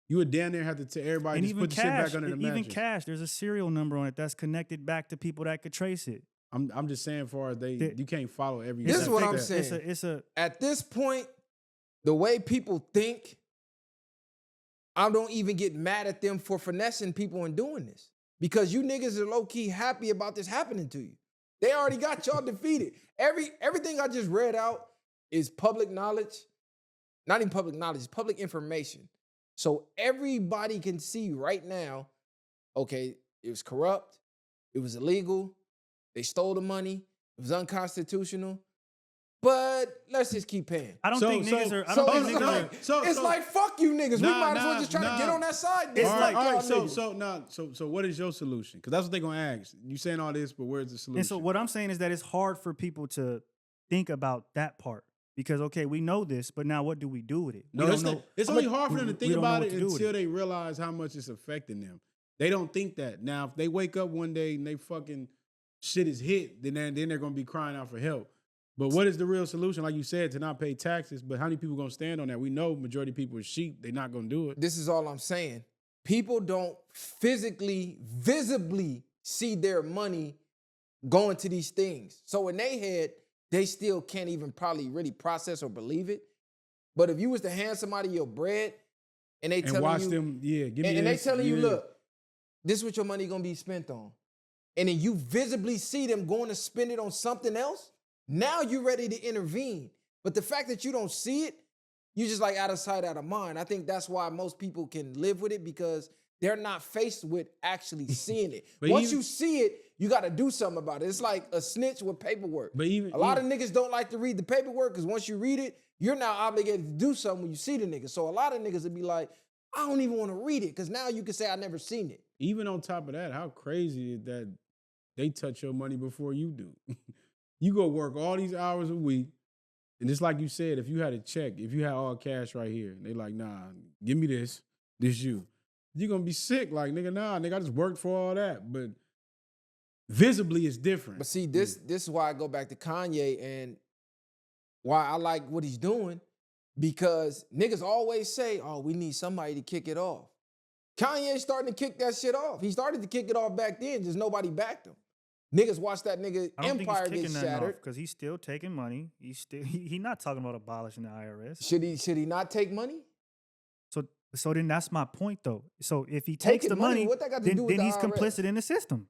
Speaker 2: You would down there have to tell everybody
Speaker 4: And
Speaker 2: just
Speaker 4: even
Speaker 2: put the shit
Speaker 4: cash,
Speaker 2: back under the
Speaker 4: even
Speaker 2: mattress.
Speaker 4: cash, there's a serial number on it that's connected back to people that could trace it.
Speaker 2: I'm just saying, far as you can't follow every.
Speaker 3: This is
Speaker 2: step
Speaker 3: what
Speaker 2: like
Speaker 3: I'm
Speaker 2: that.
Speaker 3: saying.
Speaker 4: It's a
Speaker 3: At this point, the way people think, I don't even get mad at them for finessing people and doing this. Because you niggas are low-key happy about this happening to you. They already got y'all defeated. Everything I just read out is public knowledge. Not even public knowledge, it's public information. So everybody can see right now, okay, it was corrupt, it was illegal, they stole the money, it was unconstitutional, but let's just keep paying.
Speaker 4: I don't
Speaker 2: So-
Speaker 4: think
Speaker 2: so-
Speaker 4: niggas are. I
Speaker 3: So
Speaker 4: don't
Speaker 3: it's
Speaker 4: think niggas
Speaker 3: like,
Speaker 4: are.
Speaker 3: it's like, fuck you niggas. We
Speaker 2: Nah,
Speaker 3: might as well
Speaker 2: nah,
Speaker 3: just try to get
Speaker 2: nah.
Speaker 3: on that side.
Speaker 4: It's
Speaker 2: All
Speaker 3: then.
Speaker 2: right,
Speaker 4: like-
Speaker 2: all
Speaker 3: Y'all
Speaker 2: right.
Speaker 3: niggas.
Speaker 2: So what is your solution? Because that's what they're gonna ask. You saying all this, but where's the solution?
Speaker 4: And so what I'm saying is that it's hard for people to think about that part because okay, we know this, but now what do we do with it? We
Speaker 2: No,
Speaker 4: don't
Speaker 2: it's,
Speaker 4: know.
Speaker 2: it's only hard for them to
Speaker 4: we
Speaker 2: think
Speaker 4: don't know
Speaker 2: about
Speaker 4: what
Speaker 2: it
Speaker 4: to do with
Speaker 2: until
Speaker 4: it.
Speaker 2: they realize how much it's affecting them. They don't think that. Now, if they wake up one day and they fucking shit is hit, then they're gonna be crying out for help. But what is the real solution? Like you said, to not pay taxes. But how many people gonna stand on that? We know majority of people are sheep. They're not gonna do it.
Speaker 3: This is all I'm saying. People don't physically, visibly see their money going to these things. So in their head, they still can't even probably really process or believe it. But if you was to hand somebody your bread and they telling
Speaker 2: watch
Speaker 3: you,
Speaker 2: them, give me
Speaker 3: and they
Speaker 2: this,
Speaker 3: telling you,
Speaker 2: yeah.
Speaker 3: look, this is what your money gonna be spent on. And then you visibly see them going to spend it on something else, now you're ready to intervene. But the fact that you don't see it, you just like out of sight, out of mind. I think that's why most people can live with it, because they're not faced with actually seeing it. Once you see it, you got to do something about it. It's like a snitch with paperwork.
Speaker 2: But
Speaker 3: a lot of niggas don't like to read the paperwork, because once you read it, you're now obligated to do something when you see the nigga. So a lot of niggas would be like, I don't even want to read it, because now you can say I never seen it.
Speaker 2: Even on top of that, how crazy is that they touch your money before you do? You go work all these hours a week, and just like you said, if you had a check, if you had all cash right here, they like, nah, give me this you. You're going to be sick. Like, nigga, I just worked for all that. But visibly, it's different.
Speaker 3: But see, this is why I go back to Kanye and why I like what he's doing, because niggas always say, oh, we need somebody to kick it off. Kanye's starting to kick that shit off. He started to kick it off back then, just nobody backed him. Niggas watch that nigga empire get shattered.
Speaker 4: Because he's still taking money. He's not talking about abolishing the IRS.
Speaker 3: Should he not take money?
Speaker 4: So then that's my point, though. So if he takes the money,
Speaker 3: what that got to do with
Speaker 4: then
Speaker 3: the
Speaker 4: he's
Speaker 3: IRS?
Speaker 4: complicit in the system.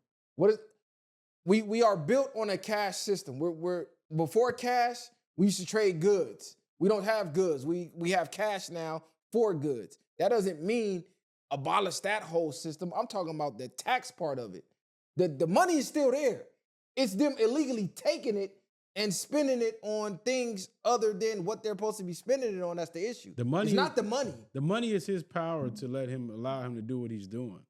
Speaker 3: We are built on a cash system. We're before cash, we used to trade goods. We don't have goods. We have cash now for goods. That doesn't mean abolish that whole system. I'm talking about the tax part of it. The money is still there. It's them illegally taking it and spending it on things other than what they're supposed to be spending it on. That's the issue.
Speaker 2: The money,
Speaker 3: it's not the money.
Speaker 2: The money is his power to allow him to do what he's doing.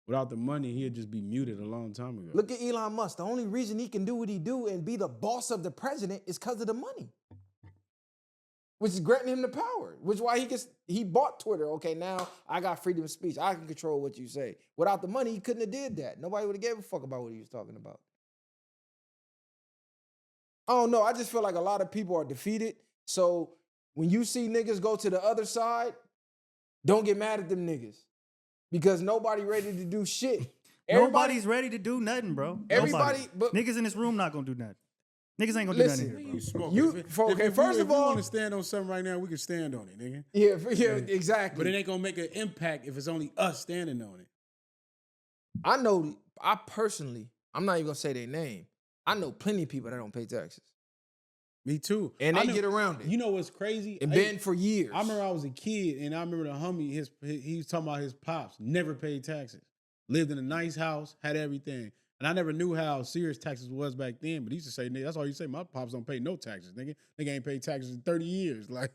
Speaker 2: Without the money, he'd just be muted a long time ago.
Speaker 3: Look at Elon Musk. The only reason he can do what he do and be the boss of the president is because of the money, which is granting him the power, which is why he bought Twitter. Okay, now I got freedom of speech. I can control what you say. Without the money, he couldn't have did that. Nobody would have gave a fuck about what he was talking about. I don't know. I just feel like a lot of people are defeated. So when you see niggas go to the other side, don't get mad at them niggas, because nobody ready to do shit.
Speaker 4: Nobody's ready to do nothing, bro.
Speaker 3: Everybody, but
Speaker 4: niggas in this room not gonna do nothing. Niggas ain't gonna do nothing here, bro.
Speaker 3: First of all,
Speaker 2: we want to stand on something right now, we can stand on it, nigga.
Speaker 3: Yeah, exactly.
Speaker 2: But it ain't gonna make an impact if it's only us standing on it.
Speaker 3: I personally, I'm not even gonna say their name. I know plenty of people that don't pay taxes.
Speaker 2: Me too.
Speaker 3: And they get around it.
Speaker 2: You know what's crazy?
Speaker 3: And been for years.
Speaker 2: I remember I was a kid, and I remember the homie, he was talking about his pops, never paid taxes. Lived in a nice house, had everything. And I never knew how serious taxes was back then, but he used to say, nigga, that's all you say, my pops don't pay no taxes, nigga. Nigga ain't paid taxes in 30 years. Like,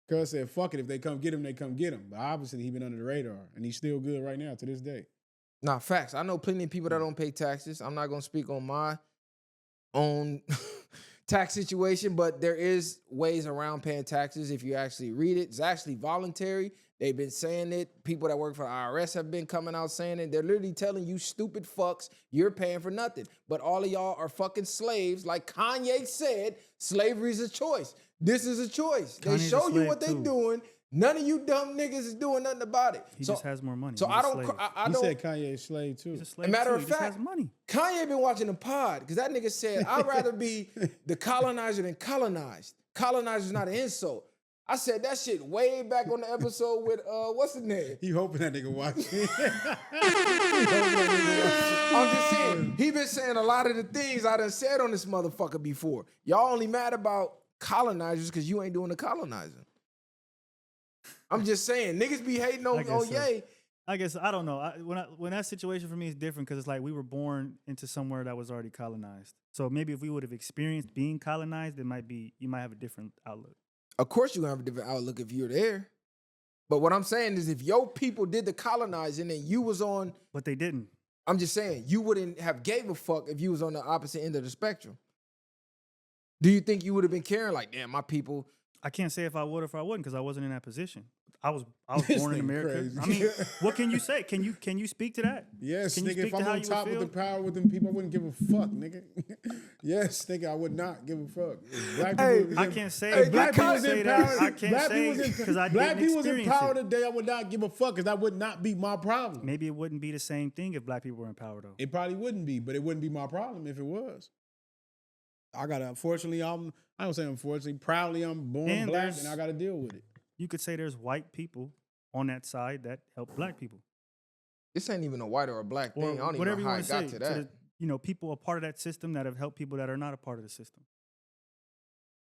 Speaker 2: cuz said, fuck it, if they come get him, they come get him. But obviously, he been under the radar, and he's still good right now to this day.
Speaker 3: Nah, facts. I know plenty of people that don't pay taxes. I'm not gonna speak on my own tax situation, but there is ways around paying taxes if you actually read it. It's actually voluntary. They've been saying it. People that work for the IRS have been coming out saying it. They're literally telling you stupid fucks, you're paying for nothing. But all of y'all are fucking slaves. Like Kanye said, slavery is a choice. This is a choice. They show you what they're doing. None of you dumb niggas is doing nothing about it.
Speaker 4: He just has more money.
Speaker 3: So I don't.
Speaker 2: He said Kanye is slave too.
Speaker 4: He's a slave
Speaker 3: As a matter
Speaker 4: too.
Speaker 3: of
Speaker 4: He just
Speaker 3: fact,
Speaker 4: has money.
Speaker 3: Kanye been watching the pod because that nigga said, I'd rather be the colonizer than colonized. Colonizer's not an insult. I said that shit way back on the episode with what's his name?
Speaker 2: He hoping that nigga watch it.
Speaker 3: I'm just saying, he been saying a lot of the things I done said on this motherfucker before. Y'all only mad about colonizers because you ain't doing the colonizing. I'm just saying, niggas be hating on Ye.
Speaker 4: I guess, I don't know. When that situation for me is different, because it's like we were born into somewhere that was already colonized. So maybe if we would have experienced being colonized, you might have a different outlook.
Speaker 3: Of course you're going to have a different outlook if you're there. But what I'm saying is if your people did the colonizing and you was on...
Speaker 4: But they didn't.
Speaker 3: I'm just saying, you wouldn't have gave a fuck if you was on the opposite end of the spectrum. Do you think you would have been caring like, damn, my people...
Speaker 4: I can't say if I would or if I wouldn't, because I wasn't in that position. I was
Speaker 2: This
Speaker 4: born in
Speaker 2: nigga
Speaker 4: America.
Speaker 2: crazy.
Speaker 4: I mean, what can you say? Can you speak to that?
Speaker 2: Yes,
Speaker 4: Can you
Speaker 2: nigga,
Speaker 4: speak
Speaker 2: if
Speaker 4: to
Speaker 2: I'm
Speaker 4: how
Speaker 2: on
Speaker 4: you would
Speaker 2: top with the
Speaker 4: feel?
Speaker 2: power with them people, I wouldn't give a fuck, nigga. Yes, nigga, I would not give a fuck. If black
Speaker 3: Hey,
Speaker 2: people was
Speaker 4: I
Speaker 2: in-
Speaker 4: can't say.
Speaker 2: if black
Speaker 4: I
Speaker 2: people
Speaker 4: can't
Speaker 2: was
Speaker 4: say
Speaker 2: in
Speaker 4: that.
Speaker 2: power,
Speaker 4: I can't
Speaker 2: black
Speaker 4: say
Speaker 2: people was in-
Speaker 4: because I
Speaker 2: black
Speaker 4: didn't
Speaker 2: people was in
Speaker 4: experience
Speaker 2: power
Speaker 4: it.
Speaker 2: today, I would not give a fuck because that would not be my problem.
Speaker 4: Maybe it wouldn't be the same thing if black people were in power, though.
Speaker 2: It probably wouldn't be, but it wouldn't be my problem if it was. I gotta, unfortunately, I don't say unfortunately, proudly I'm born
Speaker 4: And
Speaker 2: black
Speaker 4: there's-
Speaker 2: and I gotta deal with it.
Speaker 4: You could say there's white people on that side that help black people,
Speaker 3: This ain't even a white or a black
Speaker 4: or
Speaker 3: thing. I don't even
Speaker 4: whatever
Speaker 3: know
Speaker 4: you
Speaker 3: how
Speaker 4: want
Speaker 3: it
Speaker 4: to
Speaker 3: got
Speaker 4: say.
Speaker 3: to that.
Speaker 4: the, people a part of that system that have helped people that are not a part of the system.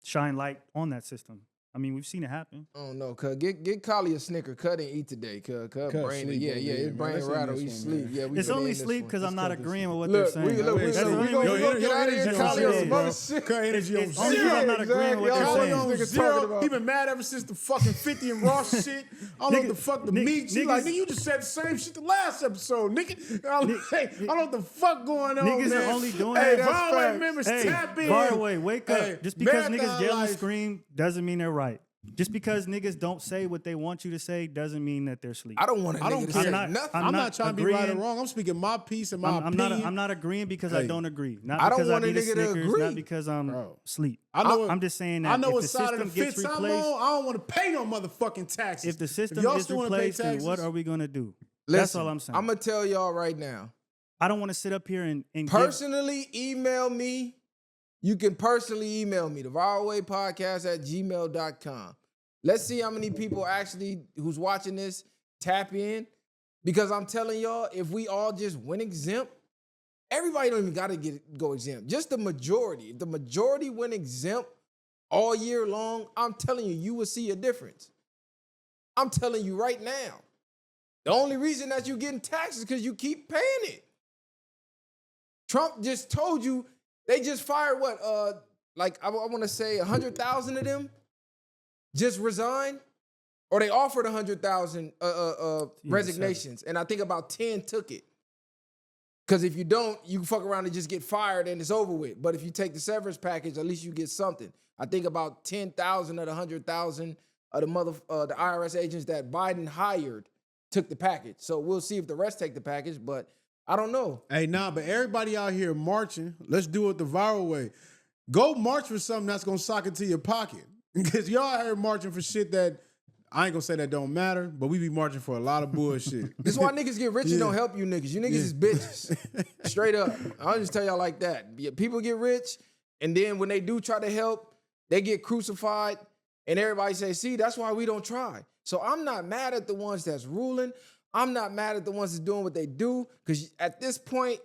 Speaker 4: Shine light on that system. I mean, we've seen it happen.
Speaker 3: I don't know, cuz get Collie a Snicker. Cut and eat today, cuz
Speaker 2: Cuz
Speaker 3: brain.
Speaker 2: sleep
Speaker 3: Yeah,
Speaker 2: over
Speaker 3: yeah,
Speaker 2: here,
Speaker 3: his
Speaker 2: man.
Speaker 3: brain
Speaker 2: Let's end
Speaker 3: rattle.
Speaker 2: this
Speaker 3: He
Speaker 2: one,
Speaker 3: sleep.
Speaker 2: man.
Speaker 3: Yeah, we
Speaker 4: It's
Speaker 3: finna
Speaker 4: only
Speaker 3: end this
Speaker 4: sleep
Speaker 3: one.
Speaker 4: because I'm not
Speaker 2: cut this
Speaker 4: agreeing with what
Speaker 3: Look,
Speaker 4: they're saying.
Speaker 3: we
Speaker 4: That's the only
Speaker 3: gonna
Speaker 4: reason.
Speaker 3: get out of here.
Speaker 4: That's
Speaker 3: Collie
Speaker 4: all
Speaker 3: on
Speaker 4: it
Speaker 3: some
Speaker 4: is,
Speaker 3: other
Speaker 4: bro.
Speaker 3: shit.
Speaker 2: Cut energy on
Speaker 4: It's only
Speaker 2: zero.
Speaker 4: because I'm not agreeing with what
Speaker 3: Exactly.
Speaker 4: they're
Speaker 3: All
Speaker 4: saying.
Speaker 3: those
Speaker 2: On
Speaker 3: niggas
Speaker 2: zero.
Speaker 3: talking about.
Speaker 2: He been mad ever since the fucking 50 and Ross shit. I don't know what the fuck the meat. She like,
Speaker 4: niggas-
Speaker 2: nigga, you just said the same shit the last episode, nigga. I don't know what the fuck going on,
Speaker 4: Niggas
Speaker 2: man.
Speaker 4: are only doing
Speaker 2: Hey,
Speaker 4: that.
Speaker 2: Broadway
Speaker 3: facts.
Speaker 2: members,
Speaker 4: Hey,
Speaker 2: tap in.
Speaker 4: Broadway, wake up.
Speaker 2: Hey,
Speaker 4: Just because
Speaker 2: Marathon
Speaker 4: niggas yell and
Speaker 2: Life.
Speaker 4: scream doesn't mean they're right. Just because niggas don't say what they want you to say doesn't mean that they're asleep.
Speaker 3: I don't want a
Speaker 2: I
Speaker 3: nigga
Speaker 2: don't
Speaker 3: to
Speaker 2: care.
Speaker 3: say
Speaker 4: I'm
Speaker 3: nothing.
Speaker 2: I'm not trying to be right or
Speaker 4: agreeing.
Speaker 2: wrong. I'm speaking my piece and my
Speaker 4: I'm
Speaker 2: opinion.
Speaker 4: not agreeing because I
Speaker 2: Hey.
Speaker 4: don't agree. Not
Speaker 3: I don't
Speaker 4: because I
Speaker 3: want a
Speaker 4: need a
Speaker 3: nigga to
Speaker 4: Snickers,
Speaker 3: agree.
Speaker 4: not because I'm
Speaker 2: Bro.
Speaker 4: sleep.
Speaker 2: I
Speaker 4: I'm just saying that
Speaker 2: I know
Speaker 4: if
Speaker 2: what
Speaker 4: the
Speaker 2: side of the
Speaker 4: system gets
Speaker 2: fence I'm
Speaker 4: replaced,
Speaker 2: on. I don't want to pay no motherfucking taxes.
Speaker 4: if the system
Speaker 2: y'all
Speaker 4: gets
Speaker 2: still wanna pay
Speaker 4: replaced, then what
Speaker 2: taxes-
Speaker 4: are we gonna do?
Speaker 3: Listen,
Speaker 4: That's all I'm saying.
Speaker 3: I'm gonna tell y'all right now.
Speaker 4: I don't want to sit up here and give,
Speaker 3: Personally, email me. You can personally email me, thevirawaypodcast@gmail.com. Let's see how many people actually who's watching this tap in. Because I'm telling y'all, if we all just went exempt, everybody don't even gotta go exempt. Just the majority. If the majority went exempt all year long, I'm telling you, you will see a difference. I'm telling you right now. The only reason that you're getting taxed is because you keep paying it. Trump just told you they just fired what? I want to say 100,000 of them just resigned, or they offered 100,000 resignations, and I think about 10 took it. Because if you don't, you can fuck around and just get fired and it's over with. But if you take the severance package, at least you get something. I think about 10,000 of the 100,000 of the IRS agents that Biden hired took the package. So we'll see if the rest take the package, but I don't know.
Speaker 2: Hey, nah, but everybody out here marching, let's do it the viral way. Go march for something that's gonna sock it to your pocket. Because y'all out here marching for shit that I ain't gonna say that don't matter, but we be marching for a lot of bullshit.
Speaker 3: This is why niggas get rich and
Speaker 2: Yeah.
Speaker 3: don't help you niggas. You niggas is bitches. Straight up. I'll just tell y'all like that. Yeah, people get rich, and then when they do try to help, they get crucified, and everybody say, see, that's why we don't try. So I'm not mad at the ones that's ruling. I'm not mad at the ones that's doing what they do, because at this point,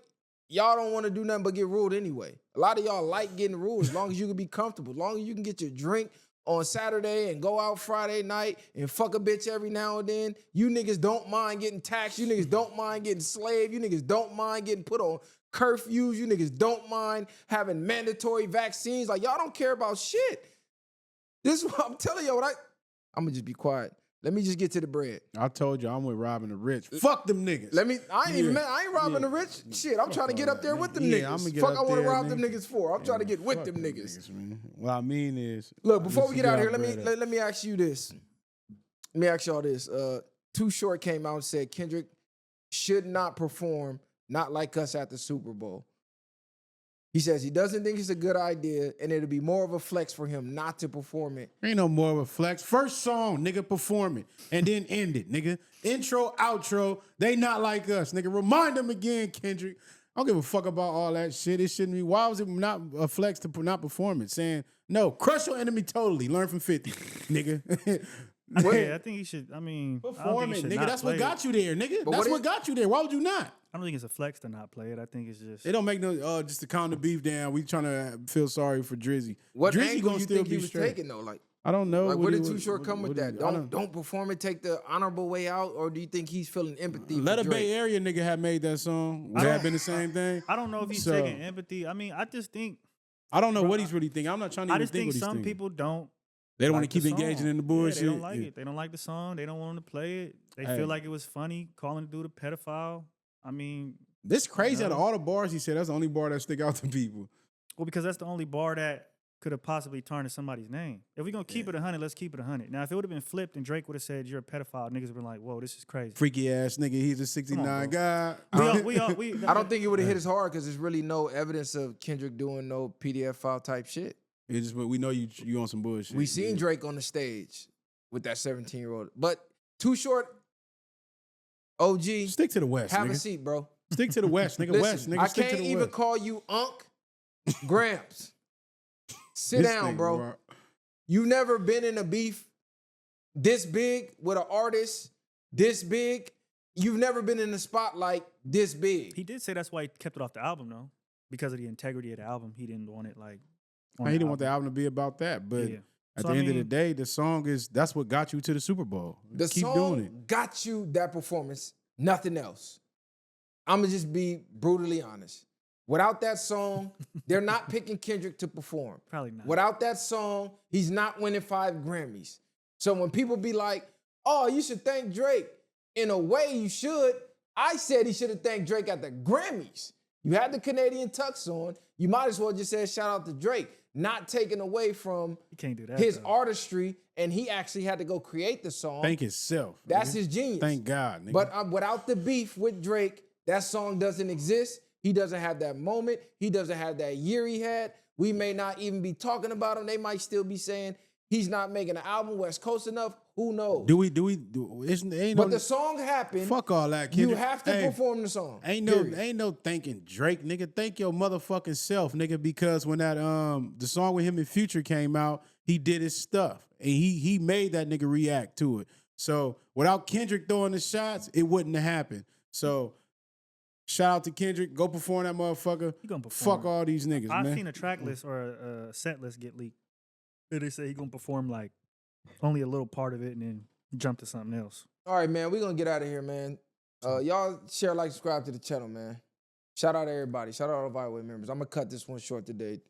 Speaker 3: y'all don't want to do nothing but get ruled anyway. A lot of y'all like getting ruled as long as you can be comfortable, as long as you can get your drink on Saturday and go out Friday night and fuck a bitch every now and then. You niggas don't mind getting taxed. You niggas don't mind getting slaved. You niggas don't mind getting put on curfews. You niggas don't mind having mandatory vaccines. Like, y'all don't care about shit. This is what I'm telling y'all. I'm gonna just be quiet. Let me just get to the bread.
Speaker 2: I told you I'm with robbing the rich. Fuck them niggas.
Speaker 3: I ain't robbing the rich. Shit, I'm trying to get up there with them
Speaker 2: Yeah,
Speaker 3: niggas.
Speaker 2: I'ma get
Speaker 3: Fuck,
Speaker 2: up
Speaker 3: I want to
Speaker 2: there,
Speaker 3: rob
Speaker 2: nigga.
Speaker 3: them niggas for. I'm trying to get with
Speaker 2: Fuck
Speaker 3: them niggas.
Speaker 2: man. What I mean is,
Speaker 3: Look, before we
Speaker 2: let's
Speaker 3: get out of here,
Speaker 2: our bread up.
Speaker 3: let me ask you this. Let me ask y'all this. Too Short came out and said Kendrick should not perform Not Like Us at the Super Bowl. He says he doesn't think it's a good idea, and it'll be more of a flex for him not to perform it.
Speaker 2: Ain't no more of a flex. First song, nigga, perform it. And then end it, nigga. Intro, outro, they not like us, nigga. Remind them again, Kendrick. I don't give a fuck about all that shit. It shouldn't be. Why was it not a flex to not perform it? Saying, no, crush your enemy totally. Learn from 50, nigga.
Speaker 4: Yeah, I think he should. I mean, I don't
Speaker 2: Perform
Speaker 4: think he
Speaker 2: it,
Speaker 4: should
Speaker 2: nigga.
Speaker 4: not
Speaker 2: That's
Speaker 4: play
Speaker 2: what
Speaker 4: it.
Speaker 2: got you there, nigga.
Speaker 3: But
Speaker 2: That's
Speaker 3: what
Speaker 2: what got you there. Why would you not?
Speaker 4: I don't think it's a flex to not play it. I think it's just.
Speaker 2: It don't make no just to calm the beef down. We trying to feel sorry for Drizzy.
Speaker 3: What
Speaker 2: Drizzy
Speaker 3: angle
Speaker 2: gonna
Speaker 3: you
Speaker 2: still
Speaker 3: think he
Speaker 2: be
Speaker 3: was
Speaker 2: straight.
Speaker 3: taking though? Like
Speaker 2: I don't know.
Speaker 3: where did
Speaker 2: he-
Speaker 3: Too Short come with
Speaker 2: what
Speaker 3: that?
Speaker 2: he- I
Speaker 3: Don't perform it. Take the honorable way out, or do you think he's feeling empathy?
Speaker 2: Let
Speaker 3: for
Speaker 2: a
Speaker 3: Drake?
Speaker 2: Bay Area nigga have made that song. Would
Speaker 4: I
Speaker 2: that have
Speaker 4: don't-
Speaker 2: been the same thing?
Speaker 4: I don't know if he's
Speaker 2: So-
Speaker 4: taking empathy. I mean, I just think.
Speaker 2: I don't know
Speaker 4: Bro,
Speaker 2: what he's really thinking. I'm not trying to
Speaker 4: I
Speaker 2: even
Speaker 4: just
Speaker 2: think
Speaker 4: think
Speaker 2: what he's
Speaker 4: some
Speaker 2: thinking.
Speaker 4: people don't.
Speaker 2: They don't want
Speaker 4: like
Speaker 2: to keep
Speaker 4: the
Speaker 2: engaging
Speaker 4: song.
Speaker 2: in the bullshit.
Speaker 4: Yeah, they don't like
Speaker 2: Yeah.
Speaker 4: it. They don't like the song. They don't want him to play it. They
Speaker 2: Hey.
Speaker 4: feel like it was funny calling the dude a pedophile. I mean,
Speaker 2: This crazy. Out of
Speaker 4: No.
Speaker 2: all the bars he said, that's the only bar that stick out to people.
Speaker 4: well, because that's the only bar that could have possibly tarnished somebody's name. If we're gonna keep it 100, let's keep it 100. Now, if it would have been flipped and Drake would have said you're a pedophile, niggas would have been like, whoa, this is crazy.
Speaker 2: Freaky ass nigga, he's a 69 guy.
Speaker 3: I don't think it would have hit as hard because there's really no evidence of Kendrick doing no PDF file type shit.
Speaker 2: It's just, we know you on some bullshit.
Speaker 3: We seen Drake on the stage with that 17-year-old. But Too Short, OG,
Speaker 2: stick to the West,
Speaker 3: have
Speaker 2: nigga.
Speaker 3: a seat, bro.
Speaker 2: Stick to the West, nigga.
Speaker 3: Listen,
Speaker 2: West, nigga.
Speaker 3: I
Speaker 2: Stick to
Speaker 3: can't
Speaker 2: the
Speaker 3: even
Speaker 2: West.
Speaker 3: call you Unc Gramps. Sit
Speaker 2: This
Speaker 3: down,
Speaker 2: nigga,
Speaker 3: bro. You never been in a beef this big with an artist this big. You've never been in a spotlight this big.
Speaker 4: He did say that's why he kept it off the album, though, because of the integrity of the album. He didn't want it like.
Speaker 2: He didn't want the album to be about that, but at the end of the day, the song that's what got you to the Super Bowl.
Speaker 3: The
Speaker 2: Keep
Speaker 3: song
Speaker 2: doing it.
Speaker 3: got you that performance, nothing else. I'm gonna just be brutally honest. Without that song, they're not picking Kendrick to perform.
Speaker 4: Probably not.
Speaker 3: Without that song, he's not winning 5 Grammys. So when people be like, oh, you should thank Drake, in a way you should. I said he should have thanked Drake at the Grammys. You had the Canadian tux on. You might as well just say shout out to Drake, not taken away from
Speaker 4: You can't do that,
Speaker 3: his
Speaker 4: though.
Speaker 3: artistry, and he actually had to go create the song.
Speaker 2: Thank himself.
Speaker 3: That's
Speaker 2: nigga.
Speaker 3: his genius.
Speaker 2: Thank God, nigga.
Speaker 3: But without the beef with Drake, that song doesn't exist. He doesn't have that moment. He doesn't have that year he had. We may not even be talking about him. They might still be saying he's not making an album West Coast enough. Who knows?
Speaker 2: do we? Ain't
Speaker 3: But
Speaker 2: no,
Speaker 3: the song happened.
Speaker 2: fuck all that,
Speaker 3: You
Speaker 2: Kendrick.
Speaker 3: have to
Speaker 2: Hey,
Speaker 3: perform the song.
Speaker 2: Ain't no thanking Drake, nigga. Thank your motherfucking self, nigga. Because when that the song with him and Future came out, he did his stuff and he made that nigga react to it. So without Kendrick throwing the shots, it wouldn't have happened. So shout out to Kendrick. Go perform that motherfucker.
Speaker 4: He gonna perform.
Speaker 2: Fuck all these niggas,
Speaker 4: I've
Speaker 2: man.
Speaker 4: seen a track list or a set list get leaked. They say he gonna perform like only a little part of it and then jump to something else.
Speaker 3: All right, man. We're going to get out of here, man. Y'all share, like, subscribe to the channel, man. Shout out to everybody. Shout out to all the Violate members. I'm going to cut this one short today.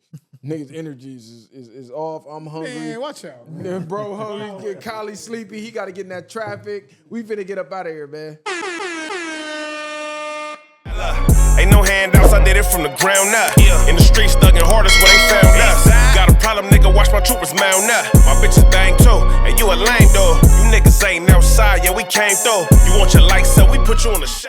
Speaker 3: Niggas' energies is off. I'm hungry.
Speaker 2: Man, watch out.
Speaker 3: Bro hungry. Get Kylie sleepy. He got to get in that traffic. We finna get up out of here, man.
Speaker 1: Ain't no handouts, I did it from the ground up. In the streets, thugging hardest where they found us. Got a problem, nigga, watch my troopers mount up. My bitches bang too, and you a lame though. You niggas ain't outside, yeah, we came through. You want your lights up, we put you on the shade.